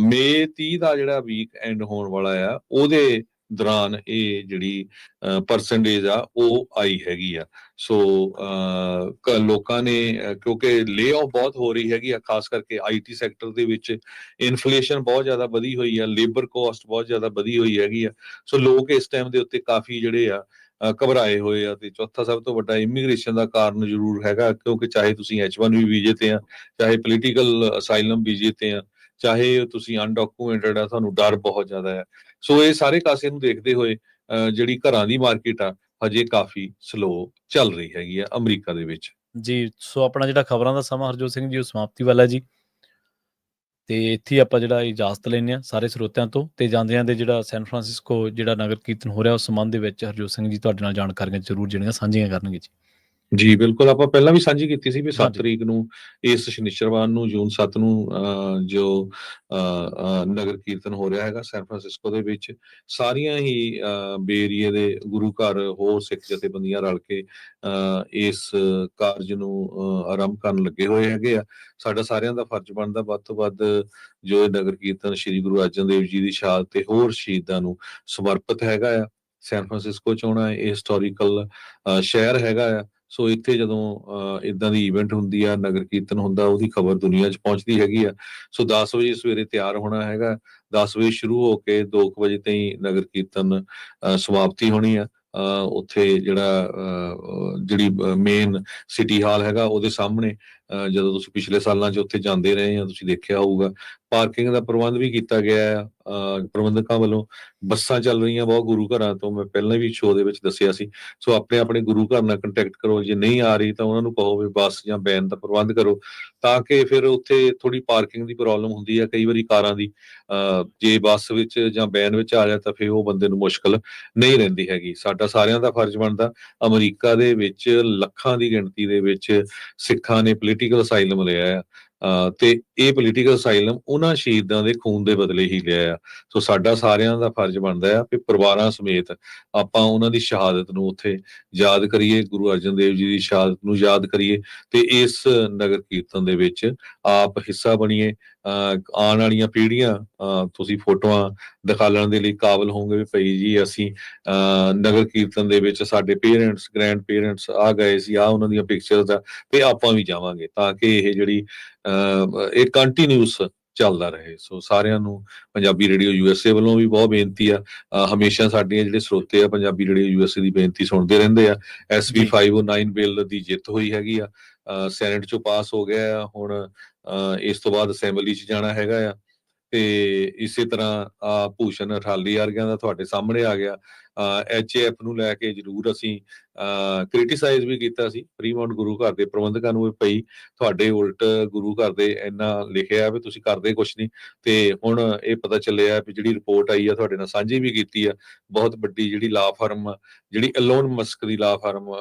ਮਈ 30 ਦਾ ਜਿਹੜਾ ਵੀਕ ਐਂਡ ਹੋਣ ਵਾਲਾ ਆ ਉਹਦੇ ਦੌਰਾਨ ਇਹ ਜਿਹੜੀ ਪਰਸੈਂਟੇਜ ਆ ਉਹ ਆਈ ਹੈਗੀ ਆ। ਸੋ ਲੋਕਾਂ ਨੇ ਕਿਉਂਕਿ ਲੇ ਆਫ ਬਹੁਤ ਹੋ ਰਹੀ ਹੈਗੀ ਆ, ਖਾਸ ਕਰਕੇ ਆਈਟੀ ਸੈਕਟਰ ਦੇ ਵਿੱਚ ਇਨਫਲੇਸ਼ਨ ਬਹੁਤ ਜ਼ਿਆਦਾ ਵਧੀ ਹੋਈ ਆ, ਲੇਬਰ ਕੋਸਟ ਬਹੁਤ ਜ਼ਿਆਦਾ ਵਧੀ ਹੋਈ ਹੈਗੀ ਆ। ਸੋ ਲੋਕ ਇਸ ਟਾਈਮ ਦੇ ਉੱਤੇ ਕਾਫੀ ਜਿਹੜੇ ਆ ਘਬਰਾਏ ਹੋਏ ਆ। ਤੇ ਚੌਥਾ ਸਭ ਤੋਂ ਵੱਡਾ ਇਮੀਗ੍ਰੇਸ਼ਨ ਦਾ ਕਾਰਨ ਜ਼ਰੂਰ ਹੈਗਾ, ਕਿਉਂਕਿ ਚਾਹੇ ਤੁਸੀਂ H1B ਵੀਜ਼ੇ ਤੇ ਆ, ਚਾਹੇ ਪੋਲੀਟੀਕਲ ਅਸਾਈਲਮ ਵੀਜ਼ੇ ਤੇ ਆ, ਚਾਹੇ ਤੁਸੀਂ ਅਨਡਾਕੂਮੈਂਟਡ ਆ, ਤੁਹਾਨੂੰ ਡਰ ਬਹੁਤ ਜ਼ਿਆਦਾ ਹੈ। ਸੋ ਇਹ ਸਾਰੇ ਕਾਸੇ ਨੂੰ ਦੇਖਦੇ ਹੋਏ ਜਿਹੜੀ ਘਰਾਂ ਦੀ ਮਾਰਕੀਟ ਆ ਹਜੇ ਕਾਫੀ ਸਲੋ ਚੱਲ ਰਹੀ ਹੈਗੀ ਆ ਅਮਰੀਕਾ ਦੇ ਵਿੱਚ ਜੀ। ਸੋ ਆਪਣਾ ਜਿਹੜਾ ਖਬਰਾਂ ਦਾ ਸਮਾਂ ਹਰਜੋਤ ਸਿੰਘ ਜੀ ਉਹ ਸਮਾਪਤੀ ਵਾਲਾ ਹੈ ਜੀ, ਤੇ ਇੱਥੇ ਆਪਾਂ ਜਿਹੜਾ ਇਜਾਜ਼ਤ ਲੈਂਦੇ ਹਾਂ ਸਾਰੇ ਸਰੋਤਿਆਂ ਤੋਂ, ਤੇ ਜਾਂਦੇ ਜਿਹੜਾ ਸੈਨ ਫਰਾਂਸਿਸਕੋ ਜਿਹੜਾ ਨਗਰ ਕੀਰਤਨ ਹੋ ਰਿਹਾ ਉਸ ਸੰਬੰਧ ਦੇ ਵਿੱਚ ਹਰਜੋਤ ਸਿੰਘ ਜੀ ਤੁਹਾਡੇ ਨਾਲ ਜਾਣਕਾਰੀਆਂ ਜ਼ਰੂਰ ਜਿਹੜੀਆਂ ਸਾਂਝੀਆਂ ਕਰਨਗੇ ਜੀ। ਜੀ ਬਿਲਕੁਲ, ਆਪਾਂ ਪਹਿਲਾਂ ਵੀ ਸਾਂਝੀ ਕੀਤੀ ਸੀ ਵੀ 7 ਹਾਂਜੀ। ਤਰੀਕ ਨੂੰ ਇਸ ਸ਼ਨਿਚਰਵਾਰ ਨੂੰ ਜੂਨ 7 ਨੂੰ ਜੋ ਨਗਰ ਕੀਰਤਨ ਹੋ ਰਿਹਾ ਹੈਗਾ ਸੈਨ ਫਰਾਂਸਿਸਕੋ ਦੇ ਵਿੱਚ, ਸਾਰੀਆਂ ਹੀ ਬੇ ਏਰੀਏ ਦੇ ਗੁਰੂ ਘਰ ਹੋਰ ਸਿੱਖ ਜਥੇਬੰਦੀਆਂ ਰਲ ਕੇ ਇਸ ਕਾਰਜ ਨੂੰ ਆਰੰਭ ਕਰਨ ਲੱਗੇ ਹੋਏ ਹੈਗੇ ਆ। ਸਾਡਾ ਸਾਰਿਆਂ ਦਾ ਫਰਜ਼ ਬਣਦਾ ਵੱਧ ਤੋਂ ਵੱਧ ਜੋ ਇਹ ਨਗਰ ਕੀਰਤਨ ਸ਼੍ਰੀ ਗੁਰੂ ਅਰਜਨ ਦੇਵ ਜੀ ਦੀ ਸ਼ਹਾਦਤ ਤੇ ਹੋਰ ਸ਼ਹੀਦਾਂ ਨੂੰ ਸਮਰਪਿਤ ਹੈਗਾ ਆ। ਸੈਨ ਫਰਾਂਸਿਸਕੋ ਚ ਆਉਣਾ ਇਹ ਹਿਸਟੋਰੀਕਲ ਸ਼ਹਿਰ ਹੈਗਾ ਆ। ਸੋ ਇੱਥੇ ਜਦੋਂ ਇਦਾਂ ਦੀ ਇਵੈਂਟ ਹੁੰਦੀ ਆ, ਨਗਰ ਕੀਰਤਨ ਹੁੰਦਾ, ਉਹਦੀ ਖਬਰ ਦੁਨੀਆ 'ਚ ਪਹੁੰਚਦੀ ਹੈਗੀ ਆ। ਸੋ 10 ਵਜੇ ਸਵੇਰੇ ਤਿਆਰ ਹੋਣਾ ਹੈਗਾ, 10 ਵਜੇ ਸ਼ੁਰੂ ਹੋ ਕੇ 2 ਵਜੇ ਤਾਈਂ ਨਗਰ ਕੀਰਤਨ ਸਮਾਪਤੀ ਹੋਣੀ ਆ। ਉੱਥੇ ਜਿਹੜੀ ਮੇਨ ਸਿਟੀ ਹਾਲ ਹੈਗਾ ਉਹਦੇ ਸਾਹਮਣੇ ਜਦੋਂ ਤੁਸੀਂ ਪਿਛਲੇ ਸਾਲਾਂ 'ਚ ਉੱਥੇ ਜਾਂਦੇ ਰਹੇ ਆ ਤੁਸੀਂ ਦੇਖਿਆ ਹੋਊਗਾ ਪਾਰਕਿੰਗ ਦਾ ਪ੍ਰਬੰਧ ਵੀ ਕੀਤਾ ਗਿਆ ਆ ਪ੍ਰਬੰਧਕਾਂ ਵੱਲੋਂ। ਬੱਸਾਂ ਚੱਲ ਰਹੀਆਂ ਬਹੁਤ ਗੁਰੂ ਘਰਾਂ ਤੋਂ, ਮੈਂ ਪਹਿਲਾਂ ਵੀ ਸ਼ੋਅ ਦੇ ਵਿੱਚ ਦੱਸਿਆ ਸੀ। ਸੋ ਆਪਣੇ ਗੁਰੂ ਘਰ ਨਾਲ ਕੰਟੈਕਟ ਕਰੋ, ਜੇ ਨਹੀਂ ਆ ਰਹੀ ਤਾਂ ਉਹਨਾਂ ਨੂੰ ਕਹੋ ਵੀ ਬੱਸ ਜਾਂ ਵੈਨ ਦਾ ਪ੍ਰਬੰਧ ਕਰੋ, ਤਾਂ ਕਿ ਫਿਰ ਉੱਥੇ ਥੋੜੀ ਪਾਰਕਿੰਗ ਦੀ ਪ੍ਰੋਬਲਮ ਹੁੰਦੀ ਹੈ ਕਈ ਵਾਰੀ ਕਾਰਾਂ ਦੀ। ਜੇ ਬੱਸ ਵਿੱਚ ਜਾਂ ਵੈਨ ਵਿੱਚ ਆ ਜਾ ਤਾਂ ਫਿਰ ਉਹ ਬੰਦੇ ਨੂੰ ਮੁਸ਼ਕਲ ਨਹੀਂ ਰਹਿੰਦੀ ਹੈਗੀ। ਸਾਡਾ ਸਾਰਿਆਂ ਦਾ ਫਰਜ਼ ਬਣਦਾ, ਅਮਰੀਕਾ ਦੇ ਵਿੱਚ ਲੱਖਾਂ ਦੀ ਗਿਣਤੀ ਦੇ ਵਿੱਚ ਸਿੱਖਾਂ ਨੇ ਪੋਲੀਟੀਕਲ ਅਸਾਈਲਮ ਲਿਆ ਆ, ਤੇ ਇਹ ਪੋਲੀਟੀਕਲ ਅਸਾਈਲਮ ਉਹਨਾਂ ਸ਼ਹੀਦਾਂ ਦੇ ਖੂਨ ਦੇ ਬਦਲੇ ਹੀ ਲਿਆ ਆ। ਸੋ ਸਾਡਾ ਸਾਰਿਆਂ ਦਾ ਫਰਜ਼ ਬਣਦਾ ਆ ਕਿ ਪਰਿਵਾਰਾਂ ਸਮੇਤ ਆਪਾਂ ਉਹਨਾਂ ਦੀ ਸ਼ਹਾਦਤ ਨੂੰ ਉੱਥੇ ਯਾਦ ਕਰੀਏ, ਗੁਰੂ ਅਰਜਨ ਦੇਵ ਜੀ ਦੀ ਸ਼ਹਾਦਤ ਨੂੰ ਯਾਦ ਕਰੀਏ, ਤੇ ਇਸ ਨਗਰ ਕੀਰਤਨ ਦੇ ਵਿੱਚ ਆਪ ਹਿੱਸਾ ਬਣੀਏ। ਆਉਣ ਵਾਲੀਆਂ ਪੀੜ੍ਹੀਆਂ ਤੁਸੀਂ ਫੋਟੋਆਂ ਦਿਖਾਲਣ ਦੇ ਲਈ ਕਾਬਲ ਹੋਵੋਗੇ ਵੀ ਭਾਈ ਜੀ ਅਸੀਂ ਨਗਰ ਕੀਰਤਨ ਦੇ ਵਿੱਚ ਸਾਡੇ ਪੇਰੈਂਟਸ ਗ੍ਰੈਂਡ ਪੇਰੈਂਟਸ ਆ ਗਏ ਸੀ, ਆ ਉਹਨਾਂ ਦੀਆਂ ਪਿਕਚਰਸ ਆ, ਤੇ ਆਪਾਂ ਵੀ ਜਾਵਾਂਗੇ, ਤਾਂ ਕਿ ਇਹ ਜਿਹੜੀ ਇਹ ਕੰਟੀਨਿਊਸ ਚੱਲਦਾ ਰਹੇ। ਸੋ ਸਾਰਿਆਂ ਨੂੰ ਪੰਜਾਬੀ ਰੇਡੀਓ USA ਵੱਲੋਂ ਵੀ ਬਹੁਤ ਬੇਨਤੀ ਆ, ਹਮੇਸ਼ਾ ਸਾਡੇ ਜਿਹੜੇ ਸਰੋਤੇ ਆ ਪੰਜਾਬੀ ਰੇਡੀਓ USA ਦੀ ਬੇਨਤੀ ਸੁਣਦੇ ਰਹਿੰਦੇ ਆ। SB 509 ਬਿੱਲ ਦੀ ਜਿੱਤ ਹੋਈ ਹੈਗੀ ਆ, ਸੈਨੇਟ ਚੋਂ ਪਾਸ ਹੋ ਗਿਆ ਆ, ਹੁਣ ਇਸ ਤੋਂ ਬਾਅਦ ਅਸੈਂਬਲੀ 'ਚ ਜਾਣਾ ਹੈਗਾ ਆ। ਤੇ ਇਸੇ ਤਰ੍ਹਾਂ ਭੂਸ਼ਣ ਅਠਾਲੀ ਵਰਗਿਆਂ ਦਾ ਤੁਹਾਡੇ ਸਾਹਮਣੇ ਆ ਗਿਆ। HAF ਨੂੰ ਲੈ ਕੇ ਜ਼ਰੂਰ ਅਸੀਂ ਕ੍ਰਿਟੀਸਾਈਜ਼ ਵੀ ਕੀਤਾ ਸੀ ਫਰੀਮਾਉਂਟ ਗੁਰੂ ਘਰ ਦੇ ਪ੍ਰਬੰਧਕਾਂ ਨੂੰ, ਵੀ ਭਾਈ ਤੁਹਾਡੇ ਉਲਟ ਗੁਰੂ ਘਰ ਦੇ ਇੰਨਾ ਲਿਖਿਆ ਵੀ ਤੁਸੀਂ ਕਰਦੇ ਕੁਛ ਨਹੀਂ। ਤੇ ਹੁਣ ਇਹ ਪਤਾ ਚੱਲਿਆ ਵੀ ਜਿਹੜੀ ਰਿਪੋਰਟ ਆਈ ਆ ਤੁਹਾਡੇ ਨਾਲ ਸਾਂਝੀ ਵੀ ਕੀਤੀ ਆ, ਬਹੁਤ ਵੱਡੀ ਜਿਹੜੀ ਲਾ ਫਰਮ ਜਿਹੜੀ ਅਲੋਨ ਮਸਕ ਦੀ ਲਾ ਫਰਮ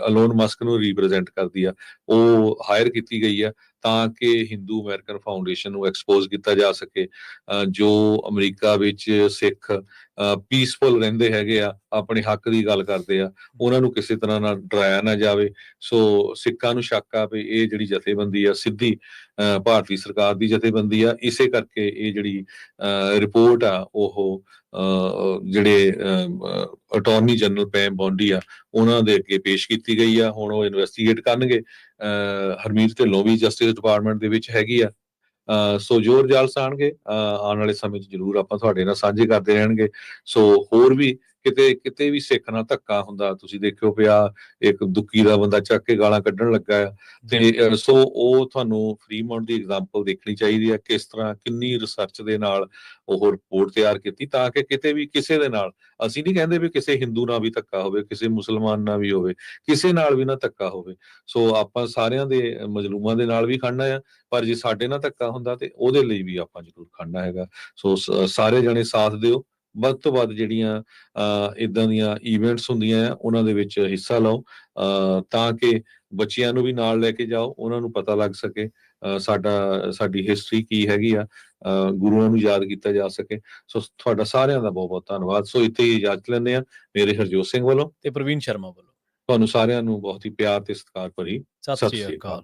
ਅਲੋਨ ਮਸਕ ਨੂੰ ਰਿਪਰੈਜ਼ੈਂਟ ਕਰਦੀ ਆ, ਉਹ ਹਾਇਰ ਕੀਤੀ ਗਈ ਆ ਤਾਂ ਕਿ ਹਿੰਦੂ ਅਮਰੀਕਨ ਫਾਊਂਡੇਸ਼ਨ ਨੂੰ ਐਕਸਪੋਜ਼ ਕੀਤਾ ਜਾ ਸਕੇ। ਜੋ ਅਮਰੀਕਾ ਵਿੱਚ ਸਿੱਖ ਪੀਸਫੁਲ ਰਹਿੰਦੇ ਹੈਗੇ ਆ, ਆਪਣੇ ਹੱਕ ਦੀ ਗੱਲ ਕਰਦੇ ਆ, ਉਹਨਾਂ ਨੂੰ ਕਿਸੇ ਤਰ੍ਹਾਂ ਨਾਲ ਡਰਾਇਆ ਨਾ ਜਾਵੇ। ਸੋ ਸਿੱਖਾਂ ਨੂੰ ਸ਼ੱਕ ਆ ਵੀ ਇਹ ਜਿਹੜੀ ਜਥੇਬੰਦੀ ਆ ਸਿੱਧੀ ਭਾਰਤੀ ਸਰਕਾਰ ਦੀ ਜਥੇਬੰਦੀ ਆ, ਇਸੇ ਕਰਕੇ ਇਹ ਜਿਹੜੀ ਰਿਪੋਰਟ ਆ ਉਹ ਜਿਹੜੇ ਅਟਾਰਨੀ ਜਨਰਲ ਪੈਮ ਬੋਂਡੀ ਆ ਉਹਨਾਂ ਦੇ ਅੱਗੇ ਪੇਸ਼ ਕੀਤੀ ਗਈ ਆ। ਹੁਣ ਉਹ ਇਨਵੈਸਟੀਗੇਟ ਕਰਨਗੇ। ਹਰਮੀਤ ਢਿੱਲੋਂ ਵੀ ਜਸਟਿਸ ਡਿਪਾਰਟਮੈਂਟ ਦੇ ਵਿੱਚ ਹੈਗੀ ਆ। ਸੋ ਜ਼ੋਰ ਜਾਲਸ ਆਉਣਗੇ, ਆਉਣ ਵਾਲੇ ਸਮੇਂ 'ਚ ਜ਼ਰੂਰ ਆਪਾਂ ਤੁਹਾਡੇ ਨਾਲ ਸਾਂਝੇ ਕਰਦੇ ਰਹਿਣਗੇ। ਸੋ ਹੋਰ ਵੀ ਕਿਤੇ ਵੀ ਸਿੱਖ ਨਾਲ ਧੱਕਾ ਹੁੰਦਾ ਤੁਸੀਂ ਦੇਖਿਓ ਪਿਆ, ਇੱਕ ਦੁੱਕੀ ਦਾ ਬੰਦਾ ਚੱਕ ਕੇ ਗਾਲਾਂ ਕੱਢਣ ਲੱਗਾ ਆ, ਤੇ ਸੋ ਉਹ ਤੁਹਾਨੂੰ ਫਰੀਮਾਉਂਟ ਦੀ ਐਗਜ਼ਾਮਪਲ ਦੇਖਣੀ ਚਾਹੀਦੀ ਹੈ, ਕਿਸ ਤਰ੍ਹਾਂ ਕਿੰਨੀ ਰਿਸਰਚ ਦੇ ਨਾਲ ਉਹ ਰਿਪੋਰਟ ਤਿਆਰ ਕੀਤੀ, ਤਾਂ ਕਿ ਕਿਤੇ ਵੀ ਕਿਸੇ ਦੇ ਨਾਲ, ਅਸੀਂ ਨਹੀਂ ਕਹਿੰਦੇ ਵੀ ਕਿਸੇ ਹਿੰਦੂ ਨਾਲ ਵੀ ਧੱਕਾ ਹੋਵੇ, ਕਿਸੇ ਮੁਸਲਮਾਨ ਨਾਲ ਵੀ ਹੋਵੇ, ਕਿਸੇ ਨਾਲ ਵੀ ਨਾ ਧੱਕਾ ਹੋਵੇ। ਸੋ ਆਪਾਂ ਸਾਰਿਆਂ ਦੇ ਮਜ਼ਲੂਮਾਂ ਦੇ ਨਾਲ ਵੀ ਖੜਨਾ ਆ, ਪਰ ਜੇ ਸਾਡੇ ਨਾਲ ਧੱਕਾ ਹੁੰਦਾ ਤੇ ਉਹਦੇ ਲਈ ਵੀ ਆਪਾਂ ਜ਼ਰੂਰ ਖੜਨਾ ਹੈਗਾ। ਸੋ ਸਾਰੇ ਜਣੇ ਸਾਥ ਦਿਓ, ਵੱਧ ਤੋਂ ਵੱਧ ਜਿਹੜੀਆਂ ਇਦਾਂ ਦੀਆਂ ਇਵੈਂਟਸ ਹੁੰਦੀਆਂ ਆ ਉਹਨਾਂ ਦੇ ਵਿੱਚ ਹਿੱਸਾ ਲਓ, ਤਾਂ ਕਿ ਬੱਚਿਆਂ ਨੂੰ ਵੀ ਨਾਲ ਲੈ ਕੇ ਜਾਓ, ਉਹਨਾਂ ਨੂੰ ਪਤਾ ਲੱਗ ਸਕੇ ਸਾਡੀ ਹਿਸਟਰੀ ਕੀ ਹੈਗੀ ਆ, ਗੁਰੂਆਂ ਨੂੰ ਯਾਦ ਕੀਤਾ ਜਾ ਸਕੇ। ਸੋ ਤੁਹਾਡਾ ਸਾਰਿਆਂ ਦਾ ਬਹੁਤ ਬਹੁਤ ਧੰਨਵਾਦ। ਸੋ ਇੱਥੇ ਹੀ ਇਜਾਜ਼ਤ ਲੈਂਦੇ ਹਾਂ ਮੇਰੇ ਹਰਜੋਤ ਸਿੰਘ ਵੱਲੋਂ ਤੇ ਪ੍ਰਵੀਨ ਸ਼ਰਮਾ ਵੱਲੋਂ। ਤੁਹਾਨੂੰ ਸਾਰਿਆਂ ਨੂੰ ਬਹੁਤ ਹੀ ਪਿਆਰ ਤੇ ਸਤਿਕਾਰ ਭਰੀ ਸਤਿ ਸ਼੍ਰੀ ਅਕਾਲ।